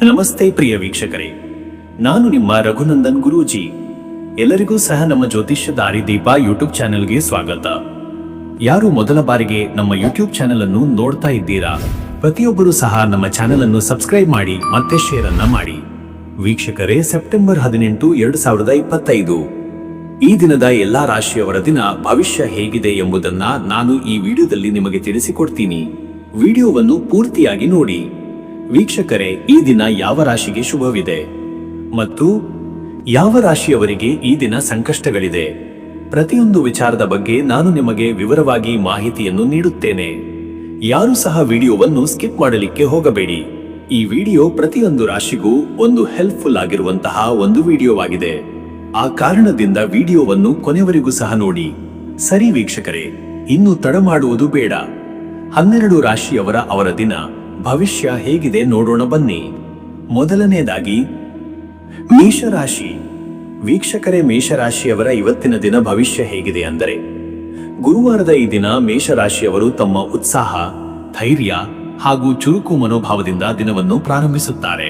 ನಮಸ್ತೆ ಪ್ರಿಯ ವೀಕ್ಷಕರೇ, ನಾನು ನಿಮ್ಮ ರಘುನಂದನ್ ಗುರೂಜಿ. ಎಲ್ಲರಿಗೂ ಸಹ ನಮ್ಮ ಜ್ಯೋತಿಷ್ಯ ದಾರಿದೀಪ ಯೂಟ್ಯೂಬ್ ಚಾನೆಲ್ಗೆ ಸ್ವಾಗತ. ಯಾರು ಮೊದಲ ಬಾರಿಗೆ ನಮ್ಮ ಯೂಟ್ಯೂಬ್ ಚಾನೆಲ್ ಅನ್ನು ನೋಡ್ತಾ ಇದ್ದೀರಾ, ಪ್ರತಿಯೊಬ್ಬರು ಸಹ ನಮ್ಮ ಚಾನೆಲ್ ಅನ್ನು ಸಬ್ಸ್ಕ್ರೈಬ್ ಮಾಡಿ ಮತ್ತೆ ಶೇರ್ ಅನ್ನ ಮಾಡಿ. ವೀಕ್ಷಕರೇ, ಸೆಪ್ಟೆಂಬರ್ 18, 2025 ಈ ದಿನದ ಎಲ್ಲಾ ರಾಶಿಯವರ ದಿನ ಭವಿಷ್ಯ ಹೇಗಿದೆ ಎಂಬುದನ್ನ ನಾನು ಈ ವಿಡಿಯೋದಲ್ಲಿ ನಿಮಗೆ ತಿಳಿಸಿಕೊಡ್ತೀನಿ. ವಿಡಿಯೋವನ್ನು ಪೂರ್ತಿಯಾಗಿ ನೋಡಿ. ವೀಕ್ಷಕರೇ, ಈ ದಿನ ಯಾವ ರಾಶಿಗೆ ಶುಭವಿದೆ ಮತ್ತು ಯಾವ ರಾಶಿಯವರಿಗೆ ಈ ದಿನ ಸಂಕಷ್ಟಗಳಿದೆ, ಪ್ರತಿಯೊಂದು ವಿಚಾರದ ಬಗ್ಗೆ ನಾನು ನಿಮಗೆ ವಿವರವಾಗಿ ಮಾಹಿತಿಯನ್ನು ನೀಡುತ್ತೇನೆ. ಯಾರು ಸಹ ವಿಡಿಯೋವನ್ನು ಸ್ಕಿಪ್ ಮಾಡಲಿಕ್ಕೆ ಹೋಗಬೇಡಿ. ಈ ವಿಡಿಯೋ ಪ್ರತಿಯೊಂದು ರಾಶಿಗೂ ಒಂದು ಹೆಲ್ಪ್ಫುಲ್ ಆಗಿರುವಂತಹ ಒಂದು ವಿಡಿಯೋವಾಗಿದೆ. ಆ ಕಾರಣದಿಂದ ವಿಡಿಯೋವನ್ನು ಕೊನೆವರೆಗೂ ಸಹ ನೋಡಿ. ಸರಿ ವೀಕ್ಷಕರೇ, ಇನ್ನು ತಡ ಮಾಡುವುದು ಬೇಡ. 12 ರಾಶಿಯವರ ಅವರ ದಿನ ಭವಿಷ್ಯ ಹೇಗಿದೆ ನೋಡೋಣ ಬನ್ನಿ. ಮೊದಲನೇದಾಗಿ ಮೇಷರಾಶಿ. ವೀಕ್ಷಕರೇ, ಮೇಷರಾಶಿಯವರ ಇವತ್ತಿನ ದಿನ ಭವಿಷ್ಯ ಹೇಗಿದೆ ಅಂದರೆ, ಗುರುವಾರದ ಈ ದಿನ ಮೇಷರಾಶಿಯವರು ತಮ್ಮ ಉತ್ಸಾಹ, ಧೈರ್ಯ ಹಾಗೂ ಚುರುಕು ಮನೋಭಾವದಿಂದ ದಿನವನ್ನು ಪ್ರಾರಂಭಿಸುತ್ತಾರೆ.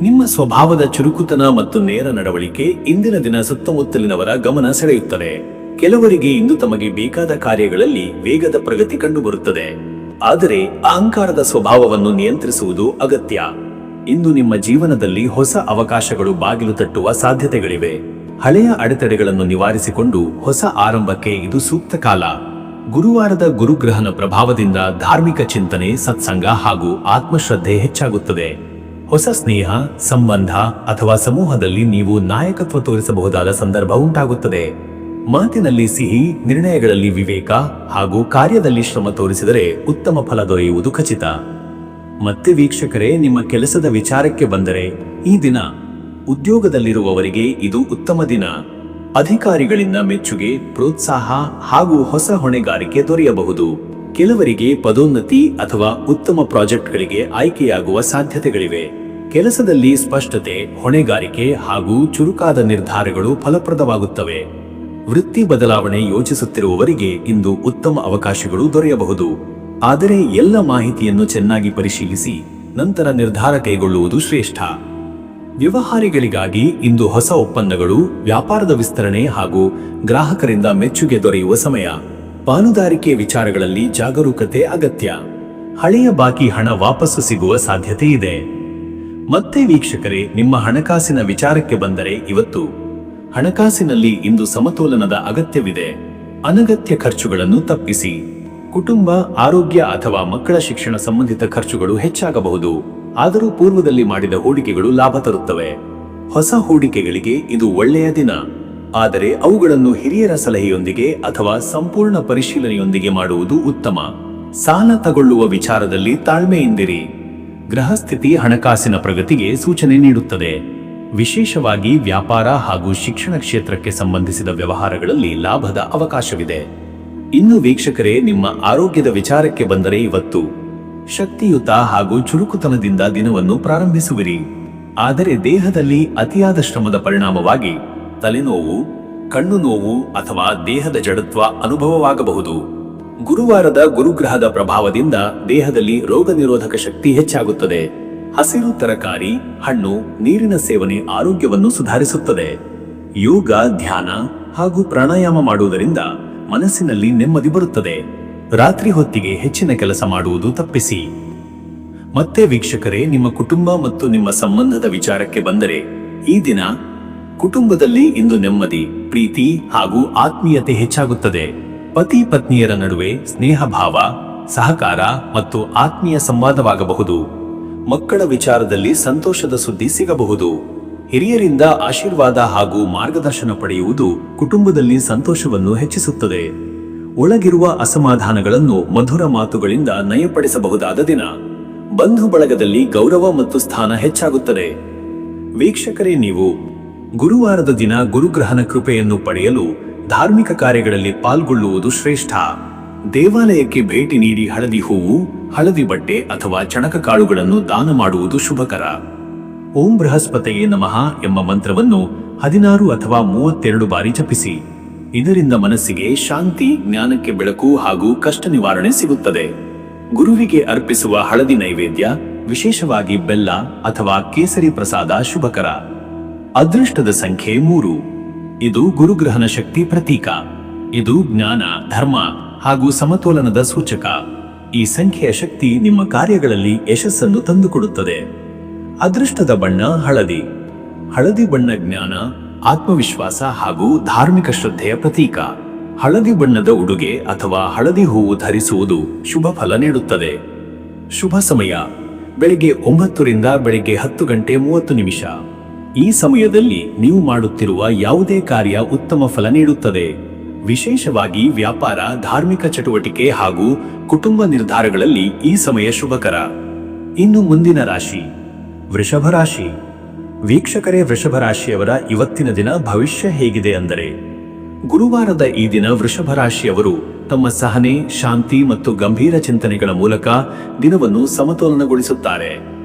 ನಿಮ್ಮ ಸ್ವಭಾವದ ಚುರುಕುತನ ಮತ್ತು ನೇರ ನಡವಳಿಕೆ ಇಂದಿನ ದಿನ ಸುತ್ತಮುತ್ತಲಿನವರ ಗಮನ ಸೆಳೆಯುತ್ತದೆ. ಕೆಲವರಿಗೆ ಇಂದು ತಮಗೆ ಬೇಕಾದ ಕಾರ್ಯಗಳಲ್ಲಿ ವೇಗದ ಪ್ರಗತಿ ಕಂಡುಬರುತ್ತದೆ. ಆದರೆ ಅಹಂಕಾರದ ಸ್ವಭಾವವನ್ನು ನಿಯಂತ್ರಿಸುವುದು ಅಗತ್ಯ. ಇಂದು ನಿಮ್ಮ ಜೀವನದಲ್ಲಿ ಹೊಸ ಅವಕಾಶಗಳು ಬಾಗಿಲು ತಟ್ಟುವ ಸಾಧ್ಯತೆಗಳಿವೆ. ಹಳೆಯ ಅಡೆತಡೆಗಳನ್ನು ನಿವಾರಿಸಿಕೊಂಡು ಹೊಸ ಆರಂಭಕ್ಕೆ ಇದು ಸೂಕ್ತ ಕಾಲ. ಗುರುವಾರದ ಗುರುಗ್ರಹನ ಪ್ರಭಾವದಿಂದ ಧಾರ್ಮಿಕ ಚಿಂತನೆ, ಸತ್ಸಂಗ ಹಾಗೂ ಆತ್ಮಶ್ರದ್ಧೆ ಹೆಚ್ಚಾಗುತ್ತದೆ. ಹೊಸ ಸ್ನೇಹ, ಸಂಬಂಧ ಅಥವಾ ಸಮೂಹದಲ್ಲಿ ನೀವು ನಾಯಕತ್ವ ತೋರಿಸಬಹುದಾದ ಸಂದರ್ಭ ಉಂಟಾಗುತ್ತದೆ. ಮಾತಿನಲ್ಲಿ ಸಿಹಿ, ನಿರ್ಣಯಗಳಲ್ಲಿ ವಿವೇಕ ಹಾಗೂ ಕಾರ್ಯದಲ್ಲಿ ಶ್ರಮ ತೋರಿಸಿದರೆ ಉತ್ತಮ ಫಲ ದೊರೆಯುವುದು ಖಚಿತ. ಮತ್ತೆ ವೀಕ್ಷಕರೇ, ನಿಮ್ಮ ಕೆಲಸದ ವಿಚಾರಕ್ಕೆ ಬಂದರೆ, ಈ ದಿನ ಉದ್ಯೋಗದಲ್ಲಿರುವವರಿಗೆ ಇದು ಉತ್ತಮ ದಿನ. ಅಧಿಕಾರಿಗಳಿಂದ ಮೆಚ್ಚುಗೆ, ಪ್ರೋತ್ಸಾಹ ಹಾಗೂ ಹೊಸ ಹೊಣೆಗಾರಿಕೆ ದೊರೆಯಬಹುದು. ಕೆಲವರಿಗೆ ಪದೋನ್ನತಿ ಅಥವಾ ಉತ್ತಮ ಪ್ರಾಜೆಕ್ಟ್ಗಳಿಗೆ ಆಯ್ಕೆಯಾಗುವ ಸಾಧ್ಯತೆಗಳಿವೆ. ಕೆಲಸದಲ್ಲಿ ಸ್ಪಷ್ಟತೆ, ಹೊಣೆಗಾರಿಕೆ ಹಾಗೂ ಚುರುಕಾದ ನಿರ್ಧಾರಗಳು ಫಲಪ್ರದವಾಗುತ್ತವೆ. ವೃತ್ತಿ ಬದಲಾವಣೆ ಯೋಚಿಸುತ್ತಿರುವವರಿಗೆ ಇಂದು ಉತ್ತಮ ಅವಕಾಶಗಳು ದೊರೆಯಬಹುದು. ಆದರೆ ಎಲ್ಲ ಮಾಹಿತಿಯನ್ನು ಚೆನ್ನಾಗಿ ಪರಿಶೀಲಿಸಿ ನಂತರ ನಿರ್ಧಾರ ಕೈಗೊಳ್ಳುವುದು ಶ್ರೇಷ್ಠ. ವ್ಯವಹಾರಿಗಳಿಗಾಗಿ ಇಂದು ಹೊಸ ಒಪ್ಪಂದಗಳು, ವ್ಯಾಪಾರದ ವಿಸ್ತರಣೆ ಹಾಗೂ ಗ್ರಾಹಕರಿಂದ ಮೆಚ್ಚುಗೆ ದೊರೆಯುವ ಸಮಯ. ಪಾಲುದಾರಿಕೆ ವಿಚಾರಗಳಲ್ಲಿ ಜಾಗರೂಕತೆ ಅಗತ್ಯ. ಹಳೆಯ ಬಾಕಿ ಹಣ ವಾಪಸ್ಸು ಸಿಗುವ ಸಾಧ್ಯತೆ ಇದೆ. ಮತ್ತೆ ವೀಕ್ಷಕರೇ, ನಿಮ್ಮ ಹಣಕಾಸಿನ ವಿಚಾರಕ್ಕೆ ಬಂದರೆ, ಇವತ್ತು ಹಣಕಾಸಿನಲ್ಲಿ ಇಂದು ಸಮತೋಲನದ ಅಗತ್ಯವಿದೆ. ಅನಗತ್ಯ ಖರ್ಚುಗಳನ್ನು ತಪ್ಪಿಸಿ. ಕುಟುಂಬ, ಆರೋಗ್ಯ ಅಥವಾ ಮಕ್ಕಳ ಶಿಕ್ಷಣ ಸಂಬಂಧಿತ ಖರ್ಚುಗಳು ಹೆಚ್ಚಾಗಬಹುದು. ಆದರೂ ಪೂರ್ವದಲ್ಲಿ ಮಾಡಿದ ಹೂಡಿಕೆಗಳು ಲಾಭ ತರುತ್ತವೆ. ಹೊಸ ಹೂಡಿಕೆಗಳಿಗೆ ಇದು ಒಳ್ಳೆಯ ದಿನ. ಆದರೆ ಅವುಗಳನ್ನು ಹಿರಿಯರ ಸಲಹೆಯೊಂದಿಗೆ ಅಥವಾ ಸಂಪೂರ್ಣ ಪರಿಶೀಲನೆಯೊಂದಿಗೆ ಮಾಡುವುದು ಉತ್ತಮ. ಸಾಲ ತಗೊಳ್ಳುವ ವಿಚಾರದಲ್ಲಿ ತಾಳ್ಮೆಯಿಂದಿರಿ. ಗೃಹಸ್ಥಿತಿ ಹಣಕಾಸಿನ ಪ್ರಗತಿಗೆ ಸೂಚನೆ ನೀಡುತ್ತದೆ. ವಿಶೇಷವಾಗಿ ವ್ಯಾಪಾರ ಹಾಗೂ ಶಿಕ್ಷಣ ಕ್ಷೇತ್ರಕ್ಕೆ ಸಂಬಂಧಿಸಿದ ವ್ಯವಹಾರಗಳಲ್ಲಿ ಲಾಭದ ಅವಕಾಶವಿದೆ. ಇನ್ನು ವೀಕ್ಷಕರೇ, ನಿಮ್ಮ ಆರೋಗ್ಯದ ವಿಚಾರಕ್ಕೆ ಬಂದರೆ, ಇವತ್ತು ಶಕ್ತಿಯುತ ಹಾಗೂ ಚುರುಕುತನದಿಂದ ದಿನವನ್ನು ಪ್ರಾರಂಭಿಸುವಿರಿ. ಆದರೆ ದೇಹದಲ್ಲಿ ಅತಿಯಾದ ಶ್ರಮದ ಪರಿಣಾಮವಾಗಿ ತಲೆನೋವು, ಕಣ್ಣು ನೋವು ಅಥವಾ ದೇಹದ ಜಡತ್ವ ಅನುಭವವಾಗಬಹುದು. ಗುರುವಾರದ ಗುರುಗ್ರಹದ ಪ್ರಭಾವದಿಂದ ದೇಹದಲ್ಲಿ ರೋಗ ನಿರೋಧಕ ಶಕ್ತಿ ಹೆಚ್ಚಾಗುತ್ತದೆ. ಹಸಿರು ತರಕಾರಿ, ಹಣ್ಣು, ನೀರಿನ ಸೇವನೆ ಆರೋಗ್ಯವನ್ನು ಸುಧಾರಿಸುತ್ತದೆ. ಯೋಗ, ಧ್ಯಾನ ಹಾಗೂ ಪ್ರಾಣಾಯಾಮ ಮಾಡುವುದರಿಂದ ಮನಸ್ಸಿನಲ್ಲಿ ನೆಮ್ಮದಿ ಬರುತ್ತದೆ. ರಾತ್ರಿ ಹೊತ್ತಿಗೆ ಹೆಚ್ಚಿನ ಕೆಲಸ ಮಾಡುವುದು ತಪ್ಪಿಸಿ. ಮತ್ತೆ ವೀಕ್ಷಕರೇ, ನಿಮ್ಮ ಕುಟುಂಬ ಮತ್ತು ನಿಮ್ಮ ಸಂಬಂಧದ ವಿಚಾರಕ್ಕೆ ಬಂದರೆ, ಈ ದಿನ ಕುಟುಂಬದಲ್ಲಿ ಇಂದು ನೆಮ್ಮದಿ, ಪ್ರೀತಿ ಹಾಗೂ ಆತ್ಮೀಯತೆ ಹೆಚ್ಚಾಗುತ್ತದೆ. ಪತಿ ಪತ್ನಿಯರ ನಡುವೆ ಸ್ನೇಹ ಭಾವ, ಸಹಕಾರ ಮತ್ತು ಆತ್ಮೀಯ ಸಂವಾದವಾಗಬಹುದು. ಮಕ್ಕಳ ವಿಚಾರದಲ್ಲಿ ಸಂತೋಷದ ಸುದ್ದಿ ಸಿಗಬಹುದು. ಹಿರಿಯರಿಂದ ಆಶೀರ್ವಾದ ಹಾಗೂ ಮಾರ್ಗದರ್ಶನ ಪಡೆಯುವುದು ಕುಟುಂಬದಲ್ಲಿ ಸಂತೋಷವನ್ನು ಹೆಚ್ಚಿಸುತ್ತದೆ. ಒಳಗಿರುವ ಅಸಮಾಧಾನಗಳನ್ನು ಮಧುರ ಮಾತುಗಳಿಂದ ನಯಪಡಿಸಬಹುದಾದ ದಿನ. ಬಂಧು ಬಳಗದಲ್ಲಿ ಗೌರವ ಮತ್ತು ಸ್ಥಾನ ಹೆಚ್ಚಾಗುತ್ತದೆ. ವೀಕ್ಷಕರೇ, ನೀವು ಗುರುವಾರದ ದಿನ ಗುರುಗ್ರಹನ ಕೃಪೆಯನ್ನು ಪಡೆಯಲು ಧಾರ್ಮಿಕ ಕಾರ್ಯಗಳಲ್ಲಿ ಪಾಲ್ಗೊಳ್ಳುವುದು ಶ್ರೇಷ್ಠ. ದೇವಾಲಯಕ್ಕೆ ಭೇಟಿ ನೀಡಿ ಹಳದಿ ಹೂವು, ಹಳದಿ ಬಟ್ಟೆ ಅಥವಾ ಚಣಕ ಕಾಳುಗಳನ್ನು ದಾನ ಮಾಡುವುದು ಶುಭಕರ. ಓಂ ಬೃಹಸ್ಪತಿಯೇ ನಮಃ ಎಂಬ ಮಂತ್ರವನ್ನು 16 ಅಥವಾ 32 ಬಾರಿ ಜಪಿಸಿ. ಇದರಿಂದ ಮನಸ್ಸಿಗೆ ಶಾಂತಿ, ಜ್ಞಾನಕ್ಕೆ ಬೆಳಕು ಹಾಗೂ ಕಷ್ಟ ನಿವಾರಣೆ ಸಿಗುತ್ತದೆ. ಗುರುವಿಗೆ ಅರ್ಪಿಸುವ ಹಳದಿ ನೈವೇದ್ಯ ವಿಶೇಷವಾಗಿ ಬೆಲ್ಲ ಅಥವಾ ಕೇಸರಿ ಪ್ರಸಾದ ಶುಭಕರ. ಅದೃಷ್ಟದ ಸಂಖ್ಯೆ 3. ಇದು ಗುರುಗ್ರಹನ ಶಕ್ತಿ ಪ್ರತೀಕ. ಇದು ಜ್ಞಾನ, ಧರ್ಮ ಹಾಗೂ ಸಮತೋಲನದ ಸೂಚಕ. ಈ ಸಂಖ್ಯೆಯ ಶಕ್ತಿ ನಿಮ್ಮ ಕಾರ್ಯಗಳಲ್ಲಿ ಯಶಸ್ಸನ್ನು ತಂದುಕೊಡುತ್ತದೆ. ಅದೃಷ್ಟದ ಬಣ್ಣ ಹಳದಿ. ಹಳದಿ ಬಣ್ಣ ಜ್ಞಾನ, ಆತ್ಮವಿಶ್ವಾಸ ಹಾಗೂ ಧಾರ್ಮಿಕ ಶ್ರದ್ಧೆಯ ಪ್ರತೀಕ. ಹಳದಿ ಬಣ್ಣದ ಉಡುಗೆ ಅಥವಾ ಹಳದಿ ಹೂವು ಧರಿಸುವುದು ಶುಭ ಫಲ ನೀಡುತ್ತದೆ. ಶುಭ ಸಮಯ ಬೆಳಿಗ್ಗೆ 9 ರಿಂದ ಬೆಳಿಗ್ಗೆ 10:30. ಈ ಸಮಯದಲ್ಲಿ ನೀವು ಮಾಡುತ್ತಿರುವ ಯಾವುದೇ ಕಾರ್ಯ ಉತ್ತಮ ಫಲ ನೀಡುತ್ತದೆ. ವಿಶೇಷವಾಗಿ ವ್ಯಾಪಾರ, ಧಾರ್ಮಿಕ ಚಟುವಟಿಕೆ ಹಾಗೂ ಕುಟುಂಬ ನಿರ್ಧಾರಗಳಲ್ಲಿ ಈ ಸಮಯ ಶುಭಕರ. ಇನ್ನು ಮುಂದಿನ ರಾಶಿ ವೃಷಭ ರಾಶಿ. ವೀಕ್ಷಕರೇ, ವೃಷಭ ರಾಶಿಯವರ ಇವತ್ತಿನ ದಿನ ಭವಿಷ್ಯ ಹೇಗಿದೆ ಅಂದರೆ, ಗುರುವಾರದ ಈ ದಿನ ವೃಷಭ ರಾಶಿಯವರು ತಮ್ಮ ಸಹನೆ, ಶಾಂತಿ ಮತ್ತು ಗಂಭೀರ ಚಿಂತನೆಗಳ ಮೂಲಕ ದಿನವನ್ನು ಸಮತೋಲನಗೊಳಿಸುತ್ತಾರೆ.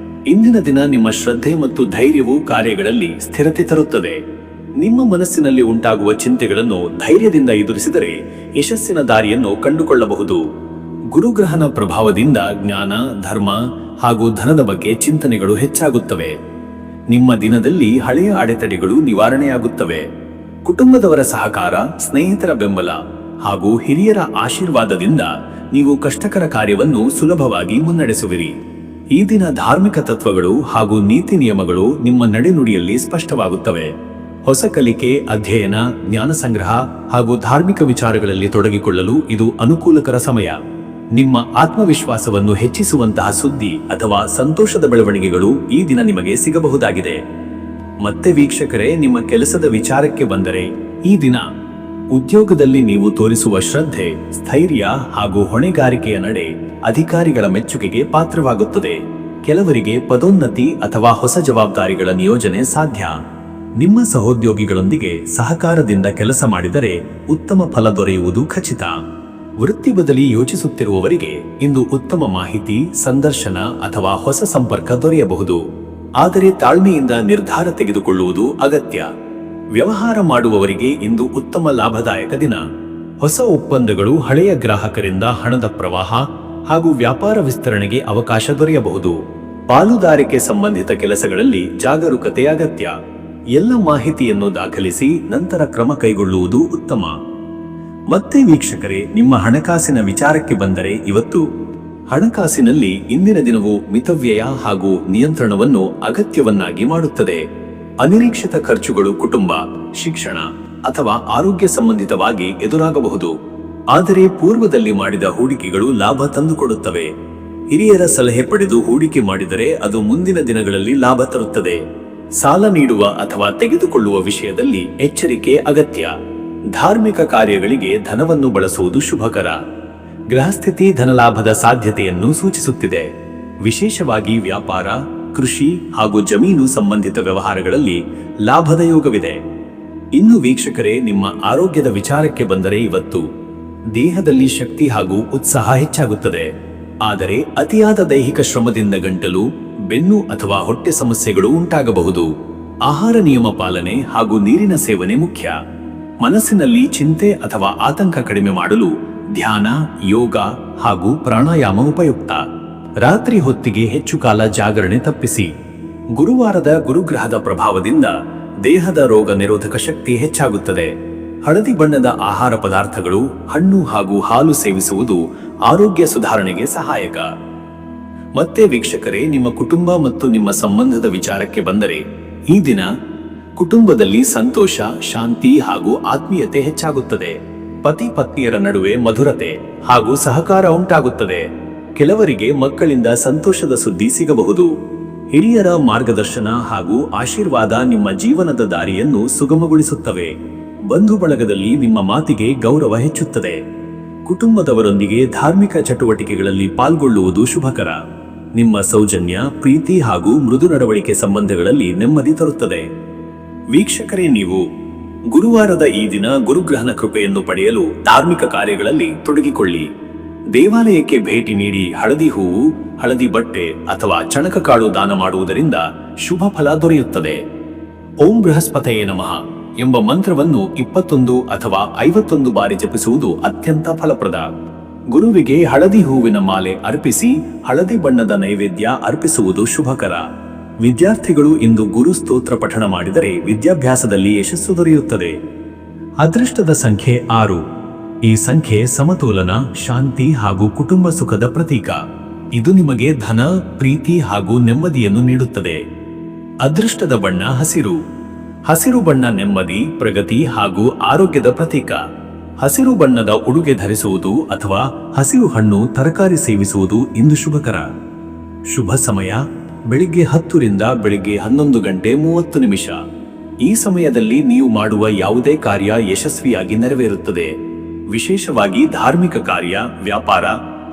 ಇಂದಿನ ದಿನ ನಿಮ್ಮ ಶ್ರದ್ಧೆ ಮತ್ತು ಧೈರ್ಯವು ಕಾರ್ಯಗಳಲ್ಲಿ ಸ್ಥಿರತೆ ತರುತ್ತದೆ. ನಿಮ್ಮ ಮನಸ್ಸಿನಲ್ಲಿ ಉಂಟಾಗುವ ಚಿಂತೆಗಳನ್ನು ಧೈರ್ಯದಿಂದ ಎದುರಿಸಿದರೆ ಯಶಸ್ಸಿನ ದಾರಿಯನ್ನು ಕಂಡುಕೊಳ್ಳಬಹುದು. ಗುರುಗ್ರಹನ ಪ್ರಭಾವದಿಂದ ಜ್ಞಾನ, ಧರ್ಮ ಹಾಗೂ ಧನದ ಬಗ್ಗೆ ಚಿಂತನೆಗಳು ಹೆಚ್ಚಾಗುತ್ತವೆ. ನಿಮ್ಮ ದಿನದಲ್ಲಿ ಹಳೆಯ ಅಡೆತಡೆಗಳು ನಿವಾರಣೆಯಾಗುತ್ತವೆ. ಕುಟುಂಬದವರ ಸಹಕಾರ, ಸ್ನೇಹಿತರ ಬೆಂಬಲ ಹಾಗೂ ಹಿರಿಯರ ಆಶೀರ್ವಾದದಿಂದ ನೀವು ಕಷ್ಟಕರ ಕಾರ್ಯವನ್ನು ಸುಲಭವಾಗಿ ಮುನ್ನಡೆಸುವಿರಿ. ಈ ದಿನ ಧಾರ್ಮಿಕ ತತ್ವಗಳು ಹಾಗೂ ನೀತಿ ನಿಯಮಗಳು ನಿಮ್ಮ ನಡೆನುಡಿಯಲ್ಲಿ ಸ್ಪಷ್ಟವಾಗುತ್ತವೆ. ಹೊಸ ಕಲಿಕೆ, ಅಧ್ಯಯನ, ಜ್ಞಾನ ಸಂಗ್ರಹ ಹಾಗೂ ಧಾರ್ಮಿಕ ವಿಚಾರಗಳಲ್ಲಿ ತೊಡಗಿಕೊಳ್ಳಲು ಇದು ಅನುಕೂಲಕರ ಸಮಯ. ನಿಮ್ಮ ಆತ್ಮವಿಶ್ವಾಸವನ್ನು ಹೆಚ್ಚಿಸುವಂತಹ ಸುದ್ದಿ ಅಥವಾ ಸಂತೋಷದ ಬೆಳವಣಿಗೆಗಳು ಈ ದಿನ ನಿಮಗೆ ಸಿಗಬಹುದಾಗಿದೆ. ಮತ್ತೆ ವೀಕ್ಷಕರೇ, ನಿಮ್ಮ ಕೆಲಸದ ವಿಚಾರಕ್ಕೆ ಬಂದರೆ, ಈ ದಿನ ಉದ್ಯೋಗದಲ್ಲಿ ನೀವು ತೋರಿಸುವ ಶ್ರದ್ಧೆ, ಸ್ಥೈರ್ಯ ಹಾಗೂ ಹೊಣೆಗಾರಿಕೆಯ ನಡೆ ಅಧಿಕಾರಿಗಳ ಮೆಚ್ಚುಗೆಗೆ ಪಾತ್ರವಾಗುತ್ತದೆ. ಕೆಲವರಿಗೆ ಪದೋನ್ನತಿ ಅಥವಾ ಹೊಸ ಜವಾಬ್ದಾರಿಗಳ ನಿಯೋಜನೆ ಸಾಧ್ಯ. ನಿಮ್ಮ ಸಹೋದ್ಯೋಗಿಗಳೊಂದಿಗೆ ಸಹಕಾರದಿಂದ ಕೆಲಸ ಮಾಡಿದರೆ ಉತ್ತಮ ಫಲ ದೊರೆಯುವುದು ಖಚಿತ. ವೃತ್ತಿ ಬದಲಿ ಯೋಚಿಸುತ್ತಿರುವವರಿಗೆ ಇಂದು ಉತ್ತಮ ಮಾಹಿತಿ, ಸಂದರ್ಶನ ಅಥವಾ ಹೊಸ ಸಂಪರ್ಕ ದೊರೆಯಬಹುದು. ಆದರೆ ತಾಳ್ಮೆಯಿಂದ ನಿರ್ಧಾರ ತೆಗೆದುಕೊಳ್ಳುವುದು ಅಗತ್ಯ. ವ್ಯವಹಾರ ಮಾಡುವವರಿಗೆ ಇಂದು ಉತ್ತಮ ಲಾಭದಾಯಕ ದಿನ. ಹೊಸ ಒಪ್ಪಂದಗಳು, ಹಳೆಯ ಗ್ರಾಹಕರಿಂದ ಹಣದ ಪ್ರವಾಹ ಹಾಗೂ ವ್ಯಾಪಾರ ವಿಸ್ತರಣೆಗೆ ಅವಕಾಶ ದೊರೆಯಬಹುದು. ಪಾಲುದಾರಿಕೆ ಸಂಬಂಧಿತ ಕೆಲಸಗಳಲ್ಲಿ ಜಾಗರೂಕತೆ ಅಗತ್ಯ. ಎಲ್ಲ ಮಾಹಿತಿಯನ್ನು ದಾಖಲಿಸಿ ನಂತರ ಕ್ರಮ ಕೈಗೊಳ್ಳುವುದು ಉತ್ತಮ. ಮತ್ತೆ ವೀಕ್ಷಕರೇ, ನಿಮ್ಮ ಹಣಕಾಸಿನ ವಿಚಾರಕ್ಕೆ ಬಂದರೆ, ಇವತ್ತು ಹಣಕಾಸಿನಲ್ಲಿ ಇಂದಿನ ದಿನವು ಮಿತವ್ಯಯ ಹಾಗೂ ನಿಯಂತ್ರಣವನ್ನು ಅಗತ್ಯವನ್ನಾಗಿ ಮಾಡುತ್ತದೆ. ಅನಿರೀಕ್ಷಿತ ಖರ್ಚುಗಳು ಕುಟುಂಬ, ಶಿಕ್ಷಣ ಅಥವಾ ಆರೋಗ್ಯ ಸಂಬಂಧಿತವಾಗಿ ಎದುರಾಗಬಹುದು. ಆದರೆ ಪೂರ್ವದಲ್ಲಿ ಮಾಡಿದ ಹೂಡಿಕೆಗಳು ಲಾಭ ತಂದುಕೊಡುತ್ತವೆ. ಹಿರಿಯರ ಸಲಹೆ ಪಡೆದು ಹೂಡಿಕೆ ಮಾಡಿದರೆ ಅದು ಮುಂದಿನ ದಿನಗಳಲ್ಲಿ ಲಾಭ ತರುತ್ತದೆ. ಸಾಲ ನೀಡುವ ಅಥವಾ ತೆಗೆದುಕೊಳ್ಳುವ ವಿಷಯದಲ್ಲಿ ಎಚ್ಚರಿಕೆ ಅಗತ್ಯ. ಧಾರ್ಮಿಕ ಕಾರ್ಯಗಳಿಗೆ ಧನವನ್ನು ಬಳಸುವುದು ಶುಭಕರ. ಗೃಹಸ್ಥಿತಿ ಧನಲಾಭದ ಸಾಧ್ಯತೆಯನ್ನು ಸೂಚಿಸುತ್ತಿದೆ. ವಿಶೇಷವಾಗಿ ವ್ಯಾಪಾರ, ಕೃಷಿ ಹಾಗೂ ಜಮೀನು ಸಂಬಂಧಿತ ವ್ಯವಹಾರಗಳಲ್ಲಿ ಲಾಭದ ಯೋಗವಿದೆ. ಇನ್ನು ವೀಕ್ಷಕರೇ, ನಿಮ್ಮ ಆರೋಗ್ಯದ ವಿಚಾರಕ್ಕೆ ಬಂದರೆ, ಇವತ್ತು ದೇಹದಲ್ಲಿ ಶಕ್ತಿ ಹಾಗೂ ಉತ್ಸಾಹ ಹೆಚ್ಚಾಗುತ್ತದೆ. ಆದರೆ ಅತಿಯಾದ ದೈಹಿಕ ಶ್ರಮದಿಂದ ಗಂಟಲು, ಬೆನ್ನು ಅಥವಾ ಹೊಟ್ಟೆ ಸಮಸ್ಯೆಗಳು ಉಂಟಾಗಬಹುದು. ಆಹಾರ ನಿಯಮ ಪಾಲನೆ ಹಾಗೂ ನೀರಿನ ಸೇವನೆ ಮುಖ್ಯ. ಮನಸ್ಸಿನಲ್ಲಿ ಚಿಂತೆ ಅಥವಾ ಆತಂಕ ಕಡಿಮೆ ಮಾಡಲು ಧ್ಯಾನ, ಯೋಗ ಹಾಗೂ ಪ್ರಾಣಾಯಾಮ ಉಪಯುಕ್ತ. ರಾತ್ರಿ ಹೊತ್ತಿಗೆ ಹೆಚ್ಚು ಕಾಲ ಜಾಗರಣೆ ತಪ್ಪಿಸಿ. ಗುರುವಾರದ ಗುರುಗ್ರಹದ ಪ್ರಭಾವದಿಂದ ದೇಹದ ರೋಗ ನಿರೋಧಕ ಶಕ್ತಿ ಹೆಚ್ಚಾಗುತ್ತದೆ. ಹಳದಿ ಬಣ್ಣದ ಆಹಾರ ಪದಾರ್ಥಗಳು, ಹಣ್ಣು ಹಾಗೂ ಹಾಲು ಸೇವಿಸುವುದು ಆರೋಗ್ಯ ಸುಧಾರಣೆಗೆ ಸಹಾಯಕ. ಮತ್ತೆ ವೀಕ್ಷಕರೇ, ನಿಮ್ಮ ಕುಟುಂಬ ಮತ್ತು ನಿಮ್ಮ ಸಂಬಂಧದ ವಿಚಾರಕ್ಕೆ ಬಂದರೆ, ಈ ದಿನ ಕುಟುಂಬದಲ್ಲಿ ಸಂತೋಷ, ಶಾಂತಿ ಹಾಗೂ ಆತ್ಮೀಯತೆ ಹೆಚ್ಚಾಗುತ್ತದೆ. ಪತಿ ಪತ್ನಿಯರ ನಡುವೆ ಮಧುರತೆ ಹಾಗೂ ಸಹಕಾರ ಉಂಟಾಗುತ್ತದೆ. ಕೆಲವರಿಗೆ ಮಕ್ಕಳಿಂದ ಸಂತೋಷದ ಸುದ್ದಿ ಸಿಗಬಹುದು. ಹಿರಿಯರ ಮಾರ್ಗದರ್ಶನ ಹಾಗೂ ಆಶೀರ್ವಾದ ನಿಮ್ಮ ಜೀವನದ ದಾರಿಯನ್ನು ಸುಗಮಗೊಳಿಸುತ್ತವೆ. ಬಂಧು ಬಳಗದಲ್ಲಿ ನಿಮ್ಮ ಮಾತಿಗೆ ಗೌರವ ಹೆಚ್ಚುತ್ತದೆ. ಕುಟುಂಬದವರೊಂದಿಗೆ ಧಾರ್ಮಿಕ ಚಟುವಟಿಕೆಗಳಲ್ಲಿ ಪಾಲ್ಗೊಳ್ಳುವುದು ಶುಭಕರ. ನಿಮ್ಮ ಸೌಜನ್ಯ, ಪ್ರೀತಿ ಹಾಗೂ ಮೃದು ನಡವಳಿಕೆ ಸಂಬಂಧಗಳಲ್ಲಿ ನೆಮ್ಮದಿ ತರುತ್ತದೆ. ವೀಕ್ಷಕರೇ, ನೀವು ಗುರುವಾರದ ಈ ದಿನ ಗುರುಗ್ರಹನ ಕೃಪೆಯನ್ನು ಪಡೆಯಲು ಧಾರ್ಮಿಕ ಕಾರ್ಯಗಳಲ್ಲಿ ತೊಡಗಿಕೊಳ್ಳಿ. ದೇವಾಲಯಕ್ಕೆ ಭೇಟಿ ನೀಡಿ ಹಳದಿ ಹೂವು, ಹಳದಿ ಬಟ್ಟೆ ಅಥವಾ ಚಣಕಕಾಳು ದಾನ ಮಾಡುವುದರಿಂದ ಶುಭ ಫಲ ದೊರೆಯುತ್ತದೆ. ಓಂ ಬೃಹಸ್ಪತಯೇ ನಮಃ ಎಂಬ ಮಂತ್ರವನ್ನು 21 ಅಥವಾ 51 ಬಾರಿ ಜಪಿಸುವುದು ಅತ್ಯಂತ ಫಲಪ್ರದ. ಗುರುವಿಗೆ ಹಳದಿ ಹೂವಿನ ಮಾಲೆ ಅರ್ಪಿಸಿ ಹಳದಿ ಬಣ್ಣದ ನೈವೇದ್ಯ ಅರ್ಪಿಸುವುದು ಶುಭಕರ. ವಿದ್ಯಾರ್ಥಿಗಳು ಇಂದು ಗುರು ಸ್ತೋತ್ರ ಪಠಣ ಮಾಡಿದರೆ ವಿದ್ಯಾಭ್ಯಾಸದಲ್ಲಿ ಯಶಸ್ಸು ದೊರೆಯುತ್ತದೆ. ಅದೃಷ್ಟದ ಸಂಖ್ಯೆ 6. ಈ ಸಂಖ್ಯೆ ಸಮತೋಲನ, ಶಾಂತಿ ಹಾಗೂ ಕುಟುಂಬ ಸುಖದ ಪ್ರತೀಕ. ಇದು ನಿಮಗೆ ಧನ, ಪ್ರೀತಿ ಹಾಗೂ ನೆಮ್ಮದಿಯನ್ನು ನೀಡುತ್ತದೆ. ಅದೃಷ್ಟದ ಬಣ್ಣ ಹಸಿರು. ಹಸಿರು ಬಣ್ಣ ನೆಮ್ಮದಿ, ಪ್ರಗತಿ ಹಾಗೂ ಆರೋಗ್ಯದ ಪ್ರತೀಕ. ಹಸಿರು ಬಣ್ಣದ ಉಡುಗೆ ಧರಿಸುವುದು ಅಥವಾ ಹಸಿರು ಹಣ್ಣು, ತರಕಾರಿ ಸೇವಿಸುವುದು ಇಂದು ಶುಭಕರ. ಶುಭ ಸಮಯ ಬೆಳಿಗ್ಗೆ 10 ರಿಂದ ಬೆಳಿಗ್ಗೆ 11:30. ಈ ಸಮಯದಲ್ಲಿ ನೀವು ಮಾಡುವ ಯಾವುದೇ ಕಾರ್ಯ ಯಶಸ್ವಿಯಾಗಿ ನೆರವೇರುತ್ತದೆ. ವಿಶೇಷವಾಗಿ ಧಾರ್ಮಿಕ ಕಾರ್ಯ, ವ್ಯಾಪಾರ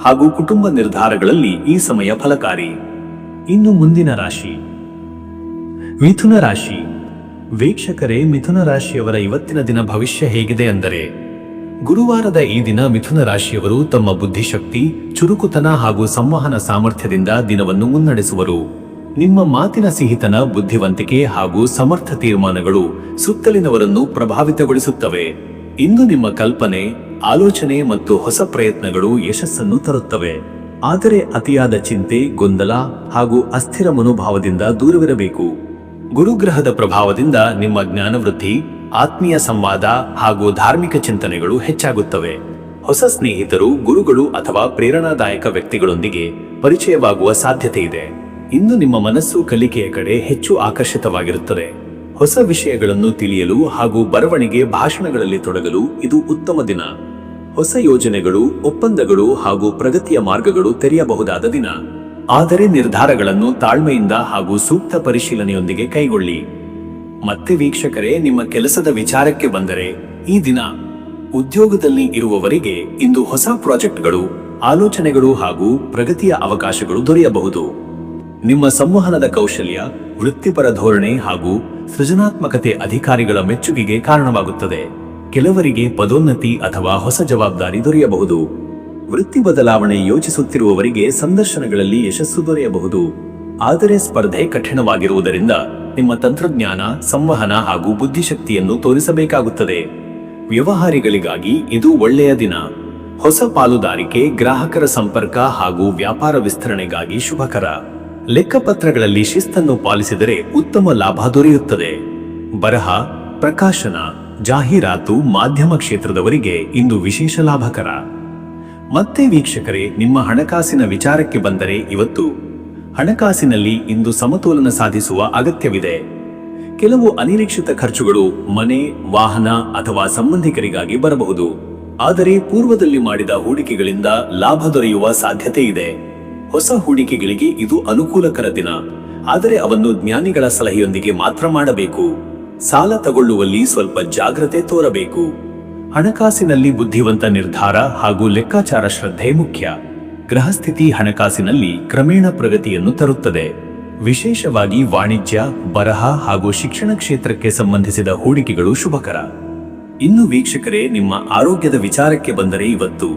ಹಾಗೂ ಕುಟುಂಬ ನಿರ್ಧಾರಗಳಲ್ಲಿ ಈ ಸಮಯ ಫಲಕಾರಿ. ಇನ್ನು ಮುಂದಿನ ರಾಶಿ ಮಿಥುನ ರಾಶಿ. ವೀಕ್ಷಕರೇ, ಮಿಥುನ ರಾಶಿಯವರ ಇವತ್ತಿನ ದಿನ ಭವಿಷ್ಯ ಹೇಗಿದೆ ಅಂದರೆ, ಗುರುವಾರದ ಈ ದಿನ ಮಿಥುನ ರಾಶಿಯವರು ತಮ್ಮ ಬುದ್ಧಿಶಕ್ತಿ, ಚುರುಕುತನ ಹಾಗೂ ಸಂವಹನ ಸಾಮರ್ಥ್ಯದಿಂದ ದಿನವನ್ನು ಮುನ್ನಡೆಸುವರು. ನಿಮ್ಮ ಮಾತಿನ ಸಿಹಿತನ, ಬುದ್ಧಿವಂತಿಕೆ ಹಾಗೂ ಸಮರ್ಥ ತೀರ್ಮಾನಗಳು ಸುತ್ತಲಿನವರನ್ನು ಪ್ರಭಾವಿತಗೊಳಿಸುತ್ತವೆ. ಇಂದು ನಿಮ್ಮ ಕಲ್ಪನೆ, ಆಲೋಚನೆ ಮತ್ತು ಹೊಸ ಪ್ರಯತ್ನಗಳು ಯಶಸ್ಸನ್ನು ತರುತ್ತವೆ. ಆದರೆ ಅತಿಯಾದ ಚಿಂತೆ, ಗೊಂದಲ ಹಾಗೂ ಅಸ್ಥಿರ ಮನೋಭಾವದಿಂದ ದೂರವಿರಬೇಕು. ಗುರುಗ್ರಹದ ಪ್ರಭಾವದಿಂದ ನಿಮ್ಮ ಜ್ಞಾನವೃದ್ಧಿ, ಆತ್ಮೀಯ ಸಂವಾದ ಹಾಗೂ ಧಾರ್ಮಿಕ ಚಿಂತನೆಗಳು ಹೆಚ್ಚಾಗುತ್ತವೆ. ಹೊಸ ಸ್ನೇಹಿತರು, ಗುರುಗಳು ಅಥವಾ ಪ್ರೇರಣಾದಾಯಕ ವ್ಯಕ್ತಿಗಳೊಂದಿಗೆ ಪರಿಚಯವಾಗುವ ಸಾಧ್ಯತೆ ಇದೆ. ಇಂದು ನಿಮ್ಮ ಮನಸ್ಸು ಕಲಿಕೆಯ ಕಡೆ ಹೆಚ್ಚು ಆಕರ್ಷಿತವಾಗಿರುತ್ತದೆ. ಹೊಸ ವಿಷಯಗಳನ್ನು ತಿಳಿಯಲು ಹಾಗೂ ಬರವಣಿಗೆ, ಭಾಷಣಗಳಲ್ಲಿ ತೊಡಗಲು ಇದು ಉತ್ತಮ ದಿನ. ಹೊಸ ಯೋಜನೆಗಳು, ಒಪ್ಪಂದಗಳು ಹಾಗೂ ಪ್ರಗತಿಯ ಮಾರ್ಗಗಳು ತೆರೆಯಬಹುದಾದ ದಿನ. ಆದರೆ ನಿರ್ಧಾರಗಳನ್ನು ತಾಳ್ಮೆಯಿಂದ ಹಾಗೂ ಸೂಕ್ತ ಪರಿಶೀಲನೆಯೊಂದಿಗೆ ಕೈಗೊಳ್ಳಿ. ಮತ್ತೆ ವೀಕ್ಷಕರೇ, ನಿಮ್ಮ ಕೆಲಸದ ವಿಚಾರಕ್ಕೆ ಬಂದರೆ, ಈ ದಿನ ಉದ್ಯೋಗದಲ್ಲಿ ಇರುವವರಿಗೆ ಇಂದು ಹೊಸ ಪ್ರಾಜೆಕ್ಟ್ಗಳು, ಆಲೋಚನೆಗಳು ಹಾಗೂ ಪ್ರಗತಿಯ ಅವಕಾಶಗಳು ದೊರೆಯಬಹುದು. ನಿಮ್ಮ ಸಂವಹನದ ಕೌಶಲ್ಯ, ವೃತ್ತಿಪರ ಧೋರಣೆ ಹಾಗೂ ಸೃಜನಾತ್ಮಕತೆ ಅಧಿಕಾರಿಗಳ ಮೆಚ್ಚುಗೆಗೆ ಕಾರಣವಾಗುತ್ತದೆ. ಕೆಲವರಿಗೆ ಪದೋನ್ನತಿ ಅಥವಾ ಹೊಸ ಜವಾಬ್ದಾರಿ ದೊರೆಯಬಹುದು. ವೃತ್ತಿ ಬದಲಾವಣೆ ಯೋಚಿಸುತ್ತಿರುವವರಿಗೆ ಸಂದರ್ಶನಗಳಲ್ಲಿ ಯಶಸ್ಸು ದೊರೆಯಬಹುದು. ಆದರೆ ಸ್ಪರ್ಧೆ ಕಠಿಣವಾಗಿರುವುದರಿಂದ ನಿಮ್ಮ ತಂತ್ರಜ್ಞಾನ, ಸಂವಹನ ಹಾಗೂ ಬುದ್ಧಿಶಕ್ತಿಯನ್ನು ತೋರಿಸಬೇಕಾಗುತ್ತದೆ. ವ್ಯವಹಾರಿಗಳಿಗಾಗಿ ಇದು ಒಳ್ಳೆಯ ದಿನ. ಹೊಸ ಪಾಲುದಾರಿಕೆ, ಗ್ರಾಹಕರ ಸಂಪರ್ಕ ಹಾಗೂ ವ್ಯಾಪಾರ ವಿಸ್ತರಣೆಗಾಗಿ ಶುಭಕರ. ಲೆಕ್ಕಪತ್ರಗಳಲ್ಲಿ ಶಿಸ್ತನ್ನು ಪಾಲಿಸಿದರೆ ಉತ್ತಮ ಲಾಭ ದೊರೆಯುತ್ತದೆ. ಬರಹ, ಪ್ರಕಾಶನ, ಜಾಹೀರಾತು, ಮಾಧ್ಯಮ ಕ್ಷೇತ್ರದವರಿಗೆ ಇಂದು ವಿಶೇಷ ಲಾಭಕರ. ಮತ್ತೆ ವೀಕ್ಷಕರೇ, ನಿಮ್ಮ ಹಣಕಾಸಿನ ವಿಚಾರಕ್ಕೆ ಬಂದರೆ, ಇವತ್ತು ಹಣಕಾಸಿನಲ್ಲಿ ಇಂದು ಸಮತೋಲನ ಸಾಧಿಸುವ ಅಗತ್ಯವಿದೆ. ಕೆಲವು ಅನಿರೀಕ್ಷಿತ ಖರ್ಚುಗಳು ಮನೆ, ವಾಹನ ಅಥವಾ ಸಂಬಂಧಿಕರಿಗಾಗಿ ಬರಬಹುದು. ಆದರೆ ಪೂರ್ವದಲ್ಲಿ ಮಾಡಿದ ಹೂಡಿಕೆಗಳಿಂದ ಲಾಭ ದೊರೆಯುವ ಸಾಧ್ಯತೆ ಇದೆ. ಹೊಸ ಹೂಡಿಕೆಗಳಿಗೆ ಇದು ಅನುಕೂಲಕರ ದಿನ. ಆದರೆ ಅವನ್ನು ಜ್ಞಾನಿಗಳ ಸಲಹೆಯೊಂದಿಗೆ ಮಾತ್ರ ಮಾಡಬೇಕು. ಸಾಲ ತಗೊಳ್ಳುವಲ್ಲಿ ಸ್ವಲ್ಪ ಜಾಗ್ರತೆ ತೋರಬೇಕು. ಹಣಕಾಸಿನಲ್ಲಿ ಬುದ್ಧಿವಂತ ನಿರ್ಧಾರ ಹಾಗೂ ಲೆಕ್ಕಾಚಾರ ಶ್ರದ್ಧೆ ಮುಖ್ಯ. ಗ್ರಹಸ್ಥಿತಿ ಹಣಕಾಸಿನಲ್ಲಿ ಕ್ರಮೇಣ ಪ್ರಗತಿಯನ್ನು ತರುತ್ತದೆ. ವಿಶೇಷವಾಗಿ ವಾಣಿಜ್ಯ, ಬರಹ ಹಾಗೂ ಶಿಕ್ಷಣ ಕ್ಷೇತ್ರಕ್ಕೆ ಸಂಬಂಧಿಸಿದ ಹೂಡಿಕೆಗಳು ಶುಭಕರ. ಇನ್ನು ವೀಕ್ಷಕರೇ, ನಿಮ್ಮ ಆರೋಗ್ಯದ ವಿಚಾರಕ್ಕೆ ಬಂದರೆ, ಇವತ್ತು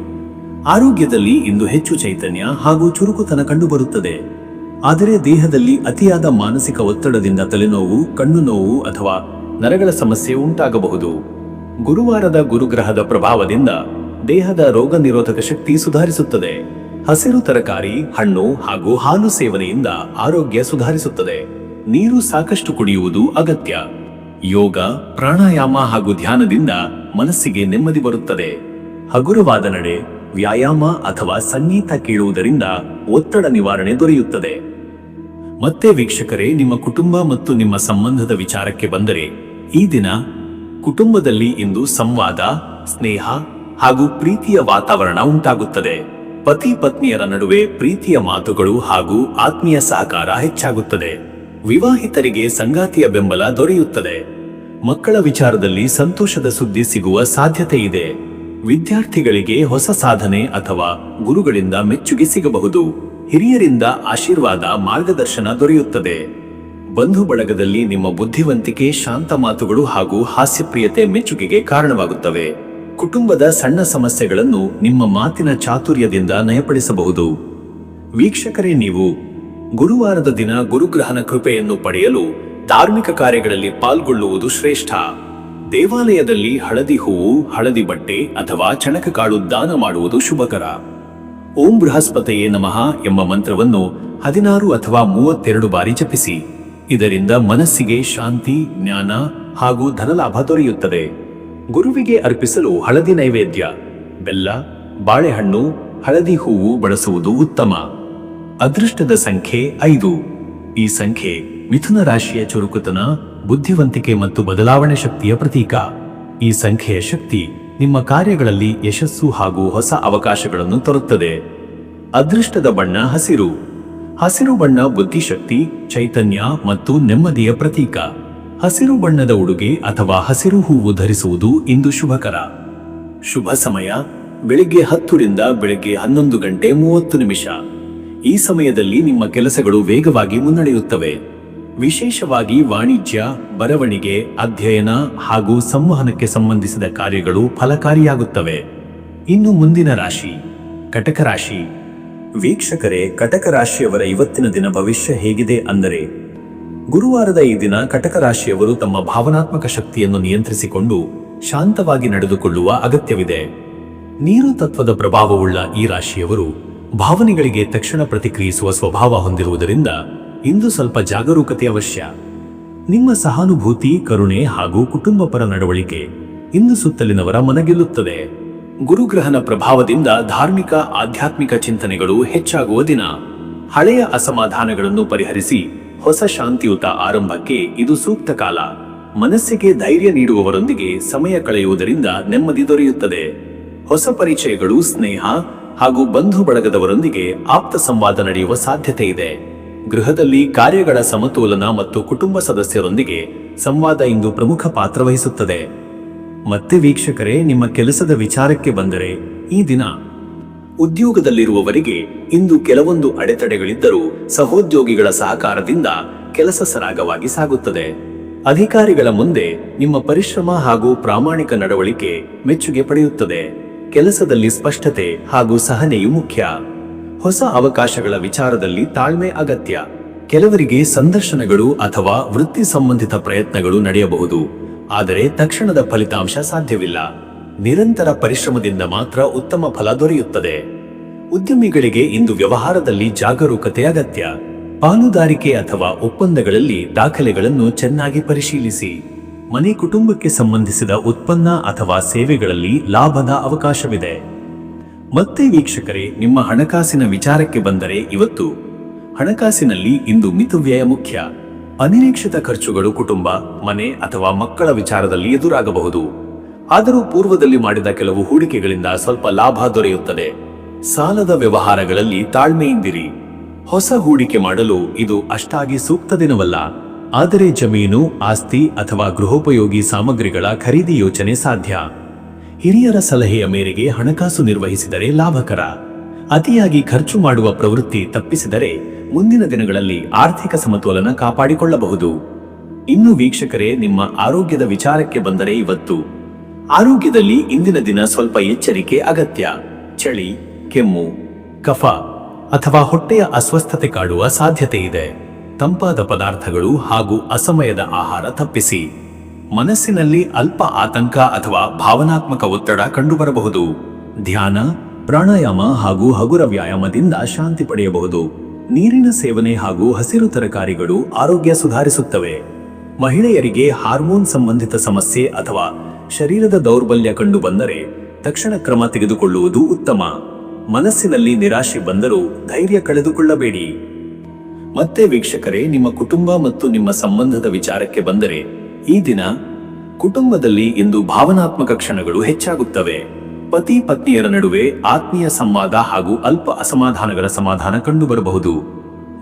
ಆರೋಗ್ಯದಲ್ಲಿ ಇಂದು ಹೆಚ್ಚು ಚೈತನ್ಯ ಹಾಗೂ ಚುರುಕುತನ ಕಂಡುಬರುತ್ತದೆ. ಆದರೆ ದೇಹದಲ್ಲಿ ಅತಿಯಾದ ಮಾನಸಿಕ ಒತ್ತಡದಿಂದ ತಲೆನೋವು, ಕಣ್ಣು ನೋವು ಅಥವಾ ನರಗಳ ಸಮಸ್ಯೆ ಉಂಟಾಗಬಹುದು. ಗುರುವಾರದ ಗುರುಗ್ರಹದ ಪ್ರಭಾವದಿಂದ ದೇಹದ ರೋಗ ನಿರೋಧಕ ಶಕ್ತಿ ಸುಧಾರಿಸುತ್ತದೆ. ಹಸಿರು ತರಕಾರಿ, ಹಣ್ಣು ಹಾಗೂ ಹಾಲು ಸೇವನೆಯಿಂದ ಆರೋಗ್ಯ ಸುಧಾರಿಸುತ್ತದೆ. ನೀರು ಸಾಕಷ್ಟು ಕುಡಿಯುವುದು ಅಗತ್ಯ. ಯೋಗ, ಪ್ರಾಣಾಯಾಮ ಹಾಗೂ ಧ್ಯಾನದಿಂದ ಮನಸ್ಸಿಗೆ ನೆಮ್ಮದಿ ಬರುತ್ತದೆ. ಹಗುರವಾದ ನಡೆ, ವ್ಯಾಯಾಮ ಅಥವಾ ಸಂಗೀತ ಕೇಳುವುದರಿಂದ ಒತ್ತಡ ನಿವಾರಣೆ ದೊರೆಯುತ್ತದೆ. ಮತ್ತೆ ವೀಕ್ಷಕರೇ, ನಿಮ್ಮ ಕುಟುಂಬ ಮತ್ತು ನಿಮ್ಮ ಸಂಬಂಧದ ವಿಚಾರಕ್ಕೆ ಬಂದರೆ, ಈ ದಿನ ಕುಟುಂಬದಲ್ಲಿ ಇಂದು ಸಂವಾದ, ಸ್ನೇಹ ಹಾಗೂ ಪ್ರೀತಿಯ ವಾತಾವರಣ ಉಂಟಾಗುತ್ತದೆ. ಪತಿ ಪತ್ನಿಯರ ನಡುವೆ ಪ್ರೀತಿಯ ಮಾತುಗಳು ಹಾಗೂ ಆತ್ಮೀಯ ಸಹಕಾರ ಹೆಚ್ಚಾಗುತ್ತದೆ. ವಿವಾಹಿತರಿಗೆ ಸಂಗಾತಿಯ ಬೆಂಬಲ ದೊರೆಯುತ್ತದೆ. ಮಕ್ಕಳ ವಿಚಾರದಲ್ಲಿ ಸಂತೋಷದ ಸುದ್ದಿ ಸಿಗುವ ಸಾಧ್ಯತೆ ಇದೆ. ವಿದ್ಯಾರ್ಥಿಗಳಿಗೆ ಹೊಸ ಸಾಧನೆ ಅಥವಾ ಗುರುಗಳಿಂದ ಮೆಚ್ಚುಗೆ ಸಿಗಬಹುದು. ಹಿರಿಯರಿಂದ ಆಶೀರ್ವಾದ, ಮಾರ್ಗದರ್ಶನ ದೊರೆಯುತ್ತದೆ. ಬಂಧು ಬಳಗದಲ್ಲಿ ನಿಮ್ಮ ಬುದ್ಧಿವಂತಿಕೆ, ಶಾಂತ ಮಾತುಗಳು ಹಾಗೂ ಹಾಸ್ಯಪ್ರಿಯತೆ ಮೆಚ್ಚುಗೆಗೆ ಕಾರಣವಾಗುತ್ತವೆ. ಕುಟುಂಬದ ಸಣ್ಣ ಸಮಸ್ಯೆಗಳನ್ನು ನಿಮ್ಮ ಮಾತಿನ ಚಾತುರ್ಯದಿಂದ ನಯಪಡಿಸಬಹುದು. ವೀಕ್ಷಕರೇ, ನೀವು ಗುರುವಾರದ ದಿನ ಗುರುಗ್ರಹನ ಕೃಪೆಯನ್ನು ಪಡೆಯಲು ಧಾರ್ಮಿಕ ಕಾರ್ಯಗಳಲ್ಲಿ ಪಾಲ್ಗೊಳ್ಳುವುದು ಶ್ರೇಷ್ಠ. ದೇವಾಲಯದಲ್ಲಿ ಹಳದಿ ಹೂವು, ಹಳದಿ ಬಟ್ಟೆ ಅಥವಾ ಚಣಕಕಾಳು ದಾನ ಮಾಡುವುದು ಶುಭಕರ. ಓಂ ಬೃಹಸ್ಪತಿಯೇ ನಮಃ ಎಂಬ ಮಂತ್ರವನ್ನು 16 ಅಥವಾ 32 ಬಾರಿ ಜಪಿಸಿ. ಇದರಿಂದ ಮನಸ್ಸಿಗೆ ಶಾಂತಿ, ಜ್ಞಾನ ಹಾಗೂ ಧನಲಾಭ ದೊರೆಯುತ್ತದೆ. ಗುರುವಿಗೆ ಅರ್ಪಿಸಲು ಹಳದಿ ನೈವೇದ್ಯ, ಬೆಲ್ಲ, ಬಾಳೆಹಣ್ಣು, ಹಳದಿ ಹೂವು ಬಳಸುವುದು ಉತ್ತಮ. ಅದೃಷ್ಟದ ಸಂಖ್ಯೆ 5. ಈ ಸಂಖ್ಯೆ ಮಿಥುನ ರಾಶಿಯ ಚುರುಕುತನ, ಬುದ್ಧಿವಂತಿಕೆ ಮತ್ತು ಬದಲಾವಣೆ ಶಕ್ತಿಯ ಪ್ರತೀಕ. ಈ ಸಂಖ್ಯೆಯ ಶಕ್ತಿ ನಿಮ್ಮ ಕಾರ್ಯಗಳಲ್ಲಿ ಯಶಸ್ಸು ಹಾಗೂ ಹೊಸ ಅವಕಾಶಗಳನ್ನು ತರುತ್ತದೆ. ಅದೃಷ್ಟದ ಬಣ್ಣ ಹಸಿರು. ಹಸಿರು ಬಣ್ಣ ಬುದ್ಧಿಶಕ್ತಿ, ಚೈತನ್ಯ ಮತ್ತು ನೆಮ್ಮದಿಯ ಪ್ರತೀಕ. ಹಸಿರು ಬಣ್ಣದ ಉಡುಗೆ ಅಥವಾ ಹಸಿರು ಹೂವು ಧರಿಸುವುದು ಇಂದು ಶುಭಕರ. ಶುಭ ಸಮಯ ಬೆಳಿಗ್ಗೆ 10 ರಿಂದ ಬೆಳಿಗ್ಗೆ 11 ಗಂಟೆ 30 ನಿಮಿಷ. ಈ ಸಮಯದಲ್ಲಿ ನಿಮ್ಮ ಕೆಲಸಗಳು ವೇಗವಾಗಿ ಮುನ್ನಡೆಯುತ್ತವೆ. ವಿಶೇಷವಾಗಿ ವಾಣಿಜ್ಯ, ಬರವಣಿಗೆ, ಅಧ್ಯಯನ ಹಾಗೂ ಸಂವಹನಕ್ಕೆ ಸಂಬಂಧಿಸಿದ ಕಾರ್ಯಗಳು ಫಲಕಾರಿಯಾಗುತ್ತವೆ. ಇನ್ನು ಮುಂದಿನ ರಾಶಿ ಕಟಕ ರಾಶಿ. ವೀಕ್ಷಕರೇ, ಕಟಕ ರಾಶಿಯವರ ಇವತ್ತಿನ ದಿನ ಭವಿಷ್ಯ ಹೇಗಿದೆ ಅಂದರೆ, ಗುರುವಾರದ ಈ ದಿನ ಕಟಕ ರಾಶಿಯವರು ತಮ್ಮ ಭಾವನಾತ್ಮಕ ಶಕ್ತಿಯನ್ನು ನಿಯಂತ್ರಿಸಿಕೊಂಡು ಶಾಂತವಾಗಿ ನಡೆದುಕೊಳ್ಳುವ ಅಗತ್ಯವಿದೆ. ನೀರು ತತ್ವದ ಪ್ರಭಾವವುಳ್ಳ ಈ ರಾಶಿಯವರು ಭಾವನೆಗಳಿಗೆ ತಕ್ಷಣ ಪ್ರತಿಕ್ರಿಯಿಸುವ ಸ್ವಭಾವ ಹೊಂದಿರುವುದರಿಂದ ಇಂದು ಸ್ವಲ್ಪ ಜಾಗರೂಕತೆ ಅವಶ್ಯ. ನಿಮ್ಮ ಸಹಾನುಭೂತಿ, ಕರುಣೆ ಹಾಗೂ ಕುಟುಂಬಪರ ನಡವಳಿಕೆ ಇಂದು ಸುತ್ತಲಿನವರ ಮನಗೆಲ್ಲುತ್ತದೆ. ಗುರುಗ್ರಹನ ಪ್ರಭಾವದಿಂದ ಧಾರ್ಮಿಕ, ಆಧ್ಯಾತ್ಮಿಕ ಚಿಂತನೆಗಳು ಹೆಚ್ಚಾಗುವ ದಿನ. ಹಳೆಯ ಅಸಮಾಧಾನಗಳನ್ನು ಪರಿಹರಿಸಿ ಹೊಸ ಶಾಂತಿಯುತ ಆರಂಭಕ್ಕೆ ಇದು ಸೂಕ್ತ ಕಾಲ. ಮನಸ್ಸಿಗೆ ಧೈರ್ಯ ನೀಡುವವರೊಂದಿಗೆ ಸಮಯ ಕಳೆಯುವುದರಿಂದ ನೆಮ್ಮದಿ ದೊರೆಯುತ್ತದೆ. ಹೊಸ ಪರಿಚಯಗಳು, ಸ್ನೇಹ ಹಾಗೂ ಬಂಧು ಬಳಗದವರೊಂದಿಗೆ ಆಪ್ತ ಸಂವಾದ ನಡೆಯುವ ಸಾಧ್ಯತೆ ಇದೆ. ಗೃಹದಲ್ಲಿ ಕಾರ್ಯಗಳ ಸಮತೋಲನ ಮತ್ತು ಕುಟುಂಬ ಸದಸ್ಯರೊಂದಿಗೆ ಸಂವಾದ ಇಂದು ಪ್ರಮುಖ ಪಾತ್ರ ವಹಿಸುತ್ತದೆ. ಮತ್ತೆ ವೀಕ್ಷಕರೇ, ನಿಮ್ಮ ಕೆಲಸದ ವಿಚಾರಕ್ಕೆ ಬಂದರೆ, ಈ ದಿನ ಉದ್ಯೋಗದಲ್ಲಿರುವವರಿಗೆ ಇಂದು ಕೆಲವೊಂದು ಅಡೆತಡೆಗಳಿದ್ದರೂ ಸಹೋದ್ಯೋಗಿಗಳ ಸಹಕಾರದಿಂದ ಕೆಲಸ ಸರಾಗವಾಗಿ ಸಾಗುತ್ತದೆ. ಅಧಿಕಾರಿಗಳ ಮುಂದೆ ನಿಮ್ಮ ಪರಿಶ್ರಮ ಹಾಗೂ ಪ್ರಾಮಾಣಿಕ ನಡವಳಿಕೆ ಮೆಚ್ಚುಗೆ ಪಡೆಯುತ್ತದೆ. ಕೆಲಸದಲ್ಲಿ ಸ್ಪಷ್ಟತೆ ಹಾಗೂ ಸಹನೆಯು ಮುಖ್ಯ. ಹೊಸ ಅವಕಾಶಗಳ ವಿಚಾರದಲ್ಲಿ ತಾಳ್ಮೆ ಅಗತ್ಯ. ಕೆಲವರಿಗೆ ಸಂದರ್ಶನಗಳು ಅಥವಾ ವೃತ್ತಿ ಸಂಬಂಧಿತ ಪ್ರಯತ್ನಗಳು ನಡೆಯಬಹುದು, ಆದರೆ ತಕ್ಷಣದ ಫಲಿತಾಂಶ ಸಾಧ್ಯವಿಲ್ಲ. ನಿರಂತರ ಪರಿಶ್ರಮದಿಂದ ಮಾತ್ರ ಉತ್ತಮ ಫಲ ದೊರೆಯುತ್ತದೆ. ಉದ್ಯಮಿಗಳಿಗೆ ಇಂದು ವ್ಯವಹಾರದಲ್ಲಿ ಜಾಗರೂಕತೆ ಅಗತ್ಯ. ಪಾಲುದಾರಿಕೆ ಅಥವಾ ಒಪ್ಪಂದಗಳಲ್ಲಿ ದಾಖಲೆಗಳನ್ನು ಚೆನ್ನಾಗಿ ಪರಿಶೀಲಿಸಿ. ಮನೆ, ಕುಟುಂಬಕ್ಕೆ ಸಂಬಂಧಿಸಿದ ಉತ್ಪನ್ನ ಅಥವಾ ಸೇವೆಗಳಲ್ಲಿ ಲಾಭದ ಅವಕಾಶವಿದೆ. ಮತ್ತೆ ವೀಕ್ಷಕರೇ, ನಿಮ್ಮ ಹಣಕಾಸಿನ ವಿಚಾರಕ್ಕೆ ಬಂದರೆ, ಇವತ್ತು ಹಣಕಾಸಿನಲ್ಲಿ ಇಂದು ಮಿತವ್ಯಯ ಮುಖ್ಯ. ಅನಿರೀಕ್ಷಿತ ಖರ್ಚುಗಳು ಕುಟುಂಬ, ಮನೆ ಅಥವಾ ಮಕ್ಕಳ ವಿಚಾರದಲ್ಲಿ ಎದುರಾಗಬಹುದು. ಆದರೂ ಪೂರ್ವದಲ್ಲಿ ಮಾಡಿದ ಕೆಲವು ಹೂಡಿಕೆಗಳಿಂದ ಸ್ವಲ್ಪ ಲಾಭ ದೊರೆಯುತ್ತದೆ. ಸಾಲದ ವ್ಯವಹಾರಗಳಲ್ಲಿ ತಾಳ್ಮೆಯಿಂದಿರಿ. ಹೊಸ ಹೂಡಿಕೆ ಮಾಡಲು ಇದು ಅಷ್ಟಾಗಿ ಸೂಕ್ತ ದಿನವಲ್ಲ, ಆದರೆ ಜಮೀನು, ಆಸ್ತಿ ಅಥವಾ ಗೃಹೋಪಯೋಗಿ ಸಾಮಗ್ರಿಗಳ ಖರೀದಿ ಯೋಚನೆ ಸಾಧ್ಯ. ಹಿರಿಯರ ಸಲಹೆಯ ಮೇರೆಗೆ ಹಣಕಾಸು ನಿರ್ವಹಿಸಿದರೆ ಲಾಭಕರ. ಅತಿಯಾಗಿ ಖರ್ಚು ಮಾಡುವ ಪ್ರವೃತ್ತಿ ತಪ್ಪಿಸಿದರೆ ಮುಂದಿನ ದಿನಗಳಲ್ಲಿ ಆರ್ಥಿಕ ಸಮತೋಲನ ಕಾಪಾಡಿಕೊಳ್ಳಬಹುದು. ಇನ್ನು ವೀಕ್ಷಕರೇ, ನಿಮ್ಮ ಆರೋಗ್ಯದ ವಿಚಾರಕ್ಕೆ ಬಂದರೆ, ಇವತ್ತು ಆರೋಗ್ಯದಲ್ಲಿ ಇಂದಿನ ದಿನ ಸ್ವಲ್ಪ ಎಚ್ಚರಿಕೆ ಅಗತ್ಯ. ಚಳಿ, ಕೆಮ್ಮು, ಕಫ ಅಥವಾ ಹೊಟ್ಟೆಯ ಅಸ್ವಸ್ಥತೆ ಕಾಡುವ ಸಾಧ್ಯತೆ ಇದೆ. ತಂಪಾದ ಪದಾರ್ಥಗಳು ಹಾಗೂ ಅಸಮಯದ ಆಹಾರ ತಪ್ಪಿಸಿ. ಮನಸ್ಸಿನಲ್ಲಿ ಅಲ್ಪ ಆತಂಕ ಅಥವಾ ಭಾವನಾತ್ಮಕ ಒತ್ತಡ ಕಂಡುಬರಬಹುದು. ಧ್ಯಾನ, ಪ್ರಾಣಾಯಾಮ ಹಾಗೂ ಹಗುರ ವ್ಯಾಯಾಮದಿಂದ ಶಾಂತಿ ಪಡೆಯಬಹುದು. ನೀರಿನ ಸೇವನೆ ಹಾಗೂ ಹಸಿರು ತರಕಾರಿಗಳು ಆರೋಗ್ಯ ಸುಧಾರಿಸುತ್ತವೆ. ಮಹಿಳೆಯರಿಗೆ ಹಾರ್ಮೋನ್ ಸಂಬಂಧಿತ ಸಮಸ್ಯೆ ಅಥವಾ ಶರೀರದ ದೌರ್ಬಲ್ಯ ಕಂಡು ಬಂದರೆ ತಕ್ಷಣ ಕ್ರಮ ತೆಗೆದುಕೊಳ್ಳುವುದು ಉತ್ತಮ. ಮನಸ್ಸಿನಲ್ಲಿ ನಿರಾಶೆ ಬಂದರೂ ಧೈರ್ಯ ಕಳೆದುಕೊಳ್ಳಬೇಡಿ. ಮತ್ತೆ ವೀಕ್ಷಕರೇ, ನಿಮ್ಮ ಕುಟುಂಬ ಮತ್ತು ನಿಮ್ಮ ಸಂಬಂಧದ ವಿಚಾರಕ್ಕೆ ಬಂದರೆ, ಈ ದಿನ ಕುಟುಂಬದಲ್ಲಿ ಇಂದು ಭಾವನಾತ್ಮಕ ಕ್ಷಣಗಳು ಹೆಚ್ಚಾಗುತ್ತವೆ. ಪತಿ ಪತ್ನಿಯರ ನಡುವೆ ಆತ್ಮೀಯ ಸಂವಾದ ಹಾಗೂ ಅಲ್ಪ ಅಸಮಾಧಾನಗಳ ಸಮಾಧಾನ ಕಂಡುಬರಬಹುದು.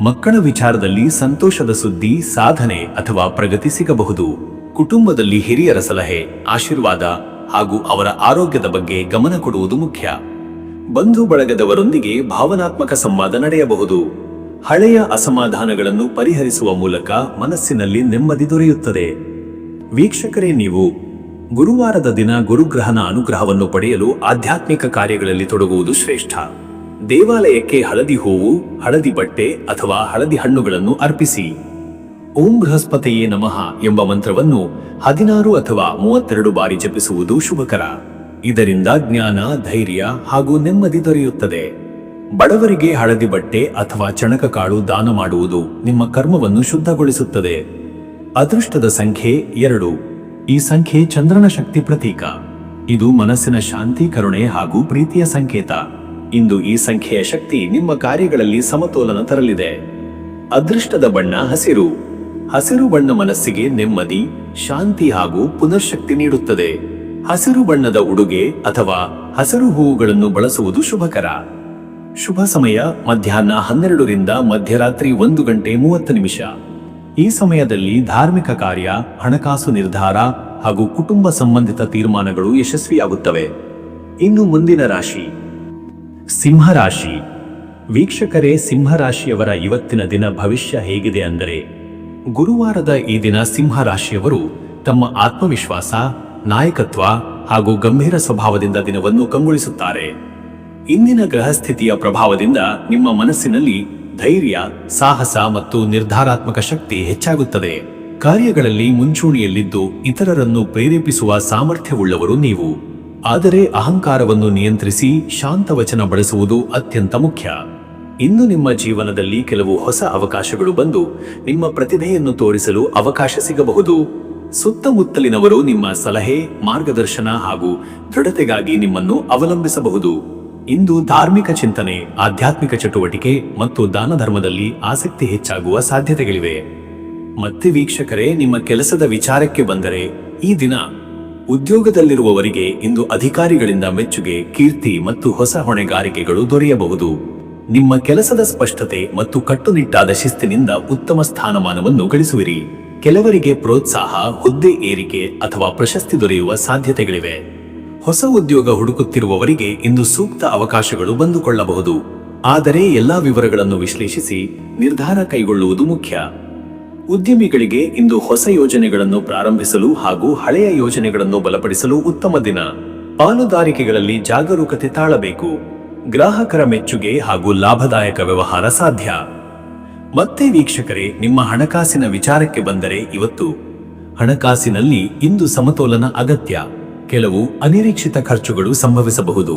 ಮಕ್ಕಳ ವಿಚಾರದಲ್ಲಿ ಸಂತೋಷದ ಸುದ್ದಿ, ಸಾಧನೆ ಅಥವಾ ಪ್ರಗತಿ ಸಿಗಬಹುದು. ಕುಟುಂಬದಲ್ಲಿ ಹಿರಿಯರ ಸಲಹೆ, ಆಶೀರ್ವಾದ ಹಾಗೂ ಅವರ ಆರೋಗ್ಯದ ಬಗ್ಗೆ ಗಮನ ಕೊಡುವುದು ಮುಖ್ಯ. ಬಂಧು ಬಳಗದವರೊಂದಿಗೆ ಭಾವನಾತ್ಮಕ ಸಂವಾದ ನಡೆಯಬಹುದು. ಹಳೆಯ ಅಸಮಾಧಾನಗಳನ್ನು ಪರಿಹರಿಸುವ ಮೂಲಕ ಮನಸ್ಸಿನಲ್ಲಿ ನೆಮ್ಮದಿ ದೊರೆಯುತ್ತದೆ. ವೀಕ್ಷಕರೇ, ನೀವು ಗುರುವಾರದ ದಿನ ಗುರುಗ್ರಹನ ಅನುಗ್ರಹವನ್ನು ಪಡೆಯಲು ಆಧ್ಯಾತ್ಮಿಕ ಕಾರ್ಯಗಳಲ್ಲಿ ತೊಡಗುವುದು ಶ್ರೇಷ್ಠ. ದೇವಾಲಯಕ್ಕೆ ಹಳದಿ ಹೂವು, ಹಳದಿ ಬಟ್ಟೆ ಅಥವಾ ಹಳದಿ ಹಣ್ಣುಗಳನ್ನು ಅರ್ಪಿಸಿ. ಓಂ ಬೃಹಸ್ಪತಿಯೇ ನಮಃ ಎಂಬ ಮಂತ್ರವನ್ನು 16 ಅಥವಾ 32 ಬಾರಿ ಜಪಿಸುವುದು ಶುಭಕರ. ಇದರಿಂದ ಜ್ಞಾನ, ಧೈರ್ಯ ಹಾಗೂ ನೆಮ್ಮದಿ ದೊರೆಯುತ್ತದೆ. ಬಡವರಿಗೆ ಹಳದಿ ಬಟ್ಟೆ ಅಥವಾ ಚಣಕ ಕಾಳು ದಾನ ಮಾಡುವುದು ನಿಮ್ಮ ಕರ್ಮವನ್ನು ಶುದ್ಧಗೊಳಿಸುತ್ತದೆ. ಅದೃಷ್ಟದ ಸಂಖ್ಯೆ 2. ಈ ಸಂಖ್ಯೆ ಚಂದ್ರನ ಶಕ್ತಿ ಪ್ರತೀಕ. ಇದು ಮನಸ್ಸಿನ ಶಾಂತಿ, ಕರುಣೆ ಹಾಗೂ ಪ್ರೀತಿಯ ಸಂಕೇತ. ಇಂದು ಈ ಸಂಖ್ಯೆಯ ಶಕ್ತಿ ನಿಮ್ಮ ಕಾರ್ಯಗಳಲ್ಲಿ ಸಮತೋಲನ ತರಲಿದೆ. ಅದೃಷ್ಟದ ಬಣ್ಣ ಹಸಿರು. ಹಸಿರು ಬಣ್ಣ ಮನಸ್ಸಿಗೆ ನೆಮ್ಮದಿ, ಶಾಂತಿ ಹಾಗೂ ಪುನರ್ಶಕ್ತಿ ನೀಡುತ್ತದೆ. ಹಸಿರು ಬಣ್ಣದ ಉಡುಗೆ ಅಥವಾ ಹಸಿರು ಹೂವುಗಳನ್ನು ಬಳಸುವುದು ಶುಭಕರ. ಶುಭ ಸಮಯ ಮಧ್ಯಾಹ್ನ 12 ರಿಂದ ಮಧ್ಯರಾತ್ರಿ 1:30. ಈ ಸಮಯದಲ್ಲಿ ಧಾರ್ಮಿಕ ಕಾರ್ಯ, ಹಣಕಾಸು ನಿರ್ಧಾರ ಹಾಗೂ ಕುಟುಂಬ ಸಂಬಂಧಿತ ತೀರ್ಮಾನಗಳು ಯಶಸ್ವಿಯಾಗುತ್ತವೆ. ಇನ್ನು ಮುಂದಿನ ರಾಶಿ ಸಿಂಹರಾಶಿ. ವೀಕ್ಷಕರೇ, ಸಿಂಹರಾಶಿಯವರ ಇವತ್ತಿನ ದಿನ ಭವಿಷ್ಯ ಹೇಗಿದೆ ಅಂದರೆ, ಗುರುವಾರದ ಈ ದಿನ ಸಿಂಹರಾಶಿಯವರು ತಮ್ಮ ಆತ್ಮವಿಶ್ವಾಸ, ನಾಯಕತ್ವ ಹಾಗೂ ಗಂಭೀರ ಸ್ವಭಾವದಿಂದ ದಿನವನ್ನು ಕಂಗೊಳಿಸುತ್ತಾರೆ. ಇಂದಿನ ಗ್ರಹಸ್ಥಿತಿಯ ಪ್ರಭಾವದಿಂದ ನಿಮ್ಮ ಮನಸ್ಸಿನಲ್ಲಿ ಧೈರ್ಯ, ಸಾಹಸ ಮತ್ತು ನಿರ್ಧಾರಾತ್ಮಕ ಶಕ್ತಿ ಹೆಚ್ಚಾಗುತ್ತದೆ. ಕಾರ್ಯಗಳಲ್ಲಿ ಮುಂಚೂಣಿಯಲ್ಲಿದ್ದು ಇತರರನ್ನು ಪ್ರೇರೇಪಿಸುವ ಸಾಮರ್ಥ್ಯವುಳ್ಳವರು ನೀವು. ಆದರೆ ಅಹಂಕಾರವನ್ನು ನಿಯಂತ್ರಿಸಿ ಶಾಂತ ವಚನ ಬಳಸುವುದು ಅತ್ಯಂತ ಮುಖ್ಯ. ಇಂದು ನಿಮ್ಮ ಜೀವನದಲ್ಲಿ ಕೆಲವು ಹೊಸ ಅವಕಾಶಗಳು ಬಂದು ನಿಮ್ಮ ಪ್ರತಿಭೆಯನ್ನು ತೋರಿಸಲು ಅವಕಾಶ ಸಿಗಬಹುದು. ಸುತ್ತಮುತ್ತಲಿನವರು ನಿಮ್ಮ ಸಲಹೆ, ಮಾರ್ಗದರ್ಶನ ಹಾಗೂ ದೃಢತೆಗಾಗಿ ನಿಮ್ಮನ್ನು ಅವಲಂಬಿಸಬಹುದು. ಇಂದು ಧಾರ್ಮಿಕ ಚಿಂತನೆ, ಆಧ್ಯಾತ್ಮಿಕ ಚಟುವಟಿಕೆ ಮತ್ತು ದಾನ ಧರ್ಮದಲ್ಲಿ ಆಸಕ್ತಿ ಹೆಚ್ಚಾಗುವ ಸಾಧ್ಯತೆಗಳಿವೆ. ಮತ್ತೆ ವೀಕ್ಷಕರೇ, ನಿಮ್ಮ ಕೆಲಸದ ವಿಚಾರಕ್ಕೆ ಬಂದರೆ, ಈ ದಿನ ಉದ್ಯೋಗದಲ್ಲಿರುವವರಿಗೆ ಇಂದು ಅಧಿಕಾರಿಗಳಿಂದ ಮೆಚ್ಚುಗೆ, ಕೀರ್ತಿ ಮತ್ತು ಹೊಸ ಹೊಣೆಗಾರಿಕೆಗಳು ದೊರೆಯಬಹುದು. ನಿಮ್ಮ ಕೆಲಸದ ಸ್ಪಷ್ಟತೆ ಮತ್ತು ಕಟ್ಟುನಿಟ್ಟಾದ ಶಿಸ್ತಿನಿಂದ ಉತ್ತಮ ಸ್ಥಾನಮಾನವನ್ನು ಗಳಿಸುವಿರಿ. ಕೆಲವರಿಗೆ ಪ್ರೋತ್ಸಾಹ, ಹುದ್ದೆ ಏರಿಕೆ ಅಥವಾ ಪ್ರಶಸ್ತಿ ದೊರೆಯುವ ಸಾಧ್ಯತೆಗಳಿವೆ. ಹೊಸ ಉದ್ಯೋಗ ಹುಡುಕುತ್ತಿರುವವರಿಗೆ ಇಂದು ಸೂಕ್ತ ಅವಕಾಶಗಳು ಬಂದುಕೊಳ್ಳಬಹುದು. ಆದರೆ ಎಲ್ಲಾ ವಿವರಗಳನ್ನು ವಿಶ್ಲೇಷಿಸಿ ನಿರ್ಧಾರ ಕೈಗೊಳ್ಳುವುದು ಮುಖ್ಯ. ಉದ್ಯಮಿಗಳಿಗೆ ಇಂದು ಹೊಸ ಯೋಜನೆಗಳನ್ನು ಪ್ರಾರಂಭಿಸಲು ಹಾಗೂ ಹಳೆಯ ಯೋಜನೆಗಳನ್ನು ಬಲಪಡಿಸಲು ಉತ್ತಮ ದಿನ. ಪಾಲುದಾರಿಕೆಗಳಲ್ಲಿ ಜಾಗರೂಕತೆ ತಾಳಬೇಕು. ಗ್ರಾಹಕರ ಮೆಚ್ಚುಗೆ ಹಾಗೂ ಲಾಭದಾಯಕ ವ್ಯವಹಾರ ಸಾಧ್ಯ. ಮತ್ತೆ ವೀಕ್ಷಕರೇ, ನಿಮ್ಮ ಹಣಕಾಸಿನ ವಿಚಾರಕ್ಕೆ ಬಂದರೆ, ಇವತ್ತು ಹಣಕಾಸಿನಲ್ಲಿ ಇಂದು ಸಮತೋಲನ ಅಗತ್ಯ. ಕೆಲವು ಅನಿರೀಕ್ಷಿತ ಖರ್ಚುಗಳು ಸಂಭವಿಸಬಹುದು,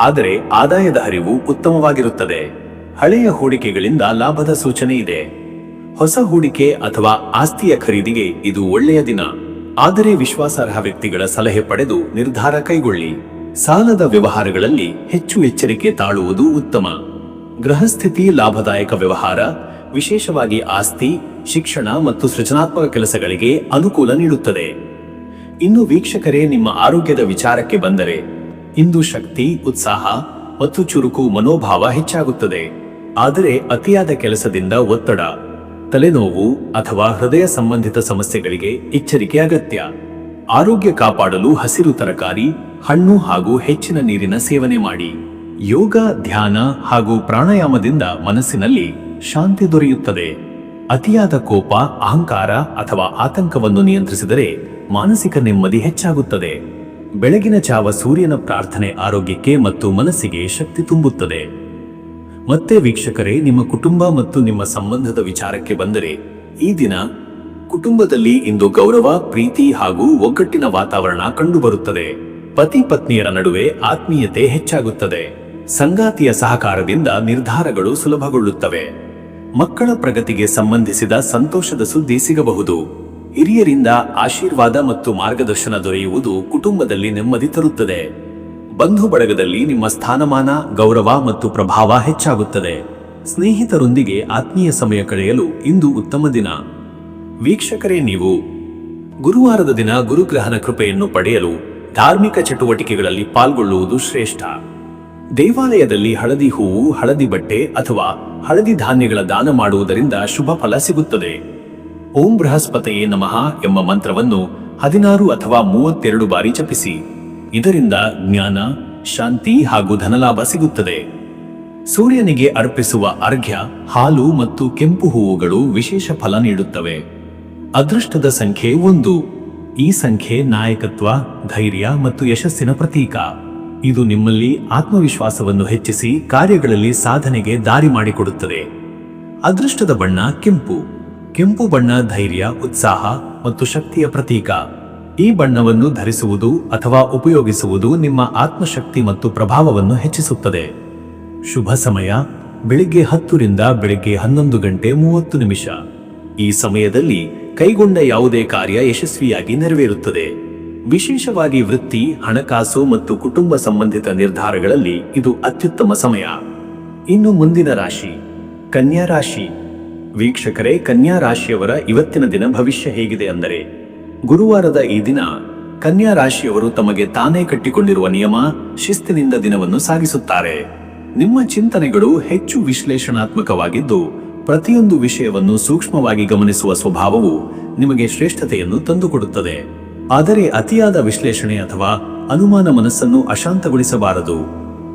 ಆದರೆ ಆದಾಯದ ಹರಿವು ಉತ್ತಮವಾಗಿರುತ್ತದೆ. ಹಳೆಯ ಹೂಡಿಕೆಗಳಿಂದ ಲಾಭದ ಸೂಚನೆ ಇದೆ. ಹೊಸ ಹೂಡಿಕೆ ಅಥವಾ ಆಸ್ತಿಯ ಖರೀದಿಗೆ ಇದು ಒಳ್ಳೆಯ ದಿನ. ಆದರೆ ವಿಶ್ವಾಸಾರ್ಹ ವ್ಯಕ್ತಿಗಳ ಸಲಹೆ ಪಡೆದು ನಿರ್ಧಾರ ಕೈಗೊಳ್ಳಿ. ಸಾಲದ ವ್ಯವಹಾರಗಳಲ್ಲಿ ಹೆಚ್ಚು ಎಚ್ಚರಿಕೆ ತಾಳುವುದು ಉತ್ತಮ. ಗೃಹಸ್ಥಿತಿ ಲಾಭದಾಯಕ ವ್ಯವಹಾರ, ವಿಶೇಷವಾಗಿ ಆಸ್ತಿ, ಶಿಕ್ಷಣ ಮತ್ತು ಸೃಜನಾತ್ಮಕ ಕೆಲಸಗಳಿಗೆ ಅನುಕೂಲ ನೀಡುತ್ತದೆ. ಇನ್ನು ವೀಕ್ಷಕರೇ, ನಿಮ್ಮ ಆರೋಗ್ಯದ ವಿಚಾರಕ್ಕೆ ಬಂದರೆ, ಇಂದು ಶಕ್ತಿ, ಉತ್ಸಾಹ ಮತ್ತು ಚುರುಕು ಮನೋಭಾವ ಹೆಚ್ಚಾಗುತ್ತದೆ. ಆದರೆ ಅತಿಯಾದ ಕೆಲಸದಿಂದ ಒತ್ತಡ, ತಲೆನೋವು ಅಥವಾ ಹೃದಯ ಸಂಬಂಧಿತ ಸಮಸ್ಯೆಗಳಿಗೆ ಎಚ್ಚರಿಕೆ ಅಗತ್ಯ. ಆರೋಗ್ಯ ಕಾಪಾಡಲು ಹಸಿರು ತರಕಾರಿ, ಹಣ್ಣು ಹಾಗೂ ಹೆಚ್ಚಿನ ನೀರಿನ ಸೇವನೆ ಮಾಡಿ. ಯೋಗ, ಧ್ಯಾನ ಹಾಗೂ ಪ್ರಾಣಾಯಾಮದಿಂದ ಮನಸ್ಸಿನಲ್ಲಿ ಶಾಂತಿ ದೊರೆಯುತ್ತದೆ. ಅತಿಯಾದ ಕೋಪ, ಅಹಂಕಾರ ಅಥವಾ ಆತಂಕವನ್ನು ನಿಯಂತ್ರಿಸಿದರೆ ಮಾನಸಿಕ ನೆಮ್ಮದಿ ಹೆಚ್ಚಾಗುತ್ತದೆ. ಬೆಳಗಿನ ಜಾವ ಸೂರ್ಯನ ಪ್ರಾರ್ಥನೆ ಆರೋಗ್ಯಕ್ಕೆ ಮತ್ತು ಮನಸ್ಸಿಗೆ ಶಕ್ತಿ ತುಂಬುತ್ತದೆ. ಮತ್ತೆ ವೀಕ್ಷಕರೇ, ನಿಮ್ಮ ಕುಟುಂಬ ಮತ್ತು ನಿಮ್ಮ ಸಂಬಂಧದ ವಿಚಾರಕ್ಕೆ ಬಂದರೆ, ಈ ದಿನ ಕುಟುಂಬದಲ್ಲಿ ಇಂದು ಗೌರವ, ಪ್ರೀತಿ ಹಾಗೂ ಒಗ್ಗಟ್ಟಿನ ವಾತಾವರಣ ಕಂಡುಬರುತ್ತದೆ. ಪತಿ ಪತ್ನಿಯರ ನಡುವೆ ಆತ್ಮೀಯತೆ ಹೆಚ್ಚಾಗುತ್ತದೆ. ಸಂಗಾತಿಯ ಸಹಕಾರದಿಂದ ನಿರ್ಧಾರಗಳು ಸುಲಭಗೊಳ್ಳುತ್ತವೆ. ಮಕ್ಕಳ ಪ್ರಗತಿಗೆ ಸಂಬಂಧಿಸಿದ ಸಂತೋಷದ ಸುದ್ದಿ ಸಿಗಬಹುದು. ಹಿರಿಯರಿಂದ ಆಶೀರ್ವಾದ ಮತ್ತು ಮಾರ್ಗದರ್ಶನ ದೊರೆಯುವುದು ಕುಟುಂಬದಲ್ಲಿ ನೆಮ್ಮದಿ ತರುತ್ತದೆ. ಬಂಧು ಬಳಗದಲ್ಲಿ ನಿಮ್ಮ ಸ್ಥಾನಮಾನ, ಗೌರವ ಮತ್ತು ಪ್ರಭಾವ ಹೆಚ್ಚಾಗುತ್ತದೆ. ಸ್ನೇಹಿತರೊಂದಿಗೆ ಆತ್ಮೀಯ ಸಮಯ ಕಳೆಯಲು ಇಂದು ಉತ್ತಮ ದಿನ. ವೀಕ್ಷಕರೇ, ನೀವು ಗುರುವಾರದ ದಿನ ಗುರುಗ್ರಹನ ಕೃಪೆಯನ್ನು ಪಡೆಯಲು ಧಾರ್ಮಿಕ ಚಟುವಟಿಕೆಗಳಲ್ಲಿ ಪಾಲ್ಗೊಳ್ಳುವುದು ಶ್ರೇಷ್ಠ. ದೇವಾಲಯದಲ್ಲಿ ಹಳದಿ ಹೂವು, ಹಳದಿ ಬಟ್ಟೆ ಅಥವಾ ಹಳದಿ ಧಾನ್ಯಗಳ ದಾನ ಮಾಡುವುದರಿಂದ ಶುಭ ಫಲ ಸಿಗುತ್ತದೆ. ಓಂ ಬೃಹಸ್ಪತಿಯೇ ನಮಃ ಎಂಬ ಮಂತ್ರವನ್ನು 16 ಅಥವಾ 32 ಬಾರಿ ಜಪಿಸಿ. ಇದರಿಂದ ಜ್ಞಾನ, ಶಾಂತಿ ಹಾಗೂ ಧನಲಾಭ ಸಿಗುತ್ತದೆ. ಸೂರ್ಯನಿಗೆ ಅರ್ಪಿಸುವ ಅರ್ಘ್ಯ, ಹಾಲು ಮತ್ತು ಕೆಂಪು ಹೂವುಗಳು ವಿಶೇಷ ಫಲ ನೀಡುತ್ತವೆ. ಅದೃಷ್ಟದ ಸಂಖ್ಯೆ 1. ಈ ಸಂಖ್ಯೆ ನಾಯಕತ್ವ, ಧೈರ್ಯ ಮತ್ತು ಯಶಸ್ಸಿನ ಪ್ರತೀಕ. ಇದು ನಿಮ್ಮಲ್ಲಿ ಆತ್ಮವಿಶ್ವಾಸವನ್ನು ಹೆಚ್ಚಿಸಿ ಕಾರ್ಯಗಳಲ್ಲಿ ಸಾಧನೆಗೆ ದಾರಿ ಮಾಡಿಕೊಡುತ್ತದೆ. ಅದೃಷ್ಟದ ಬಣ್ಣ ಕೆಂಪು. ಕೆಂಪು ಬಣ್ಣ ಧೈರ್ಯ, ಉತ್ಸಾಹ ಮತ್ತು ಶಕ್ತಿಯ ಪ್ರತೀಕ. ಈ ಬಣ್ಣವನ್ನು ಧರಿಸುವುದು ಅಥವಾ ಉಪಯೋಗಿಸುವುದು ನಿಮ್ಮ ಆತ್ಮಶಕ್ತಿ ಮತ್ತು ಪ್ರಭಾವವನ್ನು ಹೆಚ್ಚಿಸುತ್ತದೆ. ಶುಭ ಸಮಯ ಬೆಳಿಗ್ಗೆ 10 ರಿಂದ ಬೆಳಿಗ್ಗೆ 11:30. ಈ ಸಮಯದಲ್ಲಿ ಕೈಗೊಂಡ ಯಾವುದೇ ಕಾರ್ಯ ಯಶಸ್ವಿಯಾಗಿ ನೆರವೇರುತ್ತದೆ. ವಿಶೇಷವಾಗಿ ವೃತ್ತಿ, ಹಣಕಾಸು ಮತ್ತು ಕುಟುಂಬ ಸಂಬಂಧಿತ ನಿರ್ಧಾರಗಳಲ್ಲಿ ಇದು ಅತ್ಯುತ್ತಮ ಸಮಯ. ಇನ್ನು ಮುಂದಿನ ರಾಶಿ ಕನ್ಯಾ ರಾಶಿ. ವೀಕ್ಷಕರೇ, ಕನ್ಯಾ ರಾಶಿಯವರ ಇವತ್ತಿನ ದಿನ ಭವಿಷ್ಯ ಹೇಗಿದೆ ಅಂದರೆ, ಗುರುವಾರದ ಈ ದಿನ ಕನ್ಯಾ ರಾಶಿಯವರು ತಮಗೆ ತಾನೇ ಕಟ್ಟಿಕೊಂಡಿರುವ ನಿಯಮ, ಶಿಸ್ತಿನಿಂದ ದಿನವನ್ನು ಸಾಗಿಸುತ್ತಾರೆ. ನಿಮ್ಮ ಚಿಂತನೆಗಳು ಹೆಚ್ಚು ವಿಶ್ಲೇಷಣಾತ್ಮಕವಾಗಿದ್ದು, ಪ್ರತಿಯೊಂದು ವಿಷಯವನ್ನು ಸೂಕ್ಷ್ಮವಾಗಿ ಗಮನಿಸುವ ಸ್ವಭಾವವು ನಿಮಗೆ ಶ್ರೇಷ್ಠತೆಯನ್ನು ತಂದುಕೊಡುತ್ತದೆ. ಆದರೆ ಅತಿಯಾದ ವಿಶ್ಲೇಷಣೆ ಅಥವಾ ಅನುಮಾನ ಮನಸ್ಸನ್ನು ಅಶಾಂತಗೊಳಿಸಬಾರದು.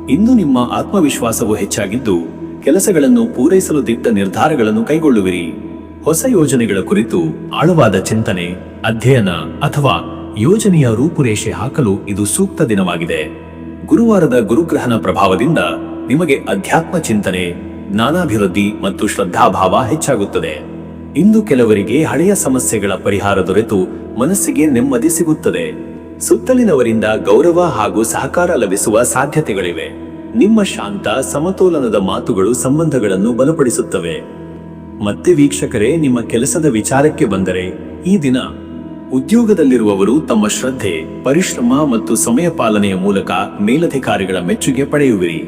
ಇಂದು ನಿಮ್ಮ ಆತ್ಮವಿಶ್ವಾಸವು ಹೆಚ್ಚಾಗಿದ್ದು, ಕೆಲಸಗಳನ್ನು ಪೂರೈಸಲು ದಿಟ್ಟ ನಿರ್ಧಾರಗಳನ್ನು ಕೈಗೊಳ್ಳುವಿರಿ. ಹೊಸ ಯೋಜನೆಗಳ ಕುರಿತು ಆಳವಾದ ಚಿಂತನೆ, ಅಧ್ಯಯನ ಅಥವಾ ಯೋಜನೆಯ ರೂಪುರೇಷೆ ಹಾಕಲು ಇದು ಸೂಕ್ತ ದಿನವಾಗಿದೆ. ಗುರುವಾರದ ಗುರುಗ್ರಹನ ಪ್ರಭಾವದಿಂದ ನಿಮಗೆ ಅಧ್ಯಾತ್ಮ ಚಿಂತನೆ, ಜ್ಞಾನಾಭಿವೃದ್ಧಿ ಮತ್ತು ಶ್ರದ್ಧಾಭಾವ ಹೆಚ್ಚಾಗುತ್ತದೆ. ಇಂದು ಕೆಲವರಿಗೆ ಹಳೆಯ ಸಮಸ್ಯೆಗಳ ಪರಿಹಾರ ದೊರೆತು ಮನಸ್ಸಿಗೆ ನೆಮ್ಮದಿ ಸಿಗುತ್ತದೆ. ಸುತ್ತಲಿನವರಿಂದ ಗೌರವ ಹಾಗೂ ಸಹಕಾರ ಲಭಿಸುವ ಸಾಧ್ಯತೆಗಳಿವೆ. ನಿಮ್ಮ ಶಾಂತ, ಸಮತೋಲನದ ಮಾತುಗಳು ಸಂಬಂಧಗಳನ್ನು ಬಲಪಡಿಸುತ್ತವೆ. ಮತ್ತೆ ವೀಕ್ಷಕರೇ, ನಿಮ್ಮ ಕೆಲಸದ ವಿಚಾರಕ್ಕೆ ಬಂದರೆ, ಈ ದಿನ ಉದ್ಯೋಗದಲ್ಲಿರುವವರು ತಮ್ಮ ಶ್ರದ್ಧೆ, ಪರಿಶ್ರಮ ಮತ್ತು ಸಮಯ ಪಾಲನೆಯ ಮೂಲಕ ಮೇಲಧಿಕಾರಿಗಳ ಮೆಚ್ಚುಗೆ ಪಡೆಯುವಿರಿ.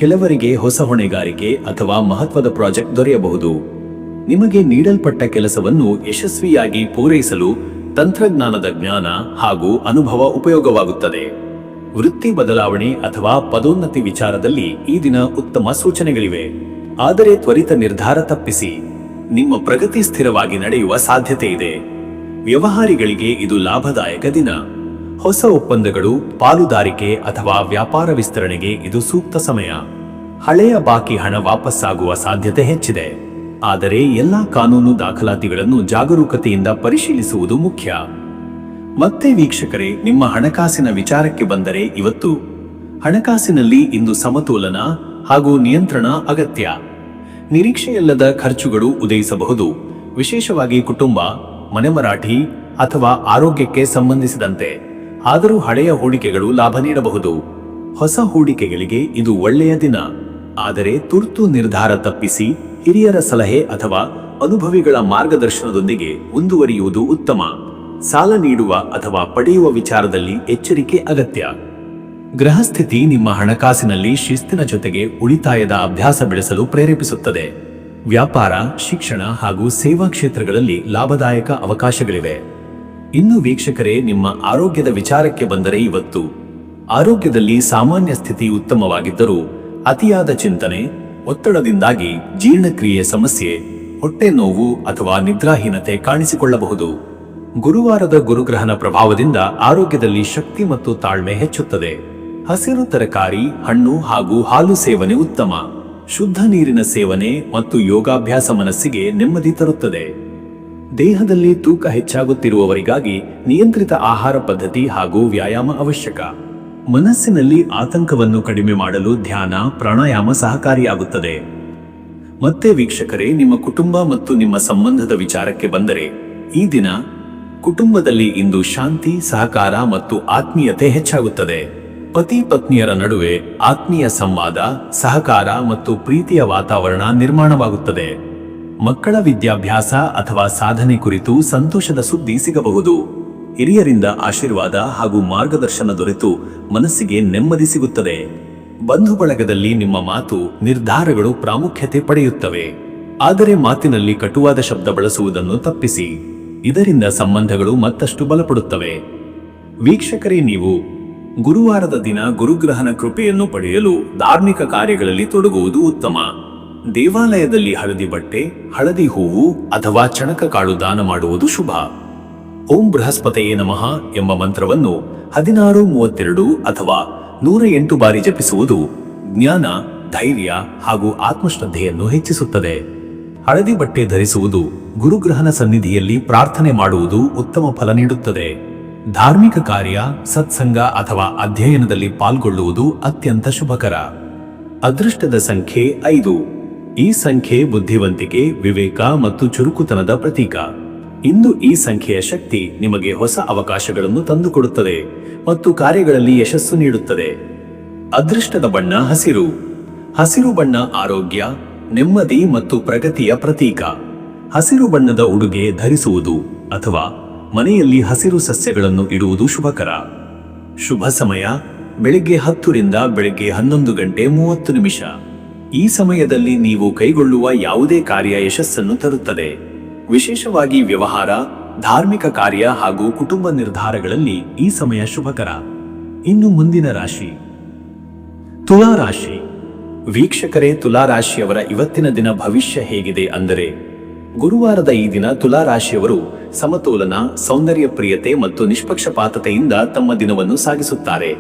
ಕೆಲವರಿಗೆ ಹೊಸ ಹೊಣೆಗಾರಿಕೆ ಅಥವಾ ಮಹತ್ವದ ಪ್ರಾಜೆಕ್ಟ್ ದೊರೆಯಬಹುದು. ನಿಮಗೆ ನೀಡಲ್ಪಟ್ಟ ಕೆಲಸವನ್ನು ಯಶಸ್ವಿಯಾಗಿ ಪೂರೈಸಲು ತಂತ್ರಜ್ಞಾನದ ಜ್ಞಾನ ಹಾಗೂ ಅನುಭವ ಉಪಯೋಗವಾಗುತ್ತದೆ. ವೃತ್ತಿ ಬದಲಾವಣೆ ಅಥವಾ ಪದೋನ್ನತಿ ವಿಚಾರದಲ್ಲಿ ಈ ದಿನ ಉತ್ತಮ ಸೂಚನೆಗಳಿವೆ. ಆದರೆ ತ್ವರಿತ ನಿರ್ಧಾರ ತಪ್ಪಿಸಿ. ನಿಮ್ಮ ಪ್ರಗತಿ ಸ್ಥಿರವಾಗಿ ನಡೆಯುವ ಸಾಧ್ಯತೆ ಇದೆ. ವ್ಯವಹಾರಿಗಳಿಗೆ ಇದು ಲಾಭದಾಯಕ ದಿನ. ಹೊಸ ಒಪ್ಪಂದಗಳು, ಪಾಲುದಾರಿಕೆ ಅಥವಾ ವ್ಯಾಪಾರ ವಿಸ್ತರಣೆಗೆ ಇದು ಸೂಕ್ತ ಸಮಯ. ಹಳೆಯ ಬಾಕಿ ಹಣ ವಾಪಸ್ಸಾಗುವ ಸಾಧ್ಯತೆ ಹೆಚ್ಚಿದೆ. ಆದರೆ ಎಲ್ಲಾ ಕಾನೂನು ದಾಖಲಾತಿಗಳನ್ನು ಜಾಗರೂಕತೆಯಿಂದ ಪರಿಶೀಲಿಸುವುದು ಮುಖ್ಯ. ಮತ್ತೆ ವೀಕ್ಷಕರೇ, ನಿಮ್ಮ ಹಣಕಾಸಿನ ವಿಚಾರಕ್ಕೆ ಬಂದರೆ, ಇವತ್ತು ಹಣಕಾಸಿನಲ್ಲಿ ಇಂದು ಸಮತೋಲನ ಹಾಗೂ ನಿಯಂತ್ರಣ ಅಗತ್ಯ. ನಿರೀಕ್ಷೆಯಿಲ್ಲದ ಖರ್ಚುಗಳು ಉದಯಿಸಬಹುದು, ವಿಶೇಷವಾಗಿ ಕುಟುಂಬ, ಮನೆಮರಾಠಿ ಅಥವಾ ಆರೋಗ್ಯಕ್ಕೆ ಸಂಬಂಧಿಸಿದಂತೆ. ಆದರೂ ಹಳೆಯ ಹೂಡಿಕೆಗಳು ಲಾಭ ನೀಡಬಹುದು. ಹೊಸ ಹೂಡಿಕೆಗಳಿಗೆ ಇದು ಒಳ್ಳೆಯ ದಿನ. ಆದರೆ ತುರ್ತು ನಿರ್ಧಾರ ತಪ್ಪಿಸಿ ಹಿರಿಯರ ಸಲಹೆ ಅಥವಾ ಅನುಭವಿಗಳ ಮಾರ್ಗದರ್ಶನದೊಂದಿಗೆ ಮುಂದುವರಿಯುವುದು ಉತ್ತಮ. ಸಾಲ ನೀಡುವ ಅಥವಾ ಪಡೆಯುವ ವಿಚಾರದಲ್ಲಿ ಎಚ್ಚರಿಕೆ ಅಗತ್ಯ. ಗ್ರಹಸ್ಥಿತಿ ನಿಮ್ಮ ಹಣಕಾಸಿನಲ್ಲಿ ಶಿಸ್ತಿನ ಜೊತೆಗೆ ಉಳಿತಾಯದ ಅಭ್ಯಾಸ ಬೆಳೆಸಲು ಪ್ರೇರೇಪಿಸುತ್ತದೆ. ವ್ಯಾಪಾರ, ಶಿಕ್ಷಣ ಹಾಗೂ ಸೇವಾ ಕ್ಷೇತ್ರಗಳಲ್ಲಿ ಲಾಭದಾಯಕ ಅವಕಾಶಗಳಿವೆ. ಇನ್ನು ವೀಕ್ಷಕರೇ, ನಿಮ್ಮ ಆರೋಗ್ಯದ ವಿಚಾರಕ್ಕೆ ಬಂದರೆ, ಇವತ್ತು ಆರೋಗ್ಯದಲ್ಲಿ ಸಾಮಾನ್ಯ ಸ್ಥಿತಿ ಉತ್ತಮವಾಗಿದ್ದರೂ ಅತಿಯಾದ ಚಿಂತನೆ, ಒತ್ತಡದಿಂದಾಗಿ ಜೀರ್ಣಕ್ರಿಯೆ ಸಮಸ್ಯೆ, ಹೊಟ್ಟೆ ನೋವು ಅಥವಾ ನಿದ್ರಾಹೀನತೆ ಕಾಣಿಸಿಕೊಳ್ಳಬಹುದು. ಗುರುವಾರದ ಗುರುಗ್ರಹನ ಪ್ರಭಾವದಿಂದ ಆರೋಗ್ಯದಲ್ಲಿ ಶಕ್ತಿ ಮತ್ತು ತಾಳ್ಮೆ ಹೆಚ್ಚುತ್ತದೆ. ಹಸಿರು ತರಕಾರಿ, ಹಣ್ಣು ಹಾಗೂ ಹಾಲು ಸೇವನೆ ಉತ್ತಮ. ಶುದ್ಧ ನೀರಿನ ಸೇವನೆ ಮತ್ತು ಯೋಗಾಭ್ಯಾಸ ಮನಸ್ಸಿಗೆ ನೆಮ್ಮದಿ ತರುತ್ತದೆ. ದೇಹದಲ್ಲಿ ತೂಕ ಹೆಚ್ಚಾಗುತ್ತಿರುವವರಿಗಾಗಿ ನಿಯಂತ್ರಿತ ಆಹಾರ ಪದ್ಧತಿ ಹಾಗೂ ವ್ಯಾಯಾಮ ಅವಶ್ಯಕ. ಮನಸ್ಸಿನಲ್ಲಿ ಆತಂಕವನ್ನು ಕಡಿಮೆ ಮಾಡಲು ಧ್ಯಾನ, ಪ್ರಾಣಾಯಾಮ ಸಹಕಾರಿಯಾಗುತ್ತದೆ. ಮತ್ತೆ ವೀಕ್ಷಕರೇ, ನಿಮ್ಮ ಕುಟುಂಬ ಮತ್ತು ನಿಮ್ಮ ಸಂಬಂಧದ ವಿಚಾರಕ್ಕೆ ಬಂದರೆ, ಈ ದಿನ ಕುಟುಂಬದಲ್ಲಿ ಇಂದು ಶಾಂತಿ, ಸಹಕಾರ ಮತ್ತು ಆತ್ಮೀಯತೆ ಹೆಚ್ಚಾಗುತ್ತದೆ. ಪತಿ ಪತ್ನಿಯರ ನಡುವೆ ಆತ್ಮೀಯ ಸಂವಾದ, ಸಹಕಾರ ಮತ್ತು ಪ್ರೀತಿಯ ವಾತಾವರಣ ನಿರ್ಮಾಣವಾಗುತ್ತದೆ. ಮಕ್ಕಳ ವಿದ್ಯಾಭ್ಯಾಸ ಅಥವಾ ಸಾಧನೆ ಕುರಿತು ಸಂತೋಷದ ಸುದ್ದಿ ಸಿಗಬಹುದು. ಹಿರಿಯರಿಂದ ಆಶೀರ್ವಾದ ಹಾಗೂ ಮಾರ್ಗದರ್ಶನ ದೊರೆತು ಮನಸ್ಸಿಗೆ ನೆಮ್ಮದಿ ಸಿಗುತ್ತದೆ. ಬಂಧು ಬಳಗದಲ್ಲಿ ನಿಮ್ಮ ಮಾತು, ನಿರ್ಧಾರಗಳು ಪ್ರಾಮುಖ್ಯತೆ ಪಡೆಯುತ್ತವೆ. ಆದರೆ ಮಾತಿನಲ್ಲಿ ಕಟುವಾದ ಶಬ್ದ ಬಳಸುವುದನ್ನು ತಪ್ಪಿಸಿ. ಇದರಿಂದ ಸಂಬಂಧಗಳು ಮತ್ತಷ್ಟು ಬಲಪಡುತ್ತವೆ. ವೀಕ್ಷಕರೇ, ನೀವು ಗುರುವಾರದ ದಿನ ಗುರುಗ್ರಹನ ಕೃಪೆಯನ್ನು ಪಡೆಯಲು ಧಾರ್ಮಿಕ ಕಾರ್ಯಗಳಲ್ಲಿ ತೊಡಗುವುದು ಉತ್ತಮ. ದೇವಾಲಯದಲ್ಲಿ ಹಳದಿ ಬಟ್ಟೆ, ಹಳದಿ ಹೂವು ಅಥವಾ ಚಣಕ ಕಾಳು ದಾನ ಮಾಡುವುದು ಶುಭ. ಓಂ ಬೃಹಸ್ಪತಿಯೇ ನಮಃ ಎಂಬ ಮಂತ್ರವನ್ನು 1632 ಅಥವಾ 108 ಬಾರಿ ಜಪಿಸುವುದು ಜ್ಞಾನ, ಧೈರ್ಯ ಹಾಗೂ ಆತ್ಮಶ್ರದ್ಧೆಯನ್ನು ಹೆಚ್ಚಿಸುತ್ತದೆ. ಹಳದಿ ಬಟ್ಟೆ ಧರಿಸುವುದು, ಗುರುಗ್ರಹನ ಸನ್ನಿಧಿಯಲ್ಲಿ ಪ್ರಾರ್ಥನೆ ಮಾಡುವುದು ಉತ್ತಮ ಫಲ ನೀಡುತ್ತದೆ. ಧಾರ್ಮಿಕ ಕಾರ್ಯ, ಸತ್ಸಂಗ ಅಥವಾ ಅಧ್ಯಯನದಲ್ಲಿ ಪಾಲ್ಗೊಳ್ಳುವುದು ಅತ್ಯಂತ ಶುಭಕರ. ಅದೃಷ್ಟದ ಸಂಖ್ಯೆ 5. ಈ ಸಂಖ್ಯೆ ಬುದ್ಧಿವಂತಿಕೆ, ವಿವೇಕ ಮತ್ತು ಚುರುಕುತನದ ಪ್ರತೀಕ. ಇಂದು ಈ ಸಂಖ್ಯೆಯ ಶಕ್ತಿ ನಿಮಗೆ ಹೊಸ ಅವಕಾಶಗಳನ್ನು ತಂದುಕೊಡುತ್ತದೆ ಮತ್ತು ಕಾರ್ಯಗಳಲ್ಲಿ ಯಶಸ್ಸು ನೀಡುತ್ತದೆ. ಅದೃಷ್ಟದ ಬಣ್ಣ ಹಸಿರು. ಹಸಿರು ಬಣ್ಣ ಆರೋಗ್ಯ, ನೆಮ್ಮದಿ ಮತ್ತು ಪ್ರಗತಿಯ ಪ್ರತೀಕ. ಹಸಿರು ಬಣ್ಣದ ಉಡುಗೆ ಧರಿಸುವುದು ಅಥವಾ ಮನೆಯಲ್ಲಿ ಹಸಿರು ಸಸ್ಯಗಳನ್ನು ಇಡುವುದು ಶುಭಕರ. ಶುಭ ಸಮಯ ಬೆಳಿಗ್ಗೆ 10 ರಿಂದ ಬೆಳಿಗ್ಗೆ 11:30. ಈ ಸಮಯದಲ್ಲಿ ನೀವು ಕೈಗೊಳ್ಳುವ ಯಾವುದೇ ಕಾರ್ಯ ಯಶಸ್ಸನ್ನು ತರುತ್ತದೆ. ವಿಶೇಷವಾಗಿ ವ್ಯವಹಾರ, ಧಾರ್ಮಿಕ ಕಾರ್ಯ ಹಾಗೂ ಕುಟುಂಬ ನಿರ್ಧಾರಗಳಲ್ಲಿ ಈ ಸಮಯ ಶುಭಕರ. ಇನ್ನು ಮುಂದಿನ ರಾಶಿ ತುಲಾ ರಾಶಿ. ವೀಕ್ಷಕರೇ, ತುಲಾ ರಾಶಿಯವರ ಇವತ್ತಿನ ದಿನ ಭವಿಷ್ಯ ಹೇಗಿದೆ ಅಂದರೆ, ಗುರುವಾರದ ಈ ದಿನ ತುಲಾ ರಾಶಿಯವರು ಸಮತೋಲನ, ಸೌಂದರ್ಯ ಪ್ರಿಯತೆ ಮತ್ತು ನಿಷ್ಪಕ್ಷಪಾತತೆಯಿಂದ ತಮ್ಮ ದಿನವನ್ನು ಸಾಗಿಸುತ್ತಾರೆ.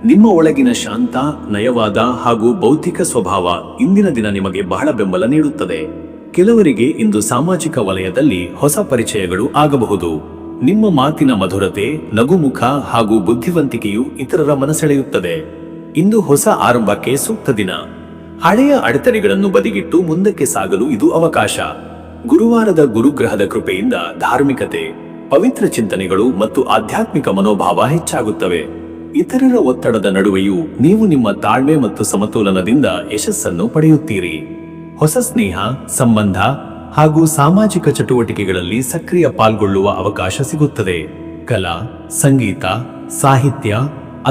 ನಿಮ್ಮ ಒಳಗಿನ ಶಾಂತ, ನಯವಾದ ಹಾಗೂ ಬೌದ್ಧಿಕ ಸ್ವಭಾವ ಇಂದಿನ ದಿನ ನಿಮಗೆ ಬಹಳ ಬೆಂಬಲ ನೀಡುತ್ತದೆ. ಕೆಲವರಿಗೆ ಇಂದು ಸಾಮಾಜಿಕ ವಲಯದಲ್ಲಿ ಹೊಸ ಪರಿಚಯಗಳು ಆಗಬಹುದು. ನಿಮ್ಮ ಮಾತಿನ ಮಧುರತೆ, ನಗುಮುಖ ಹಾಗೂ ಬುದ್ಧಿವಂತಿಕೆಯು ಇತರರ ಮನಸೆಳೆಯುತ್ತದೆ. ಇಂದು ಹೊಸ ಆರಂಭಕ್ಕೆ ಸೂಕ್ತ ದಿನ. ಹಳೆಯ ಅಡೆತಡೆಗಳನ್ನು ಬದಿಗಿಟ್ಟು ಮುಂದಕ್ಕೆ ಸಾಗಲು ಇದು ಅವಕಾಶ. ಗುರುವಾರದ ಗುರುಗ್ರಹದ ಕೃಪೆಯಿಂದ ಧಾರ್ಮಿಕತೆ, ಪವಿತ್ರ ಚಿಂತನೆಗಳು ಮತ್ತು ಆಧ್ಯಾತ್ಮಿಕ ಮನೋಭಾವ ಹೆಚ್ಚಾಗುತ್ತವೆ. ಇತರರ ಒತ್ತಡದ ನಡುವೆಯೂ ನೀವು ನಿಮ್ಮ ತಾಳ್ಮೆ ಮತ್ತು ಸಮತೋಲನದಿಂದ ಯಶಸ್ಸನ್ನು ಪಡೆಯುತ್ತೀರಿ. ಹೊಸ ಸ್ನೇಹ, ಸಂಬಂಧ ಹಾಗೂ ಸಾಮಾಜಿಕ ಚಟುವಟಿಕೆಗಳಲ್ಲಿ ಸಕ್ರಿಯ ಪಾಲ್ಗೊಳ್ಳುವ ಅವಕಾಶ ಸಿಗುತ್ತದೆ. ಕಲಾ, ಸಂಗೀತ, ಸಾಹಿತ್ಯ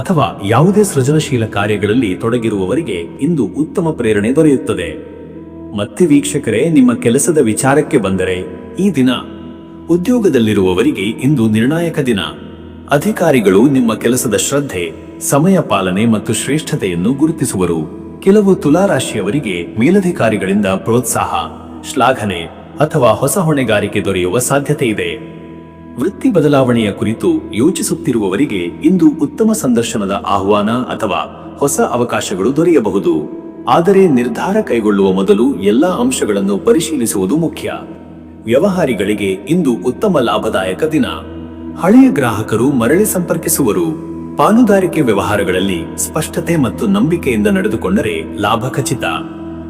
ಅಥವಾ ಯಾವುದೇ ಸೃಜನಶೀಲ ಕಾರ್ಯಗಳಲ್ಲಿ ತೊಡಗಿರುವವರಿಗೆ ಇಂದು ಉತ್ತಮ ಪ್ರೇರಣೆ ದೊರೆಯುತ್ತದೆ. ಮತ್ತೆ ವೀಕ್ಷಕರೇ, ನಿಮ್ಮ ಕೆಲಸದ ವಿಚಾರಕ್ಕೆ ಬಂದರೆ, ಈ ದಿನ ಉದ್ಯೋಗದಲ್ಲಿರುವವರಿಗೆ ಇಂದು ನಿರ್ಣಾಯಕ ದಿನ. ಅಧಿಕಾರಿಗಳು ನಿಮ್ಮ ಕೆಲಸದ ಶ್ರದ್ಧೆ, ಸಮಯ ಪಾಲನೆ ಮತ್ತು ಶ್ರೇಷ್ಠತೆಯನ್ನು ಗುರುತಿಸುವರು. ಕೆಲವು ತುಲಾ ರಾಶಿಯವರಿಗೆ ಮೇಲಧಿಕಾರಿಗಳಿಂದ ಪ್ರೋತ್ಸಾಹ, ಶ್ಲಾಘನೆ ಅಥವಾ ಹೊಸ ಹೊಣೆಗಾರಿಕೆ ದೊರೆಯುವ ಸಾಧ್ಯತೆ ಇದೆ. ವೃತ್ತಿ ಬದಲಾವಣೆಯ ಕುರಿತು ಯೋಚಿಸುತ್ತಿರುವವರಿಗೆ ಇಂದು ಉತ್ತಮ ಸಂದರ್ಶನದ ಆಹ್ವಾನ ಅಥವಾ ಹೊಸ ಅವಕಾಶಗಳು ದೊರೆಯಬಹುದು. ಆದರೆ ನಿರ್ಧಾರ ಕೈಗೊಳ್ಳುವ ಮೊದಲು ಎಲ್ಲಾ ಅಂಶಗಳನ್ನು ಪರಿಶೀಲಿಸುವುದು ಮುಖ್ಯ. ವ್ಯವಹಾರಿಗಳಿಗೆ ಇಂದು ಉತ್ತಮ ಲಾಭದಾಯಕ ದಿನ. ಹಳೆಯ ಗ್ರಾಹಕರು ಮರಳಿ ಸಂಪರ್ಕಿಸುವರು. ಪಾಲುದಾರಿಕೆ ವ್ಯವಹಾರಗಳಲ್ಲಿ ಸ್ಪಷ್ಟತೆ ಮತ್ತು ನಂಬಿಕೆಯಿಂದ ನಡೆದುಕೊಂಡರೆ ಲಾಭ ಖಚಿತ.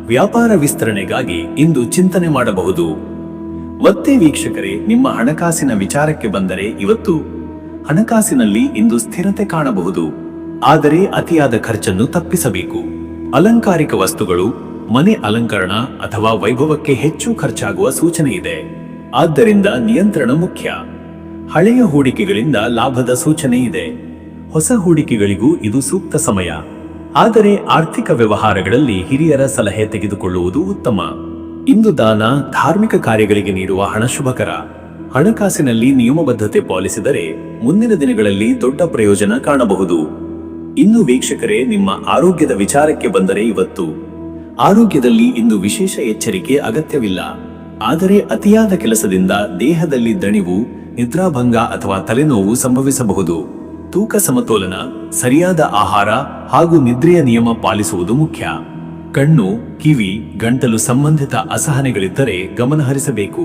ವ್ಯಾಪಾರ ವಿಸ್ತರಣೆಗಾಗಿ ಇಂದು ಚಿಂತನೆ ಮಾಡಬಹುದು. ಮತ್ತೆ ವೀಕ್ಷಕರೇ, ನಿಮ್ಮ ಹಣಕಾಸಿನ ವಿಚಾರಕ್ಕೆ ಬಂದರೆ, ಇವತ್ತು ಹಣಕಾಸಿನಲ್ಲಿ ಇಂದು ಸ್ಥಿರತೆ ಕಾಣಬಹುದು. ಆದರೆ ಅತಿಯಾದ ಖರ್ಚನ್ನು ತಪ್ಪಿಸಬೇಕು. ಅಲಂಕಾರಿಕ ವಸ್ತುಗಳು, ಮನೆ ಅಲಂಕರಣ ಅಥವಾ ವೈಭವಕ್ಕೆ ಹೆಚ್ಚು ಖರ್ಚಾಗುವ ಸೂಚನೆ ಇದೆ. ಆದ್ದರಿಂದ ನಿಯಂತ್ರಣ ಮುಖ್ಯ. ಹಳೆಯ ಹೂಡಿಕೆಗಳಿಂದ ಲಾಭದ ಸೂಚನೆ ಇದೆ. ಹೊಸ ಹೂಡಿಕೆಗಳಿಗೂ ಇದು ಸೂಕ್ತ ಸಮಯ. ಆದರೆ ಆರ್ಥಿಕ ವ್ಯವಹಾರಗಳಲ್ಲಿ ಹಿರಿಯರ ಸಲಹೆ ತೆಗೆದುಕೊಳ್ಳುವುದು ಉತ್ತಮ. ಇಂದು ದಾನ, ಧಾರ್ಮಿಕ ಕಾರ್ಯಗಳಿಗೆ ನೀಡುವ ಹಣ ಶುಭಕರ. ಹಣಕಾಸಿನಲ್ಲಿ ನಿಯಮಬದ್ಧತೆ ಪಾಲಿಸಿದರೆ ಮುಂದಿನ ದಿನಗಳಲ್ಲಿ ದೊಡ್ಡ ಪ್ರಯೋಜನ ಕಾಣಬಹುದು. ಇನ್ನು ವೀಕ್ಷಕರೇ, ನಿಮ್ಮ ಆರೋಗ್ಯದ ವಿಚಾರಕ್ಕೆ ಬಂದರೆ, ಇವತ್ತು ಆರೋಗ್ಯದಲ್ಲಿ ಇಂದು ವಿಶೇಷ ಎಚ್ಚರಿಕೆ ಅಗತ್ಯವಿಲ್ಲ. ಆದರೆ ಅತಿಯಾದ ಕೆಲಸದಿಂದ ದೇಹದಲ್ಲಿ ದಣಿವು, ನಿದ್ರಾಭಂಗ ಅಥವಾ ತಲೆನೋವು ಸಂಭವಿಸಬಹುದು. ತೂಕ ಸಮತೋಲನ, ಸರಿಯಾದ ಆಹಾರ ಹಾಗೂ ನಿದ್ರೆಯ ನಿಯಮ ಪಾಲಿಸುವುದು ಮುಖ್ಯ. ಕಣ್ಣು, ಕಿವಿ, ಗಂಟಲು ಸಂಬಂಧಿತ ಅಸಹನೆಗಳಿದ್ದರೆ ಗಮನಹರಿಸಬೇಕು.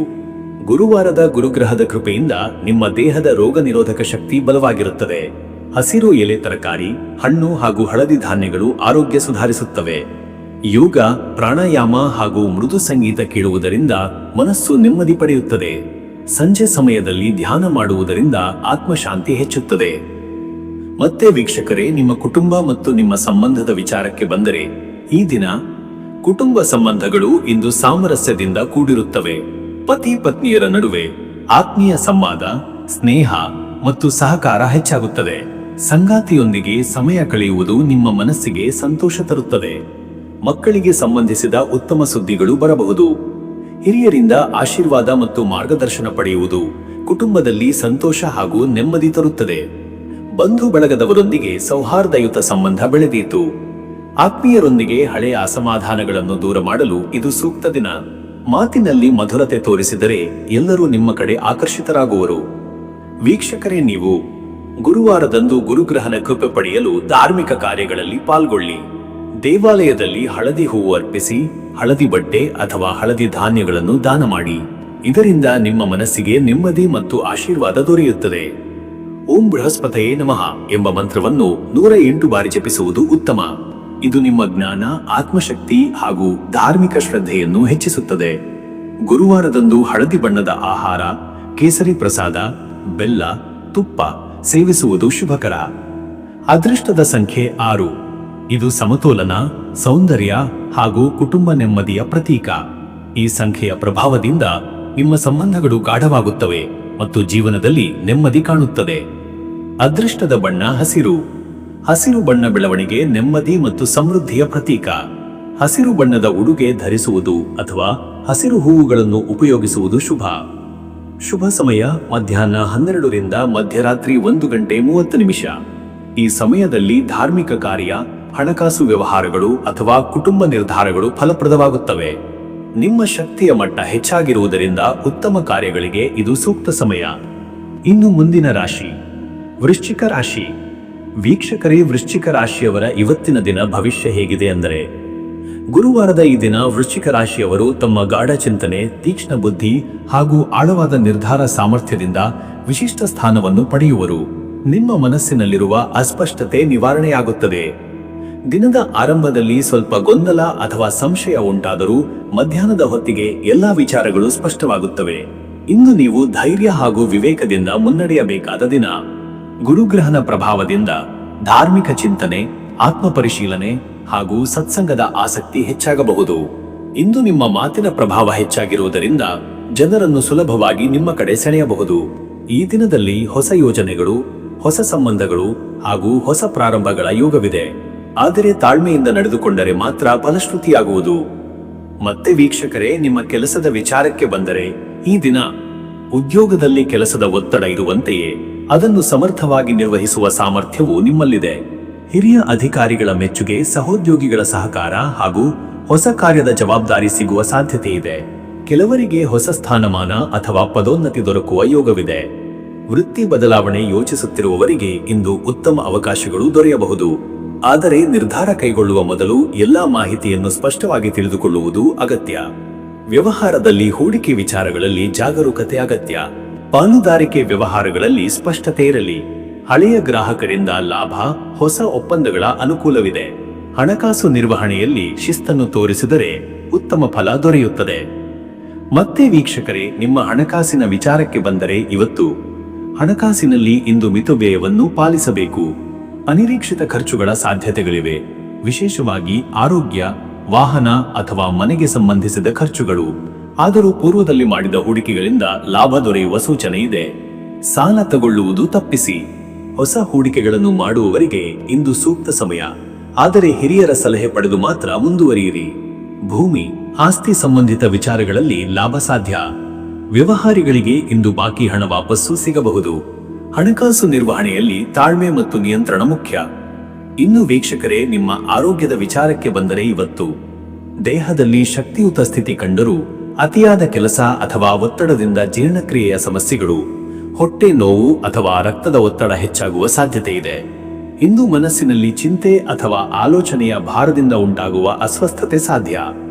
ಗುರುವಾರದ ಗುರುಗ್ರಹದ ಕೃಪೆಯಿಂದ ನಿಮ್ಮ ದೇಹದ ರೋಗ ನಿರೋಧಕ ಶಕ್ತಿ ಬಲವಾಗಿರುತ್ತದೆ. ಹಸಿರು ಎಲೆ ತರಕಾರಿ, ಹಣ್ಣು ಹಾಗೂ ಹಳದಿ ಧಾನ್ಯಗಳು ಆರೋಗ್ಯ ಸುಧಾರಿಸುತ್ತವೆ. ಯೋಗ, ಪ್ರಾಣಾಯಾಮ ಹಾಗೂ ಮೃದು ಸಂಗೀತ ಕೇಳುವುದರಿಂದ ಮನಸ್ಸು ನೆಮ್ಮದಿ ಪಡೆಯುತ್ತದೆ. ಸಂಜೆ ಸಮಯದಲ್ಲಿ ಧ್ಯಾನ ಮಾಡುವುದರಿಂದ ಆತ್ಮಶಾಂತಿ ಹೆಚ್ಚುತ್ತದೆ. ಮತ್ತೆ ವೀಕ್ಷಕರೇ, ನಿಮ್ಮ ಕುಟುಂಬ ಮತ್ತು ನಿಮ್ಮ ಸಂಬಂಧದ ವಿಚಾರಕ್ಕೆ ಬಂದರೆ, ಈ ದಿನ ಕುಟುಂಬ ಸಂಬಂಧಗಳು ಇಂದು ಸಾಮರಸ್ಯದಿಂದ ಕೂಡಿರುತ್ತವೆ. ಪತಿ ಪತ್ನಿಯರ ನಡುವೆ ಆತ್ಮೀಯ ಸಂವಾದ, ಸ್ನೇಹ ಮತ್ತು ಸಹಕಾರ ಹೆಚ್ಚಾಗುತ್ತದೆ. ಸಂಗಾತಿಯೊಂದಿಗೆ ಸಮಯ ಕಳೆಯುವುದು ನಿಮ್ಮ ಮನಸ್ಸಿಗೆ ಸಂತೋಷ ತರುತ್ತದೆ. ಮಕ್ಕಳಿಗೆ ಸಂಬಂಧಿಸಿದ ಉತ್ತಮ ಸುದ್ದಿಗಳು ಬರಬಹುದು. ಹಿರಿಯರಿಂದ ಆಶೀರ್ವಾದ ಮತ್ತು ಮಾರ್ಗದರ್ಶನ ಪಡೆಯುವುದು ಕುಟುಂಬದಲ್ಲಿ ಸಂತೋಷ ಹಾಗೂ ನೆಮ್ಮದಿ ತರುತ್ತದೆ. ಬಂಧು ಬಳಗದವರೊಂದಿಗೆ ಸೌಹಾರ್ದಯುತ ಸಂಬಂಧ ಬೆಳೆದೀತು. ಆತ್ಮೀಯರೊಂದಿಗೆ ಹಳೆಯ ಅಸಮಾಧಾನಗಳನ್ನು ದೂರ ಮಾಡಲು ಇದು ಸೂಕ್ತ ದಿನ. ಮಾತಿನಲ್ಲಿ ಮಧುರತೆ ತೋರಿಸಿದರೆ ಎಲ್ಲರೂ ನಿಮ್ಮ ಕಡೆ ಆಕರ್ಷಿತರಾಗುವರು. ವೀಕ್ಷಕರೇ, ನೀವು ಗುರುವಾರದಂದು ಗುರುಗ್ರಹನ ಕೃಪೆ ಪಡೆಯಲು ಧಾರ್ಮಿಕ ಕಾರ್ಯಗಳಲ್ಲಿ ಪಾಲ್ಗೊಳ್ಳಿ. ದೇವಾಲಯದಲ್ಲಿ ಹಳದಿ ಹೂವು ಅರ್ಪಿಸಿ, ಹಳದಿ ಬಟ್ಟೆ ಅಥವಾ ಹಳದಿ ಧಾನ್ಯಗಳನ್ನು ದಾನ ಮಾಡಿ. ಇದರಿಂದ ನಿಮ್ಮ ಮನಸ್ಸಿಗೆ ನೆಮ್ಮದಿ ಮತ್ತು ಆಶೀರ್ವಾದ ದೊರೆಯುತ್ತದೆ. ಓಂ ಬೃಹಸ್ಪತಯೇ ನಮಃ ಎಂಬ ಮಂತ್ರವನ್ನು 108 ಬಾರಿ ಜಪಿಸುವುದು ಉತ್ತಮ. ಇದು ನಿಮ್ಮ ಜ್ಞಾನ, ಆತ್ಮಶಕ್ತಿ ಹಾಗೂ ಧಾರ್ಮಿಕ ಶ್ರದ್ಧೆಯನ್ನು ಹೆಚ್ಚಿಸುತ್ತದೆ. ಗುರುವಾರದಂದು ಹಳದಿ ಬಣ್ಣದ ಆಹಾರ, ಕೇಸರಿ ಪ್ರಸಾದ, ಬೆಲ್ಲ, ತುಪ್ಪ ಸೇವಿಸುವುದು ಶುಭಕರ. ಅದೃಷ್ಟದ ಸಂಖ್ಯೆ 6. ಇದು ಸಮತೋಲನ, ಸೌಂದರ್ಯ ಹಾಗೂ ಕುಟುಂಬ ನೆಮ್ಮದಿಯ ಪ್ರತೀಕ. ಈ ಸಂಖ್ಯೆಯ ಪ್ರಭಾವದಿಂದ ನಿಮ್ಮ ಸಂಬಂಧಗಳು ಗಾಢವಾಗುತ್ತವೆ ಮತ್ತು ಜೀವನದಲ್ಲಿ ನೆಮ್ಮದಿ ಕಾಣುತ್ತದೆ. ಅದೃಷ್ಟದ ಬಣ್ಣ ಹಸಿರು. ಹಸಿರು ಬಣ್ಣ ಬೆಳವಣಿಗೆ, ನೆಮ್ಮದಿ ಮತ್ತು ಸಮೃದ್ಧಿಯ ಪ್ರತೀಕ. ಹಸಿರು ಬಣ್ಣದ ಉಡುಗೆ ಧರಿಸುವುದು ಅಥವಾ ಹಸಿರು ಹೂವುಗಳನ್ನು ಉಪಯೋಗಿಸುವುದು ಶುಭ. ಶುಭ ಸಮಯ ಮಧ್ಯಾಹ್ನ 12 ರಿಂದ ಮಧ್ಯರಾತ್ರಿ 1:30. ಈ ಸಮಯದಲ್ಲಿ ಧಾರ್ಮಿಕ ಕಾರ್ಯ, ಹಣಕಾಸು ವ್ಯವಹಾರಗಳು ಅಥವಾ ಕುಟುಂಬ ನಿರ್ಧಾರಗಳು ಫಲಪ್ರದವಾಗುತ್ತವೆ. ನಿಮ್ಮ ಶಕ್ತಿಯ ಮಟ್ಟ ಹೆಚ್ಚಾಗಿರುವುದರಿಂದ ಉತ್ತಮ ಕಾರ್ಯಗಳಿಗೆ ಇದು ಸೂಕ್ತ ಸಮಯ. ಇನ್ನು ಮುಂದಿನ ರಾಶಿ ವೃಶ್ಚಿಕ ರಾಶಿ. ವೀಕ್ಷಕರೇ, ವೃಶ್ಚಿಕ ರಾಶಿಯವರ ಇವತ್ತಿನ ದಿನ ಭವಿಷ್ಯ ಹೇಗಿದೆ ಅಂದರೆ, ಗುರುವಾರದ ಈ ದಿನ ವೃಶ್ಚಿಕ ರಾಶಿಯವರು ತಮ್ಮ ಗಾಢ ಚಿಂತನೆ, ತೀಕ್ಷ್ಣ ಬುದ್ಧಿ ಹಾಗೂ ಆಳವಾದ ನಿರ್ಧಾರ ಸಾಮರ್ಥ್ಯದಿಂದ ವಿಶಿಷ್ಟ ಸ್ಥಾನವನ್ನು ಪಡೆಯುವರು. ನಿಮ್ಮ ಮನಸ್ಸಿನಲ್ಲಿರುವ ಅಸ್ಪಷ್ಟತೆ ನಿವಾರಣೆಯಾಗುತ್ತದೆ. ದಿನದ ಆರಂಭದಲ್ಲಿ ಸ್ವಲ್ಪ ಗೊಂದಲ ಅಥವಾ ಸಂಶಯ ಉಂಟಾದರೂ ಮಧ್ಯಾಹ್ನದ ಹೊತ್ತಿಗೆ ಎಲ್ಲಾ ವಿಚಾರಗಳು ಸ್ಪಷ್ಟವಾಗುತ್ತವೆ. ಇಂದು ನೀವು ಧೈರ್ಯ ಹಾಗೂ ವಿವೇಕದಿಂದ ಮುನ್ನಡೆಯಬೇಕಾದ ದಿನ. ಗುರುಗ್ರಹನ ಪ್ರಭಾವದಿಂದ ಧಾರ್ಮಿಕ ಚಿಂತನೆ, ಆತ್ಮಪರಿಶೀಲನೆ ಹಾಗೂ ಸತ್ಸಂಗದ ಆಸಕ್ತಿ ಹೆಚ್ಚಾಗಬಹುದು. ಇಂದು ನಿಮ್ಮ ಮಾತಿನ ಪ್ರಭಾವ ಹೆಚ್ಚಾಗಿರುವುದರಿಂದ ಜನರನ್ನು ಸುಲಭವಾಗಿ ನಿಮ್ಮ ಕಡೆ ಸೆಳೆಯಬಹುದು. ಈ ದಿನದಲ್ಲಿ ಹೊಸ ಯೋಜನೆಗಳು, ಹೊಸ ಸಂಬಂಧಗಳು ಹಾಗೂ ಹೊಸ ಪ್ರಾರಂಭಗಳ ಯೋಗವಿದೆ. ಆದರೆ ತಾಳ್ಮೆಯಿಂದ ನಡೆದುಕೊಂಡರೆ ಮಾತ್ರ ಫಲಶ್ರುತಿಯಾಗುವುದು. ಮತ್ತೆ ವೀಕ್ಷಕರೇ, ನಿಮ್ಮ ಕೆಲಸದ ವಿಚಾರಕ್ಕೆ ಬಂದರೆ, ಈ ದಿನ ಉದ್ಯೋಗದಲ್ಲಿ ಕೆಲಸದ ಒತ್ತಡ ಇರುವಂತೆಯೇ ಅದನ್ನು ಸಮರ್ಥವಾಗಿ ನಿರ್ವಹಿಸುವ ಸಾಮರ್ಥ್ಯವು ನಿಮ್ಮಲ್ಲಿದೆ. ಹಿರಿಯ ಅಧಿಕಾರಿಗಳ ಮೆಚ್ಚುಗೆ, ಸಹೋದ್ಯೋಗಿಗಳ ಸಹಕಾರ ಹಾಗೂ ಹೊಸ ಕಾರ್ಯದ ಜವಾಬ್ದಾರಿ ಸಿಗುವ ಸಾಧ್ಯತೆ ಇದೆ. ಕೆಲವರಿಗೆ ಹೊಸ ಸ್ಥಾನಮಾನ ಅಥವಾ ಪದೋನ್ನತಿ ದೊರಕುವ ಯೋಗವಿದೆ. ವೃತ್ತಿ ಬದಲಾವಣೆ ಯೋಚಿಸುತ್ತಿರುವವರಿಗೆ ಇಂದು ಉತ್ತಮ ಅವಕಾಶಗಳು ದೊರೆಯಬಹುದು. ಆದರೆ ನಿರ್ಧಾರ ಕೈಗೊಳ್ಳುವ ಮೊದಲು ಎಲ್ಲಾ ಮಾಹಿತಿಯನ್ನು ಸ್ಪಷ್ಟವಾಗಿ ತಿಳಿದುಕೊಳ್ಳುವುದು ಅಗತ್ಯ. ವ್ಯವಹಾರದಲ್ಲಿ ಹೂಡಿಕೆ ವಿಚಾರಗಳಲ್ಲಿ ಜಾಗರೂಕತೆ ಅಗತ್ಯ. ಪಾಲುದಾರಿಕೆ ವ್ಯವಹಾರಗಳಲ್ಲಿ ಸ್ಪಷ್ಟತೆ ಇರಲಿ. ಹಳೆಯ ಗ್ರಾಹಕರಿಂದ ಲಾಭ, ಹೊಸ ಒಪ್ಪಂದಗಳ ಅನುಕೂಲವಿದೆ. ಹಣಕಾಸು ನಿರ್ವಹಣೆಯಲ್ಲಿ ಶಿಸ್ತನ್ನು ತೋರಿಸಿದರೆ ಉತ್ತಮ ಫಲ ದೊರೆಯುತ್ತದೆ. ಮತ್ತೆ ವೀಕ್ಷಕರೇ, ನಿಮ್ಮ ಹಣಕಾಸಿನ ವಿಚಾರಕ್ಕೆ ಬಂದರೆ, ಇವತ್ತು ಹಣಕಾಸಿನಲ್ಲಿ ಇಂದು ಮಿತವ್ಯಯವನ್ನು ಪಾಲಿಸಬೇಕು. ಅನಿರೀಕ್ಷಿತ ಖರ್ಚುಗಳ ಸಾಧ್ಯತೆಗಳಿವೆ. ವಿಶೇಷವಾಗಿ ಆರೋಗ್ಯ, ವಾಹನ ಅಥವಾ ಮನೆಗೆ ಸಂಬಂಧಿಸಿದ ಖರ್ಚುಗಳು. ಆದರೂ ಪೂರ್ವದಲ್ಲಿ ಮಾಡಿದ ಹೂಡಿಕೆಗಳಿಂದ ಲಾಭ ದೊರೆಯುವ ಸೂಚನೆ ಇದೆ. ಸಾಲ ತಗೊಳ್ಳುವುದು ತಪ್ಪಿಸಿ. ಹೊಸ ಹೂಡಿಕೆಗಳನ್ನು ಮಾಡುವವರಿಗೆ ಇಂದು ಸೂಕ್ತ ಸಮಯ. ಆದರೆ ಹಿರಿಯರ ಸಲಹೆ ಪಡೆದು ಮಾತ್ರ ಮುಂದುವರಿಯಿರಿ. ಭೂಮಿ, ಆಸ್ತಿ ಸಂಬಂಧಿತ ವಿಚಾರಗಳಲ್ಲಿ ಲಾಭ ಸಾಧ್ಯ. ವ್ಯವಹಾರಿಗಳಿಗೆ ಇಂದು ಬಾಕಿ ಹಣ ವಾಪಸ್ಸು ಸಿಗಬಹುದು. ಹಣಕಾಸು ನಿರ್ವಹಣೆಯಲ್ಲಿ ತಾಳ್ಮೆ ಮತ್ತು ನಿಯಂತ್ರಣ ಮುಖ್ಯ. ಇನ್ನು ವೀಕ್ಷಕರೇ, ನಿಮ್ಮ ಆರೋಗ್ಯದ ವಿಚಾರಕ್ಕೆ ಬಂದರೆ, ಇವತ್ತು ದೇಹದಲ್ಲಿ ಶಕ್ತಿಯುತ ಸ್ಥಿತಿ ಕಂಡರೂ ಅತಿಯಾದ ಕೆಲಸ ಅಥವಾ ಒತ್ತಡದಿಂದ ಜೀರ್ಣಕ್ರಿಯೆಯ ಸಮಸ್ಯೆಗಳು, ಹೊಟ್ಟೆ ನೋವು ಅಥವಾ ರಕ್ತದ ಒತ್ತಡ ಹೆಚ್ಚಾಗುವ ಸಾಧ್ಯತೆ ಇದೆ. ಇಂದು ಮನಸ್ಸಿನಲ್ಲಿ ಚಿಂತೆ ಅಥವಾ ಆಲೋಚನೆಯ ಭಾರದಿಂದ ಉಂಟಾಗುವ ಅಸ್ವಸ್ಥತೆ ಸಾಧ್ಯ.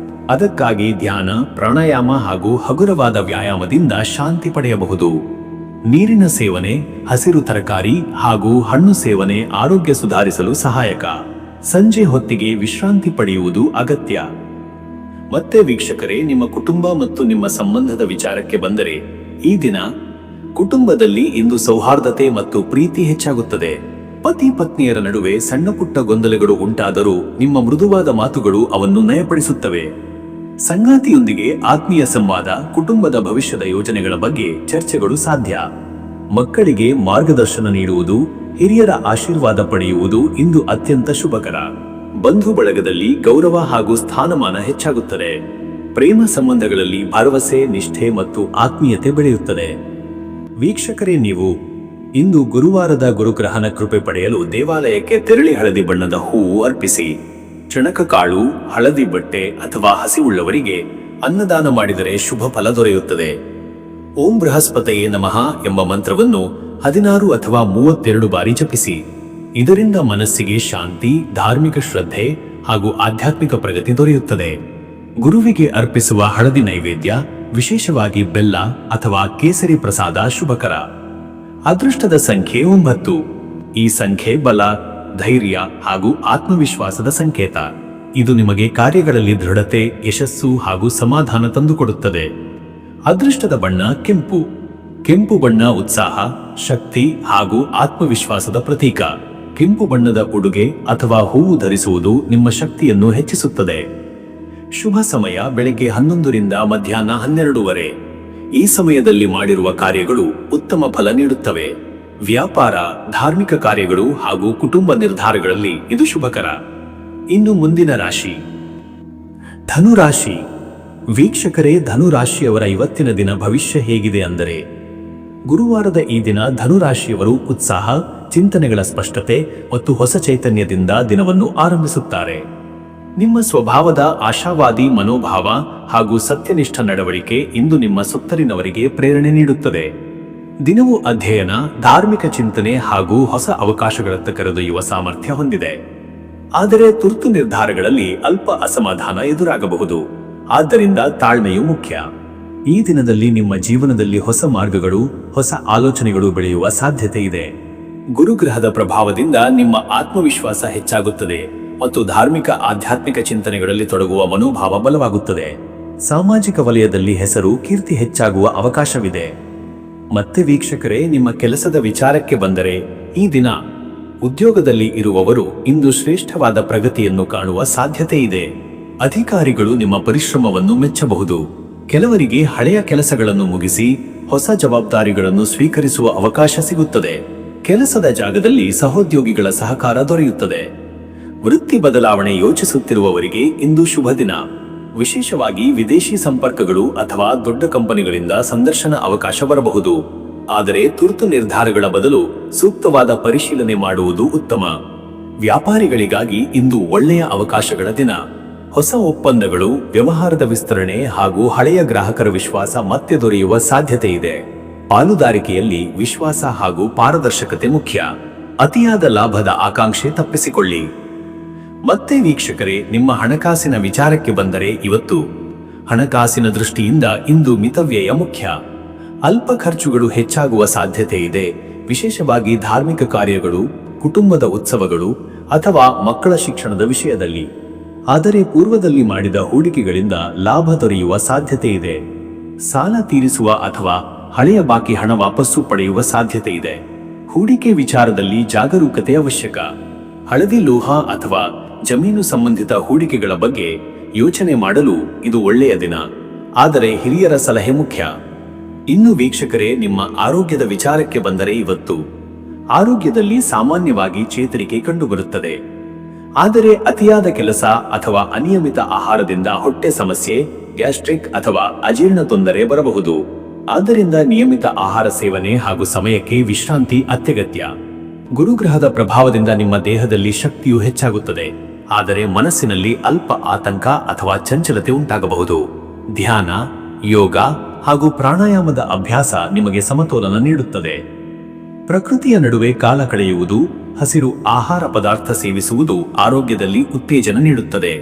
ಅದಕ್ಕಾಗಿ ಧ್ಯಾನ, ಪ್ರಾಣಾಯಾಮ ಹಾಗೂ ಹಗುರವಾದ ವ್ಯಾಯಾಮದಿಂದ ಶಾಂತಿ ಪಡೆಯಬಹುದು. ನೀರಿನ ಸೇವನೆ, ಹಸಿರು ತರಕಾರಿ ಹಾಗೂ ಹಣ್ಣು ಸೇವನೆ ಆರೋಗ್ಯ ಸುಧಾರಿಸಲು ಸಹಾಯಕ. ಸಂಜೆ ಹೊತ್ತಿಗೆ ವಿಶ್ರಾಂತಿ ಪಡೆಯುವುದು ಅಗತ್ಯ. ಮತ್ತೆ ವೀಕ್ಷಕರೇ, ನಿಮ್ಮ ಕುಟುಂಬ ಮತ್ತು ನಿಮ್ಮ ಸಂಬಂಧದ ವಿಚಾರಕ್ಕೆ ಬಂದರೆ, ಈ ದಿನ ಕುಟುಂಬದಲ್ಲಿ ಇಂದು ಸೌಹಾರ್ದತೆ ಮತ್ತು ಪ್ರೀತಿ ಹೆಚ್ಚಾಗುತ್ತದೆ. ಪತಿ ಪತ್ನಿಯರ ನಡುವೆ ಸಣ್ಣ ಪುಟ್ಟ ಗೊಂದಲಗಳು ಉಂಟಾದರೂ ನಿಮ್ಮ ಮೃದುವಾದ ಮಾತುಗಳು ಅವನ್ನು ನಯಪಡಿಸುತ್ತವೆ. ಸಂಗಾತಿಯೊಂದಿಗೆ ಆತ್ಮೀಯ ಸಂವಾದ, ಕುಟುಂಬದ ಭವಿಷ್ಯದ ಯೋಜನೆಗಳ ಬಗ್ಗೆ ಚರ್ಚೆಗಳು ಸಾಧ್ಯ. ಮಕ್ಕಳಿಗೆ ಮಾರ್ಗದರ್ಶನ ನೀಡುವುದು, ಹಿರಿಯರ ಆಶೀರ್ವಾದ ಪಡೆಯುವುದು ಇಂದು ಅತ್ಯಂತ ಶುಭಕರ. ಬಂಧು ಬಳಗದಲ್ಲಿ ಗೌರವ ಹಾಗೂ ಸ್ಥಾನಮಾನ ಹೆಚ್ಚಾಗುತ್ತದೆ. ಪ್ರೇಮ ಸಂಬಂಧಗಳಲ್ಲಿ ಭರವಸೆ, ನಿಷ್ಠೆ ಮತ್ತು ಆತ್ಮೀಯತೆ ಬೆಳೆಯುತ್ತದೆ. ವೀಕ್ಷಕರೇ, ನೀವು ಇಂದು ಗುರುವಾರದ ಗುರುಗ್ರಹನ ಕೃಪೆ ಪಡೆಯಲು ದೇವಾಲಯಕ್ಕೆ ತೆರಳಿ ಹಳದಿ ಬಣ್ಣದ ಹೂವು ಅರ್ಪಿಸಿ. ಚಣಕ ಕಾಳು, ಹಳದಿ ಬಟ್ಟೆ ಅಥವಾ ಹಸಿವುಳ್ಳವರಿಗೆ ಅನ್ನದಾನ ಮಾಡಿದರೆ ಶುಭ ಫಲ ದೊರೆಯುತ್ತದೆ. ಓಂ ಬೃಹಸ್ಪತಯೇ ನಮಃ ಎಂಬ ಮಂತ್ರವನ್ನು 16 ಅಥವಾ 32 ಬಾರಿ ಜಪಿಸಿ. ಇದರಿಂದ ಮನಸ್ಸಿಗೆ ಶಾಂತಿ, ಧಾರ್ಮಿಕ ಶ್ರದ್ಧೆ ಹಾಗೂ ಆಧ್ಯಾತ್ಮಿಕ ಪ್ರಗತಿ ದೊರೆಯುತ್ತದೆ. ಗುರುವಿಗೆ ಅರ್ಪಿಸುವ ಹಳದಿ ನೈವೇದ್ಯ, ವಿಶೇಷವಾಗಿ ಬೆಲ್ಲ ಅಥವಾ ಕೇಸರಿ ಪ್ರಸಾದ ಶುಭಕರ. ಅದೃಷ್ಟದ ಸಂಖ್ಯೆ 9. ಈ ಸಂಖ್ಯೆ ಬಲ, ಧೈರ್ಯ ಹಾಗೂ ಆತ್ಮವಿಶ್ವಾಸದ ಸಂಕೇತ. ಇದು ನಿಮಗೆ ಕಾರ್ಯಗಳಲ್ಲಿ ದೃಢತೆ, ಯಶಸ್ಸು ಹಾಗೂ ಸಮಾಧಾನ ತಂದುಕೊಡುತ್ತದೆ. ಅದೃಷ್ಟದ ಬಣ್ಣ ಕೆಂಪು. ಕೆಂಪು ಬಣ್ಣ ಉತ್ಸಾಹ, ಶಕ್ತಿ ಹಾಗೂ ಆತ್ಮವಿಶ್ವಾಸದ ಪ್ರತೀಕ. ಕೆಂಪು ಬಣ್ಣದ ಉಡುಗೆ ಅಥವಾ ಹೂವು ಧರಿಸುವುದು ನಿಮ್ಮ ಶಕ್ತಿಯನ್ನು ಹೆಚ್ಚಿಸುತ್ತದೆ. ಶುಭ ಸಮಯ ಬೆಳಗ್ಗೆ 11 ರಿಂದ ಮಧ್ಯಾಹ್ನ 12:30. ಈ ಸಮಯದಲ್ಲಿ ಮಾಡಿರುವ ಕಾರ್ಯಗಳು ಉತ್ತಮ ಫಲ ನೀಡುತ್ತವೆ. ವ್ಯಾಪಾರ, ಧಾರ್ಮಿಕ ಕಾರ್ಯಗಳು ಹಾಗೂ ಕುಟುಂಬ ನಿರ್ಧಾರಗಳಲ್ಲಿ ಇದು ಶುಭಕರ. ಇನ್ನು ಮುಂದಿನ ರಾಶಿ ಧನುರಾಶಿ. ವೀಕ್ಷಕರೇ, ಧನುರಾಶಿಯವರ ಇವತ್ತಿನ ದಿನ ಭವಿಷ್ಯ ಹೇಗಿದೆ ಅಂದರೆ, ಗುರುವಾರದ ಈ ದಿನ ಧನುರಾಶಿಯವರು ಉತ್ಸಾಹ, ಚಿಂತನೆಗಳ ಸ್ಪಷ್ಟತೆ ಮತ್ತು ಹೊಸ ಚೈತನ್ಯದಿಂದ ದಿನವನ್ನು ಆರಂಭಿಸುತ್ತಾರೆ. ನಿಮ್ಮ ಸ್ವಭಾವದ ಆಶಾವಾದಿ ಮನೋಭಾವ ಹಾಗೂ ಸತ್ಯನಿಷ್ಠ ನಡವಳಿಕೆ ಇಂದು ನಿಮ್ಮ ಸುತ್ತಲಿನವರಿಗೆ ಪ್ರೇರಣೆ ನೀಡುತ್ತದೆ. ದಿನವು ಅಧ್ಯಯನ, ಧಾರ್ಮಿಕ ಚಿಂತನೆ ಹಾಗೂ ಹೊಸ ಅವಕಾಶಗಳತ್ತ ಕರೆದೊಯ್ಯುವ ಸಾಮರ್ಥ್ಯ ಹೊಂದಿದೆ. ಆದರೆ ತುರ್ತು ನಿರ್ಧಾರಗಳಲ್ಲಿ ಅಲ್ಪ ಅಸಮಾಧಾನ ಎದುರಾಗಬಹುದು. ಆದ್ದರಿಂದ ತಾಳ್ಮೆಯು ಮುಖ್ಯ. ಈ ದಿನದಲ್ಲಿ ನಿಮ್ಮ ಜೀವನದಲ್ಲಿ ಹೊಸ ಮಾರ್ಗಗಳು, ಹೊಸ ಆಲೋಚನೆಗಳು ಬೆಳೆಯುವ ಸಾಧ್ಯತೆ ಇದೆ. ಗುರುಗ್ರಹದ ಪ್ರಭಾವದಿಂದ ನಿಮ್ಮ ಆತ್ಮವಿಶ್ವಾಸ ಹೆಚ್ಚಾಗುತ್ತದೆ ಮತ್ತು ಧಾರ್ಮಿಕ ಆಧ್ಯಾತ್ಮಿಕ ಚಿಂತನೆಗಳಲ್ಲಿ ತೊಡಗುವ ಮನೋಭಾವ ಬಲವಾಗುತ್ತದೆ. ಸಾಮಾಜಿಕ ವಲಯದಲ್ಲಿ ಹೆಸರು, ಕೀರ್ತಿ ಹೆಚ್ಚಾಗುವ ಅವಕಾಶವಿದೆ. ಮತ್ತೆ ವೀಕ್ಷಕರೇ, ನಿಮ್ಮ ಕೆಲಸದ ವಿಚಾರಕ್ಕೆ ಬಂದರೆ, ಈ ದಿನ ಉದ್ಯೋಗದಲ್ಲಿ ಇರುವವರು ಇಂದು ಶ್ರೇಷ್ಠವಾದ ಪ್ರಗತಿಯನ್ನು ಕಾಣುವ ಸಾಧ್ಯತೆ ಇದೆ. ಅಧಿಕಾರಿಗಳು ನಿಮ್ಮ ಪರಿಶ್ರಮವನ್ನು ಮೆಚ್ಚಬಹುದು. ಕೆಲವರಿಗೆ ಹಳೆಯ ಕೆಲಸಗಳನ್ನು ಮುಗಿಸಿ ಹೊಸ ಜವಾಬ್ದಾರಿಗಳನ್ನು ಸ್ವೀಕರಿಸುವ ಅವಕಾಶ ಸಿಗುತ್ತದೆ. ಕೆಲಸದ ಜಾಗದಲ್ಲಿ ಸಹೋದ್ಯೋಗಿಗಳ ಸಹಕಾರ ದೊರೆಯುತ್ತದೆ. ವೃತ್ತಿ ಬದಲಾವಣೆ ಯೋಚಿಸುತ್ತಿರುವವರಿಗೆ ಇಂದು ಶುಭ ದಿನ. ವಿಶೇಷವಾಗಿ ವಿದೇಶಿ ಸಂಪರ್ಕಗಳು ಅಥವಾ ದೊಡ್ಡ ಕಂಪನಿಗಳಿಂದ ಸಂದರ್ಶನ ಅವಕಾಶ ಬರಬಹುದು. ಆದರೆ ತುರ್ತು ನಿರ್ಧಾರಗಳ ಬದಲು ಸೂಕ್ತವಾದ ಪರಿಶೀಲನೆ ಮಾಡುವುದು ಉತ್ತಮ. ವ್ಯಾಪಾರಿಗಳಿಗಾಗಿ ಇಂದು ಒಳ್ಳೆಯ ಅವಕಾಶಗಳ ದಿನ. ಹೊಸ ಒಪ್ಪಂದಗಳು, ವ್ಯವಹಾರದ ವಿಸ್ತರಣೆ ಹಾಗೂ ಹಳೆಯ ಗ್ರಾಹಕರ ವಿಶ್ವಾಸ ಮತ್ತೆ ದೊರೆಯುವ ಸಾಧ್ಯತೆ ಇದೆ. ಪಾಲುದಾರಿಕೆಯಲ್ಲಿ ವಿಶ್ವಾಸ ಹಾಗೂ ಪಾರದರ್ಶಕತೆ ಮುಖ್ಯ. ಅತಿಯಾದ ಲಾಭದ ಆಕಾಂಕ್ಷೆ ತಪ್ಪಿಸಿಕೊಳ್ಳಿ. ಮತ್ತೆ ವೀಕ್ಷಕರೇ, ನಿಮ್ಮ ಹಣಕಾಸಿನ ವಿಚಾರಕ್ಕೆ ಬಂದರೆ, ಇವತ್ತು ಹಣಕಾಸಿನ ದೃಷ್ಟಿಯಿಂದ ಇಂದು ಮಿತವ್ಯಯ ಮುಖ್ಯ. ಅಲ್ಪ ಖರ್ಚುಗಳು ಹೆಚ್ಚಾಗುವ ಸಾಧ್ಯತೆ ಇದೆ, ವಿಶೇಷವಾಗಿ ಧಾರ್ಮಿಕ ಕಾರ್ಯಗಳು, ಕುಟುಂಬದ ಉತ್ಸವಗಳು ಅಥವಾ ಮಕ್ಕಳ ಶಿಕ್ಷಣದ ವಿಷಯದಲ್ಲಿ. ಆದರೆ ಪೂರ್ವದಲ್ಲಿ ಮಾಡಿದ ಹೂಡಿಕೆಗಳಿಂದ ಲಾಭ ದೊರೆಯುವ ಸಾಧ್ಯತೆ ಇದೆ. ಸಾಲ ತೀರಿಸುವ ಅಥವಾ ಹಳೆಯ ಬಾಕಿ ಹಣ ವಾಪಸ್ಸು ಪಡೆಯುವ ಸಾಧ್ಯತೆ ಇದೆ. ಹೂಡಿಕೆ ವಿಚಾರದಲ್ಲಿ ಜಾಗರೂಕತೆ ಅವಶ್ಯಕ. ಹಳದಿ ಲೋಹ ಅಥವಾ ಜಮೀನು ಸಂಬಂಧಿತ ಹೂಡಿಕೆಗಳ ಬಗ್ಗೆ ಯೋಚನೆ ಮಾಡಲು ಇದು ಒಳ್ಳೆಯ ದಿನ, ಆದರೆ ಹಿರಿಯರ ಸಲಹೆ ಮುಖ್ಯ. ಇನ್ನು ವೀಕ್ಷಕರೇ, ನಿಮ್ಮ ಆರೋಗ್ಯದ ವಿಚಾರಕ್ಕೆ ಬಂದರೆ, ಇವತ್ತು ಆರೋಗ್ಯದಲ್ಲಿ ಸಾಮಾನ್ಯವಾಗಿ ಚೇತರಿಕೆ ಕಂಡುಬರುತ್ತದೆ. ಆದರೆ ಅತಿಯಾದ ಕೆಲಸ ಅಥವಾ ಅನಿಯಮಿತ ಆಹಾರದಿಂದ ಹೊಟ್ಟೆ ಸಮಸ್ಯೆ, ಗ್ಯಾಸ್ಟ್ರಿಕ್ ಅಥವಾ ಅಜೀರ್ಣ ತೊಂದರೆ ಬರಬಹುದು. ಆದ್ದರಿಂದ ನಿಯಮಿತ ಆಹಾರ ಸೇವನೆ ಹಾಗೂ ಸಮಯಕ್ಕೆ ವಿಶ್ರಾಂತಿ ಅತ್ಯಗತ್ಯ. ಗುರುಗ್ರಹದ ಪ್ರಭಾವದಿಂದ ನಿಮ್ಮ ದೇಹದಲ್ಲಿ ಶಕ್ತಿಯು ಹೆಚ್ಚಾಗುತ್ತದೆ, ಆದರೆ ಮನಸ್ಸಿನಲ್ಲಿ ಅಲ್ಪ ಆತಂಕ ಅಥವಾ ಚಂಚಲತೆ ಉಂಟಾಗಬಹುದು. ಧ್ಯಾನ, ಯೋಗ ಹಾಗೂ ಪ್ರಾಣಾಯಾಮದ ಅಭ್ಯಾಸ ನಿಮಗೆ ಸಮತೋಲನ ನೀಡುತ್ತದೆ. ಪ್ರಕೃತಿಯ ನಡುವೆ ಕಾಲ ಕಳೆಯುವುದು, ಹಸಿರು ಆಹಾರ ಪದಾರ್ಥ ಸೇವಿಸುವುದು ಆರೋಗ್ಯದಲ್ಲಿ ಉತ್ತೇಜನ ನೀಡುತ್ತದೆ.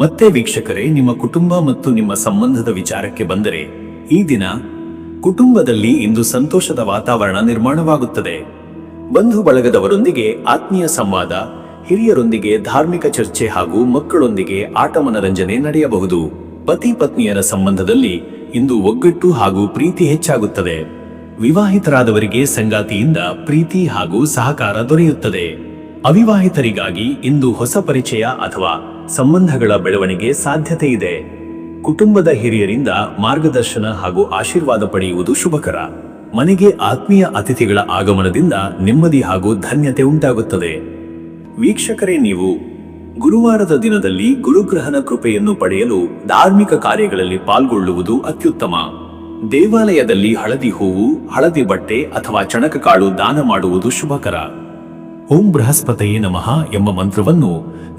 ಮತ್ತೆ ವೀಕ್ಷಕರೇ, ನಿಮ್ಮ ಕುಟುಂಬ ಮತ್ತು ನಿಮ್ಮ ಸಂಬಂಧದ ವಿಚಾರಕ್ಕೆ ಬಂದರೆ, ಈ ದಿನ ಕುಟುಂಬದಲ್ಲಿ ಇಂದು ಸಂತೋಷದ ವಾತಾವರಣ ನಿರ್ಮಾಣವಾಗುತ್ತದೆ. ಬಂಧು ಬಳಗದವರೊಂದಿಗೆ ಆತ್ಮೀಯ ಸಂವಾದ, ಹಿರಿಯರೊಂದಿಗೆ ಧಾರ್ಮಿಕ ಚರ್ಚೆ ಹಾಗೂ ಮಕ್ಕಳೊಂದಿಗೆ ಆಟ ಮನರಂಜನೆ ನಡೆಯಬಹುದು. ಪತಿ ಪತ್ನಿಯರ ಸಂಬಂಧದಲ್ಲಿ ಇಂದು ಒಗ್ಗಟ್ಟು ಹಾಗೂ ಪ್ರೀತಿ ಹೆಚ್ಚಾಗುತ್ತದೆ. ವಿವಾಹಿತರಾದವರಿಗೆ ಸಂಗಾತಿಯಿಂದ ಪ್ರೀತಿ ಹಾಗೂ ಸಹಕಾರ ದೊರೆಯುತ್ತದೆ. ಅವಿವಾಹಿತರಿಗಾಗಿ ಇಂದು ಹೊಸ ಪರಿಚಯ ಅಥವಾ ಸಂಬಂಧಗಳ ಬೆಳವಣಿಗೆ ಸಾಧ್ಯತೆ ಇದೆ. ಕುಟುಂಬದ ಹಿರಿಯರಿಂದ ಮಾರ್ಗದರ್ಶನ ಹಾಗೂ ಆಶೀರ್ವಾದ ಪಡೆಯುವುದು ಶುಭಕರ. ಮನೆಗೆ ಆತ್ಮೀಯ ಅತಿಥಿಗಳ ಆಗಮನದಿಂದ ನೆಮ್ಮದಿ ಹಾಗೂ ಧನ್ಯತೆ ಉಂಟಾಗುತ್ತದೆ. ವೀಕ್ಷಕರೇ, ನೀವು ಗುರುವಾರದ ದಿನದಲ್ಲಿ ಗುರುಗ್ರಹನ ಕೃಪೆಯನ್ನು ಪಡೆಯಲು ಧಾರ್ಮಿಕ ಕಾರ್ಯಗಳಲ್ಲಿ ಪಾಲ್ಗೊಳ್ಳುವುದು ಅತ್ಯುತ್ತಮ. ದೇವಾಲಯದಲ್ಲಿ ಹಳದಿ ಹೂವು, ಹಳದಿ ಬಟ್ಟೆ ಅಥವಾ ಚಣಕಕಾಳು ದಾನ ಮಾಡುವುದು ಶುಭಕರ. ಓಂ ಬೃಹಸ್ಪತಯೇ ನಮಃ ಎಂಬ ಮಂತ್ರವನ್ನು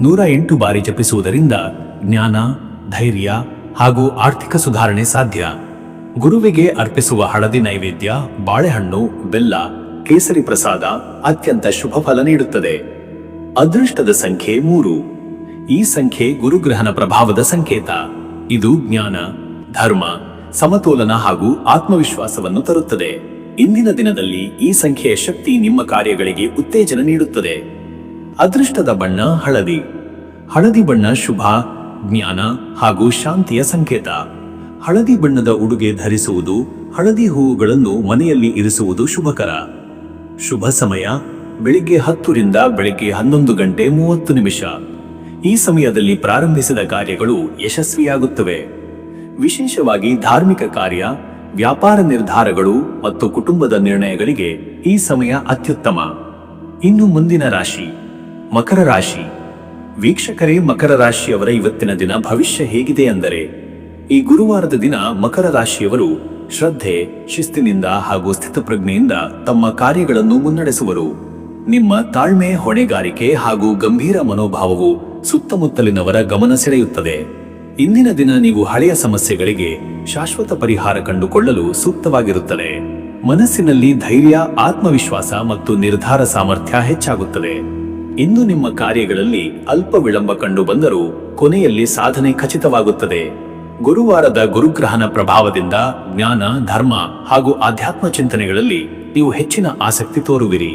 108 ಬಾರಿ ಜಪಿಸುವುದರಿಂದ ಜ್ಞಾನ, ಧೈರ್ಯ ಹಾಗೂ ಆರ್ಥಿಕ ಸುಧಾರಣೆ ಸಾಧ್ಯ. ಗುರುವಿಗೆ ಅರ್ಪಿಸುವ ಹಳದಿ ನೈವೇದ್ಯ, ಬಾಳೆಹಣ್ಣು, ಬೆಲ್ಲ, ಕೇಸರಿ ಪ್ರಸಾದ ಅತ್ಯಂತ ಶುಭ ಫಲ ನೀಡುತ್ತದೆ. ಅದೃಷ್ಟದ ಸಂಖ್ಯೆ 3. ಈ ಸಂಖ್ಯೆ ಗುರುಗ್ರಹನ ಪ್ರಭಾವದ ಸಂಕೇತ. ಇದು ಜ್ಞಾನ, ಧರ್ಮ, ಸಮತೋಲನ ಹಾಗೂ ಆತ್ಮವಿಶ್ವಾಸವನ್ನು ತರುತ್ತದೆ. ಇಂದಿನ ದಿನದಲ್ಲಿ ಈ ಸಂಖ್ಯೆಯ ಶಕ್ತಿ ನಿಮ್ಮ ಕಾರ್ಯಗಳಿಗೆ ಉತ್ತೇಜನ ನೀಡುತ್ತದೆ. ಅದೃಷ್ಟದ ಬಣ್ಣ ಹಳದಿ. ಹಳದಿ ಬಣ್ಣ ಶುಭ, ಜ್ಞಾನ ಹಾಗೂ ಶಾಂತಿಯ ಸಂಕೇತ. ಹಳದಿ ಬಣ್ಣದ ಉಡುಗೆ ಧರಿಸುವುದು, ಹಳದಿ ಹೂವುಗಳನ್ನು ಮನೆಯಲ್ಲಿ ಇರಿಸುವುದು ಶುಭಕರ. ಶುಭ ಸಮಯ ಬೆಳಿಗ್ಗೆ 10 ರಿಂದ ಬೆಳಿಗ್ಗೆ 11:30. ಈ ಸಮಯದಲ್ಲಿ ಪ್ರಾರಂಭಿಸಿದ ಕಾರ್ಯಗಳು ಯಶಸ್ವಿಯಾಗುತ್ತವೆ. ವಿಶೇಷವಾಗಿ ಧಾರ್ಮಿಕ ಕಾರ್ಯ, ವ್ಯಾಪಾರ ನಿರ್ಧಾರಗಳು ಮತ್ತು ಕುಟುಂಬದ ನಿರ್ಣಯಗಳಿಗೆ ಈ ಸಮಯ ಅತ್ಯುತ್ತಮ. ಇನ್ನು ಮುಂದಿನ ರಾಶಿ ಮಕರ ರಾಶಿ. ವೀಕ್ಷಕರೇ, ಮಕರ ರಾಶಿಯವರ ಇವತ್ತಿನ ದಿನ ಭವಿಷ್ಯ ಹೇಗಿದೆ ಅಂದರೆ, ಈ ಗುರುವಾರದ ದಿನ ಮಕರ ರಾಶಿಯವರು ಶ್ರದ್ಧೆ, ಶಿಸ್ತಿನಿಂದ ಹಾಗೂ ಸ್ಥಿತಪ್ರಜ್ಞೆಯಿಂದ ತಮ್ಮ ಕಾರ್ಯಗಳನ್ನು ಮುನ್ನಡೆಸುವರು. ನಿಮ್ಮ ತಾಳ್ಮೆ, ಹೊಣೆಗಾರಿಕೆ ಹಾಗೂ ಗಂಭೀರ ಮನೋಭಾವವು ಸುತ್ತಮುತ್ತಲಿನವರ ಗಮನ ಸೆಳೆಯುತ್ತದೆ. ಇಂದಿನ ದಿನ ನೀವು ಹಳೆಯ ಸಮಸ್ಯೆಗಳಿಗೆ ಶಾಶ್ವತ ಪರಿಹಾರ ಕಂಡುಕೊಳ್ಳಲು ಸೂಕ್ತವಾಗಿರುತ್ತದೆ. ಮನಸ್ಸಿನಲ್ಲಿ ಧೈರ್ಯ, ಆತ್ಮವಿಶ್ವಾಸ ಮತ್ತು ನಿರ್ಧಾರ ಸಾಮರ್ಥ್ಯ ಹೆಚ್ಚಾಗುತ್ತದೆ. ಇಂದು ನಿಮ್ಮ ಕಾರ್ಯಗಳಲ್ಲಿ ಅಲ್ಪ ವಿಳಂಬ ಕಂಡು ಬಂದರೂ ಕೊನೆಯಲ್ಲಿ ಸಾಧನೆ ಖಚಿತವಾಗುತ್ತದೆ. ಗುರುವಾರದ ಗುರುಗ್ರಹನ ಪ್ರಭಾವದಿಂದ ಜ್ಞಾನ, ಧರ್ಮ ಹಾಗೂ ಆಧ್ಯಾತ್ಮ ಚಿಂತನೆಗಳಲ್ಲಿ ನೀವು ಹೆಚ್ಚಿನ ಆಸಕ್ತಿ ತೋರುವಿರಿ.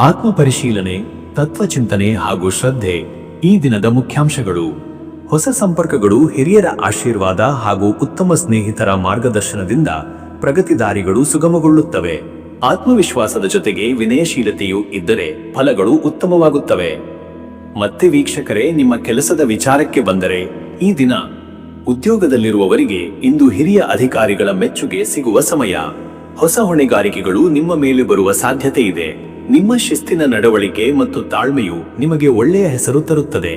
ಆತ್ಮ ಪರಿಶೀಲನೆ, ತತ್ವಚಿಂತನೆ ಹಾಗೂ ಶ್ರದ್ಧೆ ಈ ದಿನದ ಮುಖ್ಯಾಂಶಗಳು. ಹೊಸ ಸಂಪರ್ಕಗಳು, ಹಿರಿಯರ ಆಶೀರ್ವಾದ ಹಾಗೂ ಉತ್ತಮ ಸ್ನೇಹಿತರ ಮಾರ್ಗದರ್ಶನದಿಂದ ಪ್ರಗತಿದಾರಿಗಳು ಸುಗಮಗೊಳ್ಳುತ್ತವೆ. ಆತ್ಮವಿಶ್ವಾಸದ ಜೊತೆಗೆ ವಿನಯಶೀಲತೆಯೂ ಇದ್ದರೆ ಫಲಗಳು ಉತ್ತಮವಾಗುತ್ತವೆ. ಮತ್ತೆ ವೀಕ್ಷಕರೇ, ನಿಮ್ಮ ಕೆಲಸದ ವಿಚಾರಕ್ಕೆ ಬಂದರೆ, ಈ ದಿನ ಉದ್ಯೋಗದಲ್ಲಿರುವವರಿಗೆ ಇಂದು ಹಿರಿಯ ಅಧಿಕಾರಿಗಳ ಮೆಚ್ಚುಗೆ ಸಿಗುವ ಸಮಯ. ಹೊಸ ಹೊಣೆಗಾರಿಕೆಗಳು ನಿಮ್ಮ ಮೇಲೆ ಬರುವ ಸಾಧ್ಯತೆ ಇದೆ. ನಿಮ್ಮ ಶಿಸ್ತಿನ ನಡವಳಿಕೆ ಮತ್ತು ತಾಳ್ಮೆಯು ನಿಮಗೆ ಒಳ್ಳೆಯ ಹೆಸರು ತರುತ್ತದೆ.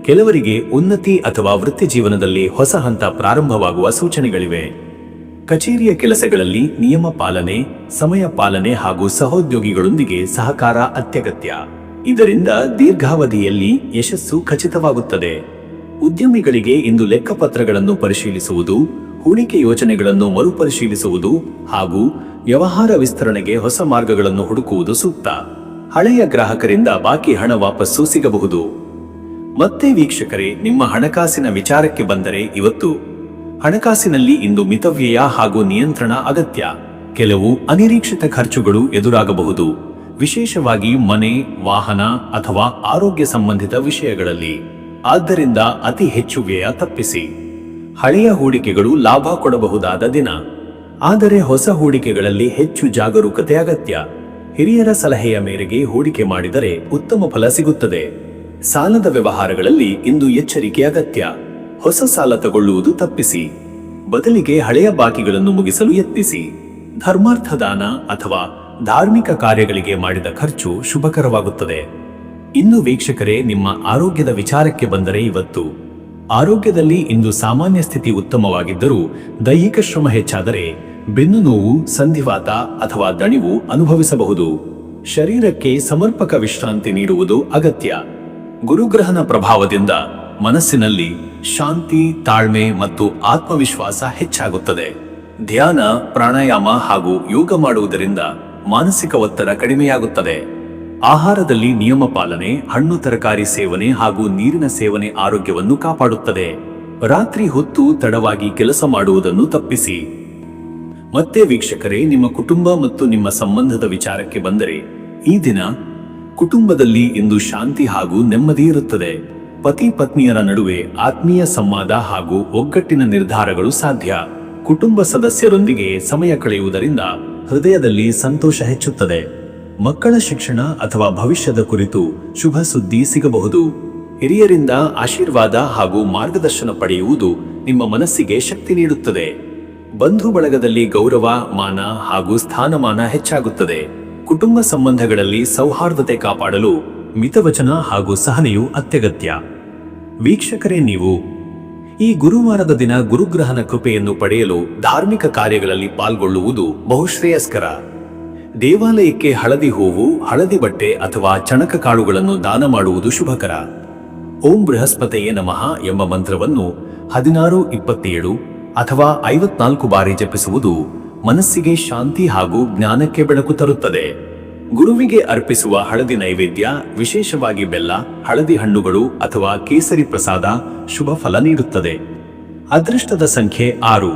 ಕೆಲವರಿಗೆ ಉನ್ನತಿ ಅಥವಾ ವೃತ್ತಿ ಜೀವನದಲ್ಲಿ ಹೊಸ ಹಂತ ಪ್ರಾರಂಭವಾಗುವ ಸೂಚನೆಗಳಿವೆ. ಕಚೇರಿಯ ಕೆಲಸಗಳಲ್ಲಿ ನಿಯಮ ಪಾಲನೆ, ಸಮಯ ಪಾಲನೆ ಹಾಗೂ ಸಹೋದ್ಯೋಗಿಗಳೊಂದಿಗೆ ಸಹಕಾರ ಅತ್ಯಗತ್ಯ. ಇದರಿಂದ ದೀರ್ಘಾವಧಿಯಲ್ಲಿ ಯಶಸ್ಸು ಖಚಿತವಾಗುತ್ತದೆ. ಉದ್ಯಮಿಗಳಿಗೆ ಇಂದು ಲೆಕ್ಕಪತ್ರಗಳನ್ನು ಪರಿಶೀಲಿಸುವುದು, ಹೂಡಿಕೆ ಯೋಜನೆಗಳನ್ನು ಮರುಪರಿಶೀಲಿಸುವುದು ಹಾಗೂ ವ್ಯವಹಾರ ವಿಸ್ತರಣೆಗೆ ಹೊಸ ಮಾರ್ಗಗಳನ್ನು ಹುಡುಕುವುದು ಸೂಕ್ತ. ಹಳೆಯ ಗ್ರಾಹಕರಿಂದ ಬಾಕಿ ಹಣ ವಾಪಸ್ಸು ಸಿಗಬಹುದು. ಮತ್ತೆ ವೀಕ್ಷಕರೇ, ನಿಮ್ಮ ಹಣಕಾಸಿನ ವಿಚಾರಕ್ಕೆ ಬಂದರೆ, ಇವತ್ತು ಹಣಕಾಸಿನಲ್ಲಿ ಇಂದು ಮಿತವ್ಯಯ ಹಾಗೂ ನಿಯಂತ್ರಣ ಅಗತ್ಯ. ಕೆಲವು ಅನಿರೀಕ್ಷಿತ ಖರ್ಚುಗಳು ಎದುರಾಗಬಹುದು, ವಿಶೇಷವಾಗಿ ಮನೆ, ವಾಹನ ಅಥವಾ ಆರೋಗ್ಯ ಸಂಬಂಧಿತ ವಿಷಯಗಳಲ್ಲಿ. ಆದ್ದರಿಂದ ಅತಿ ಹೆಚ್ಚು ವ್ಯಯ ತಪ್ಪಿಸಿ. ಹಳೆಯ ಹೂಡಿಕೆಗಳು ಲಾಭ ಕೊಡಬಹುದಾದ ದಿನ, ಆದರೆ ಹೊಸ ಹೂಡಿಕೆಗಳಲ್ಲಿ ಹೆಚ್ಚು ಜಾಗರೂಕತೆ ಅಗತ್ಯ. ಹಿರಿಯರ ಸಲಹೆಯ ಮೇರೆಗೆ ಹೂಡಿಕೆ ಮಾಡಿದರೆ ಉತ್ತಮ ಫಲ ಸಿಗುತ್ತದೆ. ಸಾಲದ ವ್ಯವಹಾರಗಳಲ್ಲಿ ಇಂದು ಎಚ್ಚರಿಕೆ ಅಗತ್ಯ. ಹೊಸ ಸಾಲ ತಗೊಳ್ಳುವುದು ತಪ್ಪಿಸಿ. ಬದಲಿಗೆ ಹಳೆಯ ಬಾಕಿಗಳನ್ನು ಮುಗಿಸಲು ಯತ್ನಿಸಿ. ಧರ್ಮಾರ್ಥ ದಾನ ಅಥವಾ ಧಾರ್ಮಿಕ ಕಾರ್ಯಗಳಿಗೆ ಮಾಡಿದ ಖರ್ಚು ಶುಭಕರವಾಗುತ್ತದೆ. ಇನ್ನು ವೀಕ್ಷಕರೇ, ನಿಮ್ಮ ಆರೋಗ್ಯದ ವಿಚಾರಕ್ಕೆ ಬಂದರೆ, ಇವತ್ತು ಆರೋಗ್ಯದಲ್ಲಿ ಇಂದು ಸಾಮಾನ್ಯ ಸ್ಥಿತಿ ಉತ್ತಮವಾಗಿದ್ದರೂ ದೈಹಿಕ ಶ್ರಮ ಹೆಚ್ಚಾದರೆ ಬೆನ್ನು ನೋವು, ಸಂಧಿವಾತ ಅಥವಾ ದಣಿವು ಅನುಭವಿಸಬಹುದು. ಶರೀರಕ್ಕೆ ಸಮರ್ಪಕ ವಿಶ್ರಾಂತಿ ನೀಡುವುದು ಅಗತ್ಯ. ಗುರುಗ್ರಹನ ಪ್ರಭಾವದಿಂದ ಮನಸ್ಸಿನಲ್ಲಿ ಶಾಂತಿ, ತಾಳ್ಮೆ ಮತ್ತು ಆತ್ಮವಿಶ್ವಾಸ ಹೆಚ್ಚಾಗುತ್ತದೆ. ಧ್ಯಾನ, ಪ್ರಾಣಾಯಾಮ ಹಾಗೂ ಯೋಗ ಮಾಡುವುದರಿಂದ ಮಾನಸಿಕ ಒತ್ತಡ ಕಡಿಮೆಯಾಗುತ್ತದೆ. ಆಹಾರದಲ್ಲಿ ನಿಯಮ ಪಾಲನೆ, ಹಣ್ಣು ತರಕಾರಿ ಸೇವನೆ ಹಾಗೂ ನೀರಿನ ಸೇವನೆ ಆರೋಗ್ಯವನ್ನು ಕಾಪಾಡುತ್ತದೆ. ರಾತ್ರಿ ಹೊತ್ತು ತಡವಾಗಿ ಕೆಲಸ ಮಾಡುವುದನ್ನು ತಪ್ಪಿಸಿ. ಮತ್ತೆ ವೀಕ್ಷಕರೇ, ನಿಮ್ಮ ಕುಟುಂಬ ಮತ್ತು ನಿಮ್ಮ ಸಂಬಂಧದ ವಿಚಾರಕ್ಕೆ ಬಂದರೆ, ಈ ದಿನ ಕುಟುಂಬದಲ್ಲಿ ಇಂದು ಶಾಂತಿ ಹಾಗೂ ನೆಮ್ಮದಿ ಇರುತ್ತದೆ. ಪತಿ ಪತ್ನಿಯರ ನಡುವೆ ಆತ್ಮೀಯ ಸಂವಾದ ಹಾಗೂ ಒಗ್ಗಟ್ಟಿನ ನಿರ್ಧಾರಗಳು ಸಾಧ್ಯ. ಕುಟುಂಬ ಸದಸ್ಯರೊಂದಿಗೆ ಸಮಯ ಕಳೆಯುವುದರಿಂದ ಹೃದಯದಲ್ಲಿ ಸಂತೋಷ ಹೆಚ್ಚುತ್ತದೆ. ಮಕ್ಕಳ ಶಿಕ್ಷಣ ಅಥವಾ ಭವಿಷ್ಯದ ಕುರಿತು ಶುಭ ಸುದ್ದಿ ಸಿಗಬಹುದು. ಹಿರಿಯರಿಂದ ಆಶೀರ್ವಾದ ಹಾಗೂ ಮಾರ್ಗದರ್ಶನ ಪಡೆಯುವುದು ನಿಮ್ಮ ಮನಸ್ಸಿಗೆ ಶಕ್ತಿ ನೀಡುತ್ತದೆ. ಬಂಧು ಬಳಗದಲ್ಲಿ ಗೌರವ, ಮಾನ ಹಾಗೂ ಸ್ಥಾನಮಾನ ಹೆಚ್ಚಾಗುತ್ತದೆ. ಕುಟುಂಬ ಸಂಬಂಧಗಳಲ್ಲಿ ಸೌಹಾರ್ದತೆ ಕಾಪಾಡಲು ಮಿತವಚನ ಹಾಗೂ ಸಹನೆಯು ಅತ್ಯಗತ್ಯ. ವೀಕ್ಷಕರೇ, ನೀವು ಈ ಗುರುವಾರದ ದಿನ ಗುರುಗ್ರಹನ ಕೃಪೆಯನ್ನು ಪಡೆಯಲು ಧಾರ್ಮಿಕ ಕಾರ್ಯಗಳಲ್ಲಿ ಪಾಲ್ಗೊಳ್ಳುವುದು ಬಹುಶ್ರೇಯಸ್ಕರ. ದೇವಾಲಯಕ್ಕೆ ಹಳದಿ ಹೂವು, ಹಳದಿ ಬಟ್ಟೆ ಅಥವಾ ಚಣಕ ಕಾಳುಗಳನ್ನು ದಾನ ಮಾಡುವುದು ಶುಭಕರ. ಓಂ ಬೃಹಸ್ಪತಿಯೇ ನಮಃ ಎಂಬ ಮಂತ್ರವನ್ನು 16, 27 ಅಥವಾ 54 ಬಾರಿ ಜಪಿಸುವುದು ಮನಸ್ಸಿಗೆ ಶಾಂತಿ ಹಾಗೂ ಜ್ಞಾನಕ್ಕೆ ಬೆಳಕು ತರುತ್ತದೆ. ಗುರುವಿಗೆ ಅರ್ಪಿಸುವ ಹಳದಿ ನೈವೇದ್ಯ, ವಿಶೇಷವಾಗಿ ಬೆಲ್ಲ, ಹಳದಿ ಹಣ್ಣುಗಳು ಅಥವಾ ಕೇಸರಿ ಪ್ರಸಾದ ಶುಭ ಫಲ ನೀಡುತ್ತದೆ. ಅದೃಷ್ಟದ ಸಂಖ್ಯೆ 6.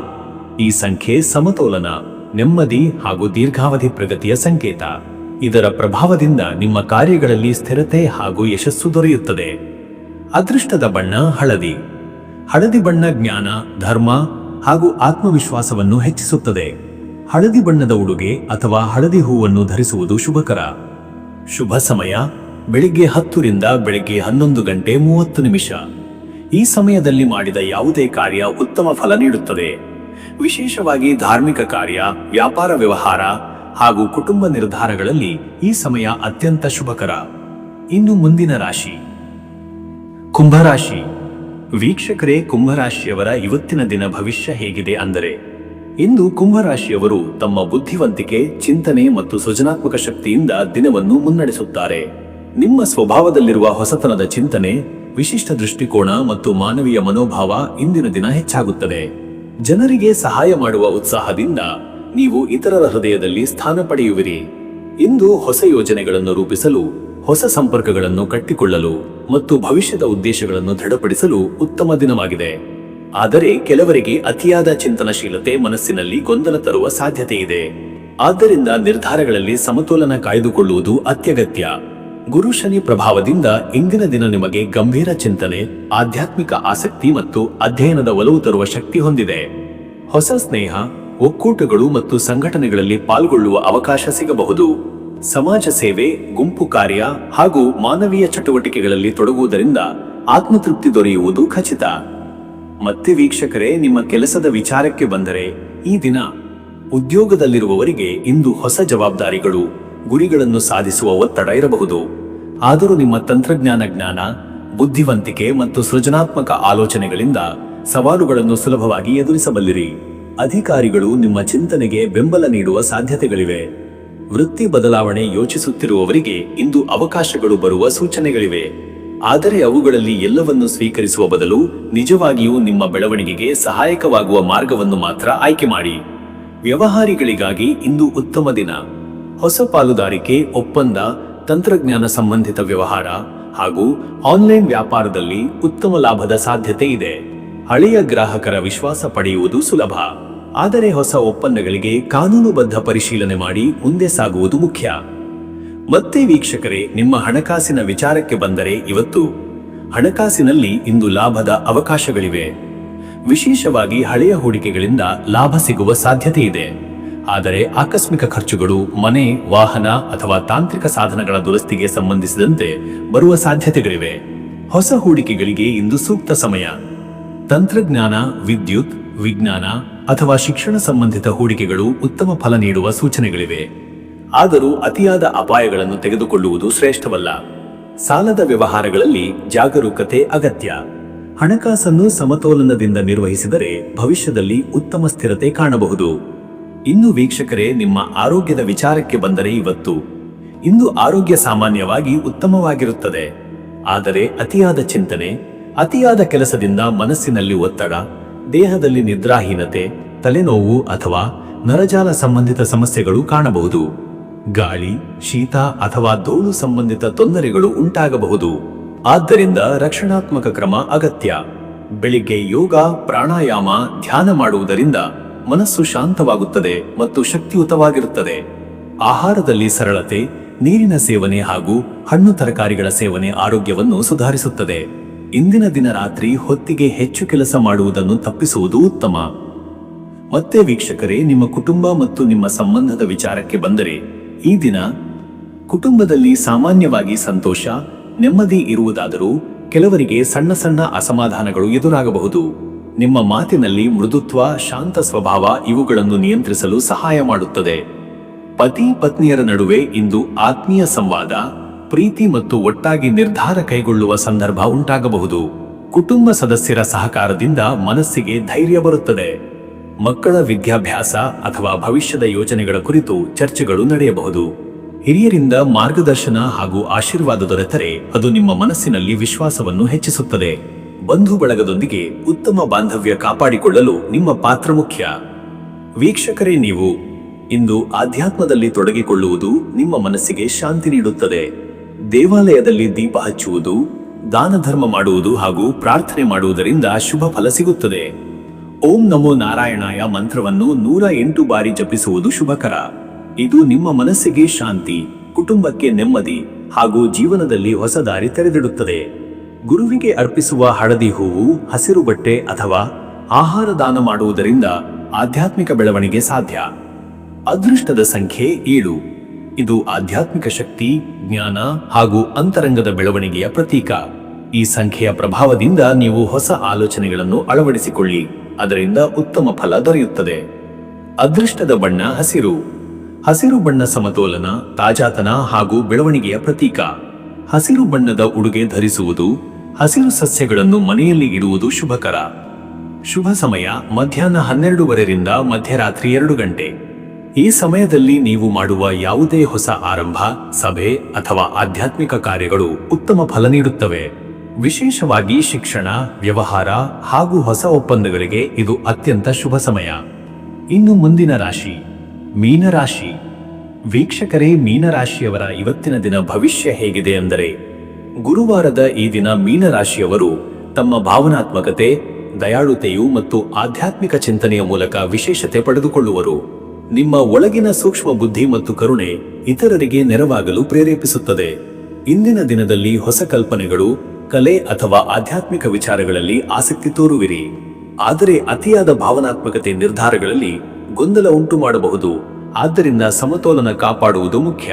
ಈ ಸಂಖ್ಯೆ ಸಮತೋಲನ, ನೆಮ್ಮದಿ ಹಾಗೂ ದೀರ್ಘಾವಧಿ ಪ್ರಗತಿಯ ಸಂಕೇತ. ಇದರ ಪ್ರಭಾವದಿಂದ ನಿಮ್ಮ ಕಾರ್ಯಗಳಲ್ಲಿ ಸ್ಥಿರತೆ ಹಾಗೂ ಯಶಸ್ಸು ದೊರೆಯುತ್ತದೆ. ಅದೃಷ್ಟದ ಬಣ್ಣ ಹಳದಿ. ಹಳದಿ ಬಣ್ಣ ಜ್ಞಾನ, ಧರ್ಮ ಹಾಗೂ ಆತ್ಮವಿಶ್ವಾಸವನ್ನು ಹೆಚ್ಚಿಸುತ್ತದೆ. ಹಳದಿ ಬಣ್ಣದ ಉಡುಗೆ ಅಥವಾ ಹಳದಿ ಹೂವನ್ನು ಧರಿಸುವುದು ಶುಭಕರ. ಶುಭ ಸಮಯ ಬೆಳಿಗ್ಗೆ 10 ರಿಂದ ಬೆಳಿಗ್ಗೆ 11 ಗಂಟೆ 30 ನಿಮಿಷ. ಈ ಸಮಯದಲ್ಲಿ ಮಾಡಿದ ಯಾವುದೇ ಕಾರ್ಯ ಉತ್ತಮ ಫಲ ನೀಡುತ್ತದೆ. ವಿಶೇಷವಾಗಿ ಧಾರ್ಮಿಕ ಕಾರ್ಯ, ವ್ಯಾಪಾರ ವ್ಯವಹಾರ ಹಾಗೂ ಕುಟುಂಬ ನಿರ್ಧಾರಗಳಲ್ಲಿ ಈ ಸಮಯ ಅತ್ಯಂತ ಶುಭಕರ. ಇನ್ನು ಮುಂದಿನ ರಾಶಿ ಕುಂಭರಾಶಿ. ವೀಕ್ಷಕರೇ, ಕುಂಭರಾಶಿಯವರ ಇವತ್ತಿನ ದಿನ ಭವಿಷ್ಯ ಹೇಗಿದೆ ಅಂದರೆ, ಇಂದು ಕುಂಭರಾಶಿಯವರು ತಮ್ಮ ಬುದ್ಧಿವಂತಿಕೆ, ಚಿಂತನೆ ಮತ್ತು ಸೃಜನಾತ್ಮಕ ಶಕ್ತಿಯಿಂದ ದಿನವನ್ನು ಮುನ್ನಡೆಸುತ್ತಾರೆ. ನಿಮ್ಮ ಸ್ವಭಾವದಲ್ಲಿರುವ ಹೊಸತನದ ಚಿಂತನೆ, ವಿಶಿಷ್ಟ ದೃಷ್ಟಿಕೋನ ಮತ್ತು ಮಾನವೀಯ ಮನೋಭಾವ ಇಂದಿನ ದಿನ ಹೆಚ್ಚಾಗುತ್ತದೆ. ಜನರಿಗೆ ಸಹಾಯ ಮಾಡುವ ಉತ್ಸಾಹದಿಂದ ನೀವು ಇತರರ ಹೃದಯದಲ್ಲಿ ಸ್ಥಾನ ಪಡೆಯುವಿರಿ. ಇಂದು ಹೊಸ ಯೋಜನೆಗಳನ್ನು ರೂಪಿಸಲು, ಹೊಸ ಸಂಪರ್ಕಗಳನ್ನು ಕಟ್ಟಿಕೊಳ್ಳಲು ಮತ್ತು ಭವಿಷ್ಯದ ಉದ್ದೇಶಗಳನ್ನು ದೃಢಪಡಿಸಲು ಉತ್ತಮ ದಿನವಾಗಿದೆ. ಆದರೆ ಕೆಲವರಿಗೆ ಅತಿಯಾದ ಚಿಂತನಶೀಲತೆ ಮನಸ್ಸಿನಲ್ಲಿ ಗೊಂದಲ ತರುವ ಸಾಧ್ಯತೆ ಇದೆ. ಆದ್ದರಿಂದ ನಿರ್ಧಾರಗಳಲ್ಲಿ ಸಮತೋಲನ ಕಾಯ್ದುಕೊಳ್ಳುವುದು ಅತ್ಯಗತ್ಯ. ಗುರು ಶನಿ ಪ್ರಭಾವದಿಂದ ಇಂದಿನ ದಿನ ನಿಮಗೆ ಗಂಭೀರ ಚಿಂತನೆ, ಆಧ್ಯಾತ್ಮಿಕ ಆಸಕ್ತಿ ಮತ್ತು ಅಧ್ಯಯನದ ಒಲವು ತರುವ ಶಕ್ತಿ ಹೊಂದಿದೆ. ಹೊಸ ಸ್ನೇಹ, ಒಕ್ಕೂಟಗಳು ಮತ್ತು ಸಂಘಟನೆಗಳಲ್ಲಿ ಪಾಲ್ಗೊಳ್ಳುವ ಅವಕಾಶ ಸಿಗಬಹುದು. ಸಮಾಜ ಸೇವೆ, ಗುಂಪು ಕಾರ್ಯ ಹಾಗೂ ಮಾನವೀಯ ಚಟುವಟಿಕೆಗಳಲ್ಲಿ ತೊಡಗುವುದರಿಂದ ಆತ್ಮತೃಪ್ತಿ ದೊರೆಯುವುದು ಖಚಿತ. ಮತ್ತೆ ವೀಕ್ಷಕರೇ, ನಿಮ್ಮ ಕೆಲಸದ ವಿಚಾರಕ್ಕೆ ಬಂದರೆ, ಈ ದಿನ ಉದ್ಯೋಗದಲ್ಲಿರುವವರಿಗೆ ಇಂದು ಹೊಸ ಜವಾಬ್ದಾರಿಗಳು, ಗುರಿಗಳನ್ನು ಸಾಧಿಸುವ ಒತ್ತಡ ಇರಬಹುದು. ಆದರೂ ನಿಮ್ಮ ತಂತ್ರಜ್ಞಾನ ಜ್ಞಾನ, ಬುದ್ಧಿವಂತಿಕೆ ಮತ್ತು ಸೃಜನಾತ್ಮಕ ಆಲೋಚನೆಗಳಿಂದ ಸವಾಲುಗಳನ್ನು ಸುಲಭವಾಗಿ ಎದುರಿಸಬಲ್ಲಿರಿ. ಅಧಿಕಾರಿಗಳು ನಿಮ್ಮ ಚಿಂತನೆಗೆ ಬೆಂಬಲ ನೀಡುವ ಸಾಧ್ಯತೆಗಳಿವೆ. ವೃತ್ತಿ ಬದಲಾವಣೆ ಯೋಚಿಸುತ್ತಿರುವವರಿಗೆ ಇಂದು ಅವಕಾಶಗಳು ಬರುವ ಸೂಚನೆಗಳಿವೆ. ಆದರೆ ಅವುಗಳಲ್ಲಿ ಎಲ್ಲವನ್ನು ಸ್ವೀಕರಿಸುವ ಬದಲು ನಿಜವಾಗಿಯೂ ನಿಮ್ಮ ಬೆಳವಣಿಗೆಗೆ ಸಹಾಯಕವಾಗುವ ಮಾರ್ಗವನ್ನು ಮಾತ್ರ ಆಯ್ಕೆ ಮಾಡಿ. ವ್ಯವಹಾರಿಗಳಿಗಾಗಿ ಇಂದು ಉತ್ತಮ ದಿನ. ಹೊಸ ಪಾಲುದಾರಿಕೆ, ಒಪ್ಪಂದ, ತಂತ್ರಜ್ಞಾನ ಸಂಬಂಧಿತ ವ್ಯವಹಾರ ಹಾಗೂ ಆನ್ಲೈನ್ ವ್ಯಾಪಾರದಲ್ಲಿ ಉತ್ತಮ ಲಾಭದ ಸಾಧ್ಯತೆ ಇದೆ. ಹಳೆಯ ಗ್ರಾಹಕರ ವಿಶ್ವಾಸ ಪಡೆಯುವುದು ಸುಲಭ. ಆದರೆ ಹೊಸ ಒಪ್ಪಂದಗಳಿಗೆ ಕಾನೂನುಬದ್ಧ ಪರಿಶೀಲನೆ ಮಾಡಿ ಮುಂದೆ ಸಾಗುವುದು ಮುಖ್ಯ. ಮತ್ತೆ ವೀಕ್ಷಕರೇ, ನಿಮ್ಮ ಹಣಕಾಸಿನ ವಿಚಾರಕ್ಕೆ ಬಂದರೆ, ಇವತ್ತು ಹಣಕಾಸಿನಲ್ಲಿ ಇಂದು ಲಾಭದ ಅವಕಾಶಗಳಿವೆ. ವಿಶೇಷವಾಗಿ ಹಳೆಯ ಹೂಡಿಕೆಗಳಿಂದ ಲಾಭ ಸಿಗುವ ಸಾಧ್ಯತೆ ಇದೆ. ಆದರೆ ಆಕಸ್ಮಿಕ ಖರ್ಚುಗಳು, ಮನೆ, ವಾಹನ ಅಥವಾ ತಾಂತ್ರಿಕ ಸಾಧನಗಳ ದುರಸ್ತಿಗೆ ಸಂಬಂಧಿಸಿದಂತೆ ಬರುವ ಸಾಧ್ಯತೆಗಳಿವೆ. ಹೊಸ ಹೂಡಿಕೆಗಳಿಗೆ ಇಂದು ಸೂಕ್ತ ಸಮಯ. ತಂತ್ರಜ್ಞಾನ, ವಿದ್ಯುತ್, ವಿಜ್ಞಾನ ಅಥವಾ ಶಿಕ್ಷಣ ಸಂಬಂಧಿತ ಹೂಡಿಕೆಗಳು ಉತ್ತಮ ಫಲ ನೀಡುವ ಸೂಚನೆಗಳಿವೆ. ಆದರೂ ಅತಿಯಾದ ಅಪಾಯಗಳನ್ನು ತೆಗೆದುಕೊಳ್ಳುವುದು ಶ್ರೇಷ್ಠವಲ್ಲ. ಸಾಲದ ವ್ಯವಹಾರಗಳಲ್ಲಿ ಜಾಗರೂಕತೆ ಅಗತ್ಯ. ಹಣಕಾಸನ್ನು ಸಮತೋಲನದಿಂದ ನಿರ್ವಹಿಸಿದರೆ ಭವಿಷ್ಯದಲ್ಲಿ ಉತ್ತಮ ಸ್ಥಿರತೆ ಕಾಣಬಹುದು. ಇನ್ನು ವೀಕ್ಷಕರೇ, ನಿಮ್ಮ ಆರೋಗ್ಯದ ವಿಚಾರಕ್ಕೆ ಬಂದರೆ, ಇಂದು ಆರೋಗ್ಯ ಸಾಮಾನ್ಯವಾಗಿ ಉತ್ತಮವಾಗಿರುತ್ತದೆ. ಆದರೆ ಅತಿಯಾದ ಚಿಂತನೆ, ಅತಿಯಾದ ಕೆಲಸದಿಂದ ಮನಸ್ಸಿನಲ್ಲಿ ಒತ್ತಡ, ದೇಹದಲ್ಲಿ ನಿದ್ರಾಹೀನತೆ, ತಲೆನೋವು ಅಥವಾ ನರಜಾಲ ಸಂಬಂಧಿತ ಸಮಸ್ಯೆಗಳು ಕಾಣಬಹುದು. ಗಾಳಿ, ಶೀತ ಅಥವಾ ಧೂಳು ಸಂಬಂಧಿತ ತೊಂದರೆಗಳು ಉಂಟಾಗಬಹುದು. ಆದ್ದರಿಂದ ರಕ್ಷಣಾತ್ಮಕ ಕ್ರಮ ಅಗತ್ಯ. ಬೆಳಿಗ್ಗೆ ಯೋಗ, ಪ್ರಾಣಾಯಾಮ, ಧ್ಯಾನ ಮಾಡುವುದರಿಂದ ಮನಸ್ಸು ಶಾಂತವಾಗುತ್ತದೆ ಮತ್ತು ಶಕ್ತಿಯುತವಾಗಿರುತ್ತದೆ. ಆಹಾರದಲ್ಲಿ ಸರಳತೆ, ನೀರಿನ ಸೇವನೆ ಹಾಗೂ ಹಣ್ಣು ತರಕಾರಿಗಳ ಸೇವನೆ ಆರೋಗ್ಯವನ್ನು ಸುಧಾರಿಸುತ್ತದೆ. ಇಂದಿನ ದಿನ ರಾತ್ರಿ ಹೊತ್ತಿಗೆ ಹೆಚ್ಚು ಕೆಲಸ ಮಾಡುವುದನ್ನು ತಪ್ಪಿಸುವುದು ಉತ್ತಮ. ಮತ್ತೆ ವೀಕ್ಷಕರೇ, ನಿಮ್ಮ ಕುಟುಂಬ ಮತ್ತು ನಿಮ್ಮ ಸಂಬಂಧದ ವಿಚಾರಕ್ಕೆ ಬಂದರೆ, ಈ ದಿನ ಕುಟುಂಬದಲ್ಲಿ ಸಾಮಾನ್ಯವಾಗಿ ಸಂತೋಷ, ನೆಮ್ಮದಿ ಇರುವುದಾದರೂ ಕೆಲವರಿಗೆ ಸಣ್ಣ ಸಣ್ಣ ಅಸಮಾಧಾನಗಳು ಎದುರಾಗಬಹುದು. ನಿಮ್ಮ ಮಾತಿನಲ್ಲಿ ಮೃದುತ್ವ, ಶಾಂತ ಸ್ವಭಾವ ಇವುಗಳನ್ನು ನಿಯಂತ್ರಿಸಲು ಸಹಾಯ ಮಾಡುತ್ತದೆ. ಪತಿ ಪತ್ನಿಯರ ನಡುವೆ ಇಂದು ಆತ್ಮೀಯ ಸಂವಾದ, ಪ್ರೀತಿ ಮತ್ತು ಒಟ್ಟಾಗಿ ನಿರ್ಧಾರ ಕೈಗೊಳ್ಳುವ ಸಂದರ್ಭ ಉಂಟಾಗಬಹುದು. ಕುಟುಂಬ ಸದಸ್ಯರ ಸಹಕಾರದಿಂದ ಮನಸ್ಸಿಗೆ ಧೈರ್ಯ ಬರುತ್ತದೆ. ಮಕ್ಕಳ ವಿದ್ಯಾಭ್ಯಾಸ ಅಥವಾ ಭವಿಷ್ಯದ ಯೋಜನೆಗಳ ಕುರಿತು ಚರ್ಚೆಗಳು ನಡೆಯಬಹುದು. ಹಿರಿಯರಿಂದ ಮಾರ್ಗದರ್ಶನ ಹಾಗೂ ಆಶೀರ್ವಾದ ದೊರೆತರೆ ಅದು ನಿಮ್ಮ ಮನಸ್ಸಿನಲ್ಲಿ ವಿಶ್ವಾಸವನ್ನು ಹೆಚ್ಚಿಸುತ್ತದೆ. ಬಂಧು ಬಳಗದೊಂದಿಗೆ ಉತ್ತಮ ಬಾಂಧವ್ಯ ಕಾಪಾಡಿಕೊಳ್ಳಲು ನಿಮ್ಮ ಪಾತ್ರ ಮುಖ್ಯ. ವೀಕ್ಷಕರೇ, ನೀವು ಇಂದು ಆಧ್ಯಾತ್ಮದಲ್ಲಿ ತೊಡಗಿಕೊಳ್ಳುವುದು ನಿಮ್ಮ ಮನಸ್ಸಿಗೆ ಶಾಂತಿ ನೀಡುತ್ತದೆ. ದೇವಾಲಯದಲ್ಲಿ ದೀಪ ಹಚ್ಚುವುದು, ದಾನ ಧರ್ಮ ಮಾಡುವುದು ಹಾಗೂ ಪ್ರಾರ್ಥನೆ ಮಾಡುವುದರಿಂದ ಶುಭ ಫಲ ಸಿಗುತ್ತದೆ. ಓಂ ನಮೋ ನಾರಾಯಣಾಯ ಮಂತ್ರವನ್ನು 108 ಬಾರಿ ಜಪಿಸುವುದು ಶುಭಕರ. ಇದು ನಿಮ್ಮ ಮನಸ್ಸಿಗೆ ಶಾಂತಿ, ಕುಟುಂಬಕ್ಕೆ ನೆಮ್ಮದಿ ಹಾಗೂ ಜೀವನದಲ್ಲಿ ಹೊಸ ದಾರಿ ತೆರೆದಿಡುತ್ತದೆ. ಗುರುವಿಗೆ ಅರ್ಪಿಸುವ ಹಳದಿ ಹೂವು, ಹಸಿರು ಬಟ್ಟೆ ಅಥವಾ ಆಹಾರ ದಾನ ಮಾಡುವುದರಿಂದ ಆಧ್ಯಾತ್ಮಿಕ ಬೆಳವಣಿಗೆ ಸಾಧ್ಯ. ಅದೃಷ್ಟದ ಸಂಖ್ಯೆ 7. ಇದು ಆಧ್ಯಾತ್ಮಿಕ ಶಕ್ತಿ, ಜ್ಞಾನ ಹಾಗೂ ಅಂತರಂಗದ ಬೆಳವಣಿಗೆಯ ಪ್ರತೀಕ. ಈ ಸಂಖ್ಯೆಯ ಪ್ರಭಾವದಿಂದ ನೀವು ಹೊಸ ಆಲೋಚನೆಗಳನ್ನು ಅಳವಡಿಸಿಕೊಳ್ಳಿ, ಅದರಿಂದ ಉತ್ತಮ ಫಲ ದೊರೆಯುತ್ತದೆ. ಅದೃಷ್ಟದ ಬಣ್ಣ ಹಸಿರು. ಹಸಿರು ಬಣ್ಣ ಸಮತೋಲನ, ತಾಜಾತನ ಹಾಗೂ ಬೆಳವಣಿಗೆಯ ಪ್ರತೀಕ. ಹಸಿರು ಬಣ್ಣದ ಉಡುಗೆ ಧರಿಸುವುದು, ಹಸಿರು ಸಸ್ಯಗಳನ್ನು ಮನೆಯಲ್ಲಿ ಇಡುವುದು ಶುಭಕರ. ಶುಭ ಸಮಯ ಮಧ್ಯಾಹ್ನ 12:15 ಮಧ್ಯರಾತ್ರಿ 2 ಗಂಟೆ. ಈ ಸಮಯದಲ್ಲಿ ನೀವು ಮಾಡುವ ಯಾವುದೇ ಹೊಸ ಆರಂಭ, ಸಭೆ ಅಥವಾ ಆಧ್ಯಾತ್ಮಿಕ ಕಾರ್ಯಗಳು ಉತ್ತಮ ಫಲ ನೀಡುತ್ತವೆ. ವಿಶೇಷವಾಗಿ ಶಿಕ್ಷಣ, ವ್ಯವಹಾರ ಹಾಗೂ ಹೊಸ ಒಪ್ಪಂದಗಳಿಗೆ ಇದು ಅತ್ಯಂತ ಶುಭ ಸಮಯ. ಇನ್ನು ಮುಂದಿನ ರಾಶಿ ಮೀನರಾಶಿ. ವೀಕ್ಷಕರೇ, ಮೀನರಾಶಿಯವರ ಇವತ್ತಿನ ದಿನ ಭವಿಷ್ಯ ಹೇಗಿದೆ ಅಂದರೆ, ಗುರುವಾರದ ಈ ದಿನ ಮೀನರಾಶಿಯವರು ತಮ್ಮ ಭಾವನಾತ್ಮಕತೆ, ದಯಾಳುತೆಯು ಮತ್ತು ಆಧ್ಯಾತ್ಮಿಕ ಚಿಂತನೆಯ ಮೂಲಕ ವಿಶೇಷತೆ ಪಡೆದುಕೊಳ್ಳುವರು. ನಿಮ್ಮ ಒಳಗಿನ ಸೂಕ್ಷ್ಮ ಬುದ್ಧಿ ಮತ್ತು ಕರುಣೆ ಇತರರಿಗೆ ನೆರವಾಗಲು ಪ್ರೇರೇಪಿಸುತ್ತದೆ. ಇಂದಿನ ದಿನದಲ್ಲಿ ಹೊಸ ಕಲ್ಪನೆಗಳು, ಕಲೆ ಅಥವಾ ಆಧ್ಯಾತ್ಮಿಕ ವಿಚಾರಗಳಲ್ಲಿ ಆಸಕ್ತಿ ತೋರುವಿರಿ. ಆದರೆ ಅತಿಯಾದ ಭಾವನಾತ್ಮಕತೆ ನಿರ್ಧಾರಗಳಲ್ಲಿ ಗೊಂದಲ ಉಂಟು ಮಾಡಬಹುದು. ಆದ್ದರಿಂದ ಸಮತೋಲನ ಕಾಪಾಡುವುದು ಮುಖ್ಯ.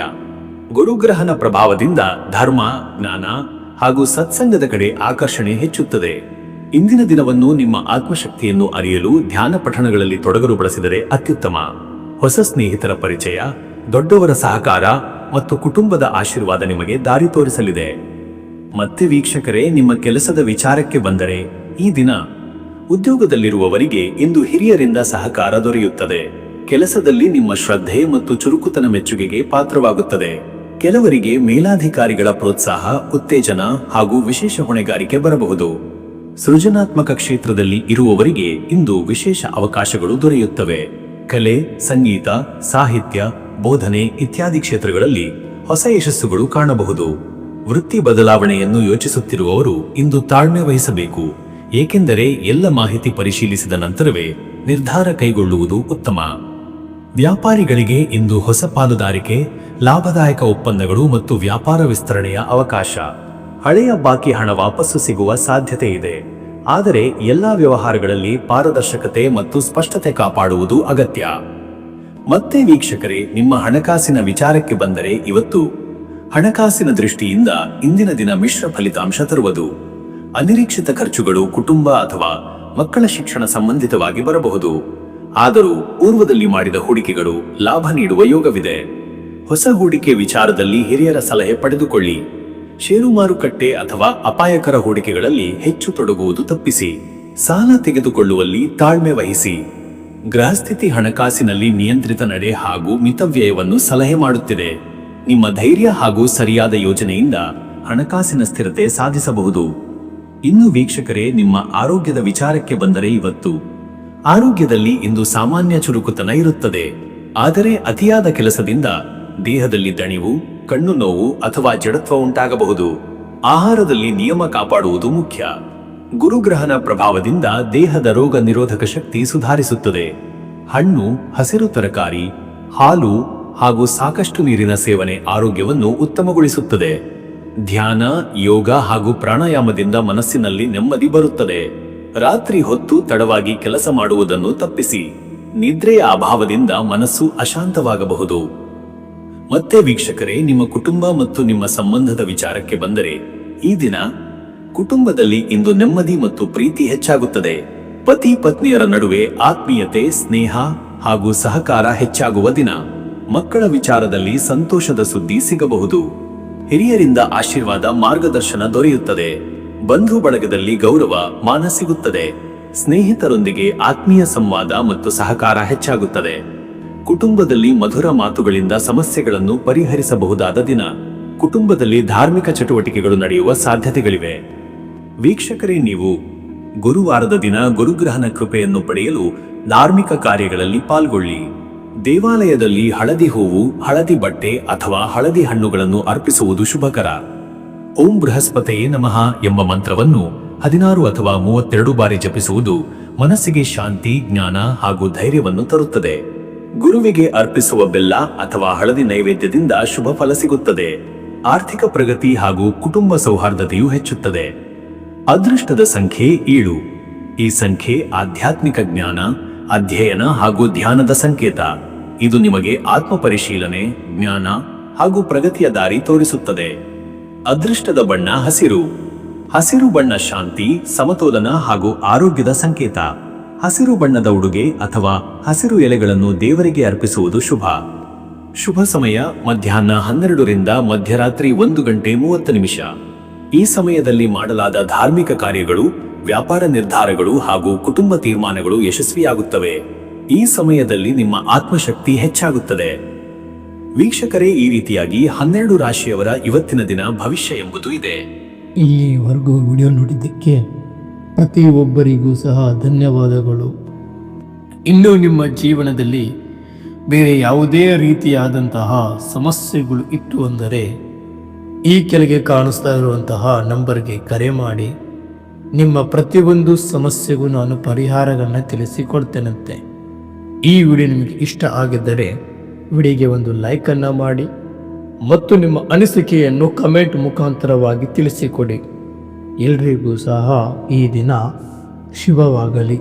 ಗುರುಗ್ರಹನ ಪ್ರಭಾವದಿಂದ ಧರ್ಮ, ಜ್ಞಾನ ಹಾಗೂ ಸತ್ಸಂಗದ ಕಡೆ ಆಕರ್ಷಣೆ ಹೆಚ್ಚುತ್ತದೆ. ಇಂದಿನ ದಿನವನ್ನು ನಿಮ್ಮ ಆತ್ಮಶಕ್ತಿಯನ್ನು ಅರಿಯಲು ಧ್ಯಾನ ಪಠಣಗಳಲ್ಲಿ ತೊಡಗಲು ಬಳಸಿದರೆ ಅತ್ಯುತ್ತಮ. ಹೊಸ ಸ್ನೇಹಿತರ ಪರಿಚಯ, ದೊಡ್ಡವರ ಸಹಕಾರ ಮತ್ತು ಕುಟುಂಬದ ಆಶೀರ್ವಾದ ನಿಮಗೆ ದಾರಿ ತೋರಿಸಲಿದೆ. ಮತ್ತೆ ವೀಕ್ಷಕರೇ, ನಿಮ್ಮ ಕೆಲಸದ ವಿಚಾರಕ್ಕೆ ಬಂದರೆ, ಈ ದಿನ ಉದ್ಯೋಗದಲ್ಲಿರುವವರಿಗೆ ಇಂದು ಹಿರಿಯರಿಂದ ಸಹಕಾರ ದೊರೆಯುತ್ತದೆ. ಕೆಲಸದಲ್ಲಿ ನಿಮ್ಮ ಶ್ರದ್ಧೆ ಮತ್ತು ಚುರುಕುತನ ಮೆಚ್ಚುಗೆಗೆ ಪಾತ್ರವಾಗುತ್ತದೆ. ಕೆಲವರಿಗೆ ಮೇಲಾಧಿಕಾರಿಗಳ ಪ್ರೋತ್ಸಾಹ, ಉತ್ತೇಜನ ಹಾಗೂ ವಿಶೇಷ ಹೊಣೆಗಾರಿಕೆ ಬರಬಹುದು. ಸೃಜನಾತ್ಮಕ ಕ್ಷೇತ್ರದಲ್ಲಿ ಇರುವವರಿಗೆ ಇಂದು ವಿಶೇಷ ಅವಕಾಶಗಳು ದೊರೆಯುತ್ತವೆ. ಕಲೆ, ಸಂಗೀತ, ಸಾಹಿತ್ಯ, ಬೋಧನೆ ಇತ್ಯಾದಿ ಕ್ಷೇತ್ರಗಳಲ್ಲಿ ಹೊಸ ಯಶಸ್ಸುಗಳು ಕಾಣಬಹುದು. ವೃತ್ತಿ ಬದಲಾವಣೆಯನ್ನು ಯೋಚಿಸುತ್ತಿರುವವರು ಇಂದು ತಾಳ್ಮೆ ವಹಿಸಬೇಕು, ಏಕೆಂದರೆ ಎಲ್ಲ ಮಾಹಿತಿ ಪರಿಶೀಲಿಸಿದ ನಂತರವೇ ನಿರ್ಧಾರ ಕೈಗೊಳ್ಳುವುದು ಉತ್ತಮ. ವ್ಯಾಪಾರಿಗಳಿಗೆ ಇಂದು ಹೊಸ ಪಾಲುದಾರಿಕೆ, ಲಾಭದಾಯಕ ಒಪ್ಪಂದಗಳು ಮತ್ತು ವ್ಯಾಪಾರ ವಿಸ್ತರಣೆಯ ಅವಕಾಶ. ಹಳೆಯ ಬಾಕಿ ಹಣ ವಾಪಸ್ಸು ಸಿಗುವ ಸಾಧ್ಯತೆ ಇದೆ. ಆದರೆ ಎಲ್ಲಾ ವ್ಯವಹಾರಗಳಲ್ಲಿ ಪಾರದರ್ಶಕತೆ ಮತ್ತು ಸ್ಪಷ್ಟತೆ ಕಾಪಾಡುವುದು ಅಗತ್ಯ. ಮತ್ತೆ ವೀಕ್ಷಕರೇ, ನಿಮ್ಮ ಹಣಕಾಸಿನ ವಿಚಾರಕ್ಕೆ ಬಂದರೆ, ಇವತ್ತು ಹಣಕಾಸಿನ ದೃಷ್ಟಿಯಿಂದ ಇಂದಿನ ದಿನ ಮಿಶ್ರ ಫಲಿತಾಂಶ ತರುವುದು. ಅನಿರೀಕ್ಷಿತ ಖರ್ಚುಗಳು ಕುಟುಂಬ ಅಥವಾ ಮಕ್ಕಳ ಶಿಕ್ಷಣ ಸಂಬಂಧಿತವಾಗಿ ಬರಬಹುದು. ಆದರೂ ಪೂರ್ವದಲ್ಲಿ ಮಾಡಿದ ಹೂಡಿಕೆಗಳು ಲಾಭ ನೀಡುವ ಯೋಗವಿದೆ. ಹೊಸ ಹೂಡಿಕೆ ವಿಚಾರದಲ್ಲಿ ಹಿರಿಯರ ಸಲಹೆ ಪಡೆದುಕೊಳ್ಳಿ. ಷೇರು ಮಾರುಕಟ್ಟೆ ಅಥವಾ ಅಪಾಯಕರ ಹೂಡಿಕೆಗಳಲ್ಲಿ ಹೆಚ್ಚು ತೊಡಗುವುದು ತಪ್ಪಿಸಿ. ಸಾಲ ತೆಗೆದುಕೊಳ್ಳುವಲ್ಲಿ ತಾಳ್ಮೆ ವಹಿಸಿ. ಗೃಹಸ್ಥಿತಿ ಹಣಕಾಸಿನಲ್ಲಿ ನಿಯಂತ್ರಿತ ನಡೆ ಹಾಗೂ ಮಿತವ್ಯಯವನ್ನು ಸಲಹೆ ಮಾಡುತ್ತಿದೆ. ನಿಮ್ಮ ಧೈರ್ಯ ಹಾಗೂ ಸರಿಯಾದ ಯೋಜನೆಯಿಂದ ಹಣಕಾಸಿನ ಸ್ಥಿರತೆ ಸಾಧಿಸಬಹುದು. ಇನ್ನು ವೀಕ್ಷಕರೇ, ನಿಮ್ಮ ಆರೋಗ್ಯದ ವಿಚಾರಕ್ಕೆ ಬಂದರೆ, ಇವತ್ತು ಆರೋಗ್ಯದಲ್ಲಿ ಇಂದು ಸಾಮಾನ್ಯ ಚುರುಕುತನ ಇರುತ್ತದೆ. ಆದರೆ ಅತಿಯಾದ ಕೆಲಸದಿಂದ ದೇಹದಲ್ಲಿ ದಣಿವು, ಕಣ್ಣು ನೋವು ಅಥವಾ ಜಡತ್ವ ಉಂಟಾಗಬಹುದು. ಆಹಾರದಲ್ಲಿ ನಿಯಮ ಕಾಪಾಡುವುದು ಮುಖ್ಯ. ಗುರುಗ್ರಹನ ಪ್ರಭಾವದಿಂದ ದೇಹದ ರೋಗ ನಿರೋಧಕ ಶಕ್ತಿ ಸುಧಾರಿಸುತ್ತದೆ. ಹಣ್ಣು, ಹಸಿರು ತರಕಾರಿ, ಹಾಲು ಹಾಗೂ ಸಾಕಷ್ಟು ನೀರಿನ ಸೇವನೆ ಆರೋಗ್ಯವನ್ನು ಉತ್ತಮಗೊಳಿಸುತ್ತದೆ. ಧ್ಯಾನ, ಯೋಗ ಹಾಗೂ ಪ್ರಾಣಾಯಾಮದಿಂದ ಮನಸ್ಸಿನಲ್ಲಿ ನೆಮ್ಮದಿ ಬರುತ್ತದೆ. ರಾತ್ರಿ ಹೊತ್ತು ತಡವಾಗಿ ಕೆಲಸ ಮಾಡುವುದನ್ನು ತಪ್ಪಿಸಿ. ನಿದ್ರೆಯ ಅಭಾವದಿಂದ ಮನಸ್ಸು ಅಶಾಂತವಾಗಬಹುದು. ಮತ್ತೆ ವೀಕ್ಷಕರೇ, ನಿಮ್ಮ ಕುಟುಂಬ ಮತ್ತು ನಿಮ್ಮ ಸಂಬಂಧದ ವಿಚಾರಕ್ಕೆ ಬಂದರೆ, ಈ ದಿನ ಕುಟುಂಬದಲ್ಲಿ ಇಂದು ನೆಮ್ಮದಿ ಮತ್ತು ಪ್ರೀತಿ ಹೆಚ್ಚಾಗುತ್ತದೆ. ಪತಿ ಪತ್ನಿಯರ ನಡುವೆ ಆತ್ಮೀಯತೆ, ಸ್ನೇಹ ಹಾಗೂ ಸಹಕಾರ ಹೆಚ್ಚಾಗುವ ದಿನ. ಮಕ್ಕಳ ವಿಚಾರದಲ್ಲಿ ಸಂತೋಷದ ಸುದ್ದಿ ಸಿಗಬಹುದು. ಹಿರಿಯರಿಂದ ಆಶೀರ್ವಾದ, ಮಾರ್ಗದರ್ಶನ ದೊರೆಯುತ್ತದೆ. ಬಂಧು ಬಳಗದಲ್ಲಿ ಗೌರವ, ಮಾನ ಸಿಗುತ್ತದೆ. ಸ್ನೇಹಿತರೊಂದಿಗೆ ಆತ್ಮೀಯ ಸಂವಾದ ಮತ್ತು ಸಹಕಾರ ಹೆಚ್ಚಾಗುತ್ತದೆ. ಕುಟುಂಬದಲ್ಲಿ ಮಧುರ ಮಾತುಗಳಿಂದ ಸಮಸ್ಯೆಗಳನ್ನು ಪರಿಹರಿಸಬಹುದಾದ ದಿನ. ಕುಟುಂಬದಲ್ಲಿ ಧಾರ್ಮಿಕ ಚಟುವಟಿಕೆಗಳು ನಡೆಯುವ ಸಾಧ್ಯತೆಗಳಿವೆ. ವೀಕ್ಷಕರೇ, ನೀವು ಗುರುವಾರದ ದಿನ ಗುರುಗ್ರಹನ ಕೃಪೆಯನ್ನು ಪಡೆಯಲು ಧಾರ್ಮಿಕ ಕಾರ್ಯಗಳಲ್ಲಿ ಪಾಲ್ಗೊಳ್ಳಿ. ದೇವಾಲಯದಲ್ಲಿ ಹಳದಿ ಹೂವು, ಹಳದಿ ಬಟ್ಟೆ ಅಥವಾ ಹಳದಿ ಹಣ್ಣುಗಳನ್ನು ಅರ್ಪಿಸುವುದು ಶುಭಕರ. ಓಂ ಬೃಹಸ್ಪತಿಯೇ ನಮಃ ಎಂಬ ಮಂತ್ರವನ್ನು 16 ಅಥವಾ 32 ಬಾರಿ ಜಪಿಸುವುದು ಮನಸ್ಸಿಗೆ ಶಾಂತಿ, ಜ್ಞಾನ ಹಾಗೂ ಧೈರ್ಯವನ್ನು ತರುತ್ತದೆ. ಗುರುವಿಗೆ ಅರ್ಪಿಸುವ ಬೆಲ್ಲ ಅಥವಾ ಹಳದಿ ನೈವೇದ್ಯದಿಂದ ಶುಭ ಫಲ ಸಿಗುತ್ತದೆ. ಆರ್ಥಿಕ ಪ್ರಗತಿ ಹಾಗೂ ಕುಟುಂಬ ಸೌಹಾರ್ದತೆಯು ಹೆಚ್ಚುತ್ತದೆ. ಅದೃಷ್ಟದ ಸಂಖ್ಯೆ 7. ಈ ಸಂಖ್ಯೆ ಆಧ್ಯಾತ್ಮಿಕ ಜ್ಞಾನ, ಅಧ್ಯಯನ ಹಾಗೂ ಧ್ಯಾನದ ಸಂಕೇತ. ಇದು ನಿಮಗೆ ಆತ್ಮ ಪರಿಶೀಲನೆ, ಜ್ಞಾನ ಹಾಗೂ ಪ್ರಗತಿಯ ದಾರಿ ತೋರಿಸುತ್ತದೆ. ಅದೃಷ್ಟದ ಬಣ್ಣ ಹಸಿರು. ಹಸಿರು ಬಣ್ಣ ಶಾಂತಿ, ಸಮತೋಲನ ಹಾಗೂ ಆರೋಗ್ಯದ ಸಂಕೇತ. ಹಸಿರು ಬಣ್ಣದ ಉಡುಗೆ ಅಥವಾ ಹಸಿರು ಎಲೆಗಳನ್ನು ದೇವರಿಗೆ ಅರ್ಪಿಸುವುದು ಶುಭ. ಶುಭ ಸಮಯ ಮಧ್ಯಾಹ್ನ 12 ರಿಂದ ಮಧ್ಯರಾತ್ರಿ 1:30. ಈ ಸಮಯದಲ್ಲಿ ಮಾಡಲಾದ ಧಾರ್ಮಿಕ ಕಾರ್ಯಗಳು, ವ್ಯಾಪಾರ ನಿರ್ಧಾರಗಳು ಹಾಗೂ ಕುಟುಂಬ ತೀರ್ಮಾನಗಳು ಯಶಸ್ವಿಯಾಗುತ್ತವೆ. ಈ ಸಮಯದಲ್ಲಿ ನಿಮ್ಮ ಆತ್ಮಶಕ್ತಿ ಹೆಚ್ಚಾಗುತ್ತದೆ. ವೀಕ್ಷಕರೇ, ಈ ರೀತಿಯಾಗಿ 12 ರಾಶಿಯವರ ಇವತ್ತಿನ ದಿನ ಭವಿಷ್ಯ ಎಂಬುದು ಇದೆ. ಇಲ್ಲಿವರೆಗೂ ವಿಡಿಯೋ ನೋಡಿದ್ದಕ್ಕೆ ಪ್ರತಿಯೊಬ್ಬರಿಗೂ ಸಹ ಧನ್ಯವಾದಗಳು. ಇನ್ನು ನಿಮ್ಮ ಜೀವನದಲ್ಲಿ ಬೇರೆ ಯಾವುದೇ ರೀತಿಯಾದಂತಹ ಸಮಸ್ಯೆಗಳು ಇತ್ತು ಅಂದರೆ ಈ ಕೆಳಗೆ ಕಾಣಿಸ್ತಾ ಇರುವಂತಹ ನಂಬರ್ಗೆ ಕರೆ ಮಾಡಿ ನಿಮ್ಮ ಪ್ರತಿಯೊಂದು ಸಮಸ್ಯೆಗೂ ನಾನು ಪರಿಹಾರಗಳನ್ನ ತಿಳಿಸಿಕೊಡ್ತೇನಂತೆ. ಈ ವಿಡಿಯೋ ನಿಮಗೆ ಇಷ್ಟ ಆಗಿದ್ದರೆ ವಿಡಿಯೋಗೆ ಒಂದು ಲೈಕನ್ನು ಮಾಡಿ ಮತ್ತು ನಿಮ್ಮ ಅನಿಸಿಕೆಯನ್ನು ಕಮೆಂಟ್ ಮುಖಾಂತರವಾಗಿ ತಿಳಿಸಿಕೊಡಿ. ಎಲ್ರಿಗೂ ಸಹ ಈ ದಿನ ಶುಭವಾಗಲಿ.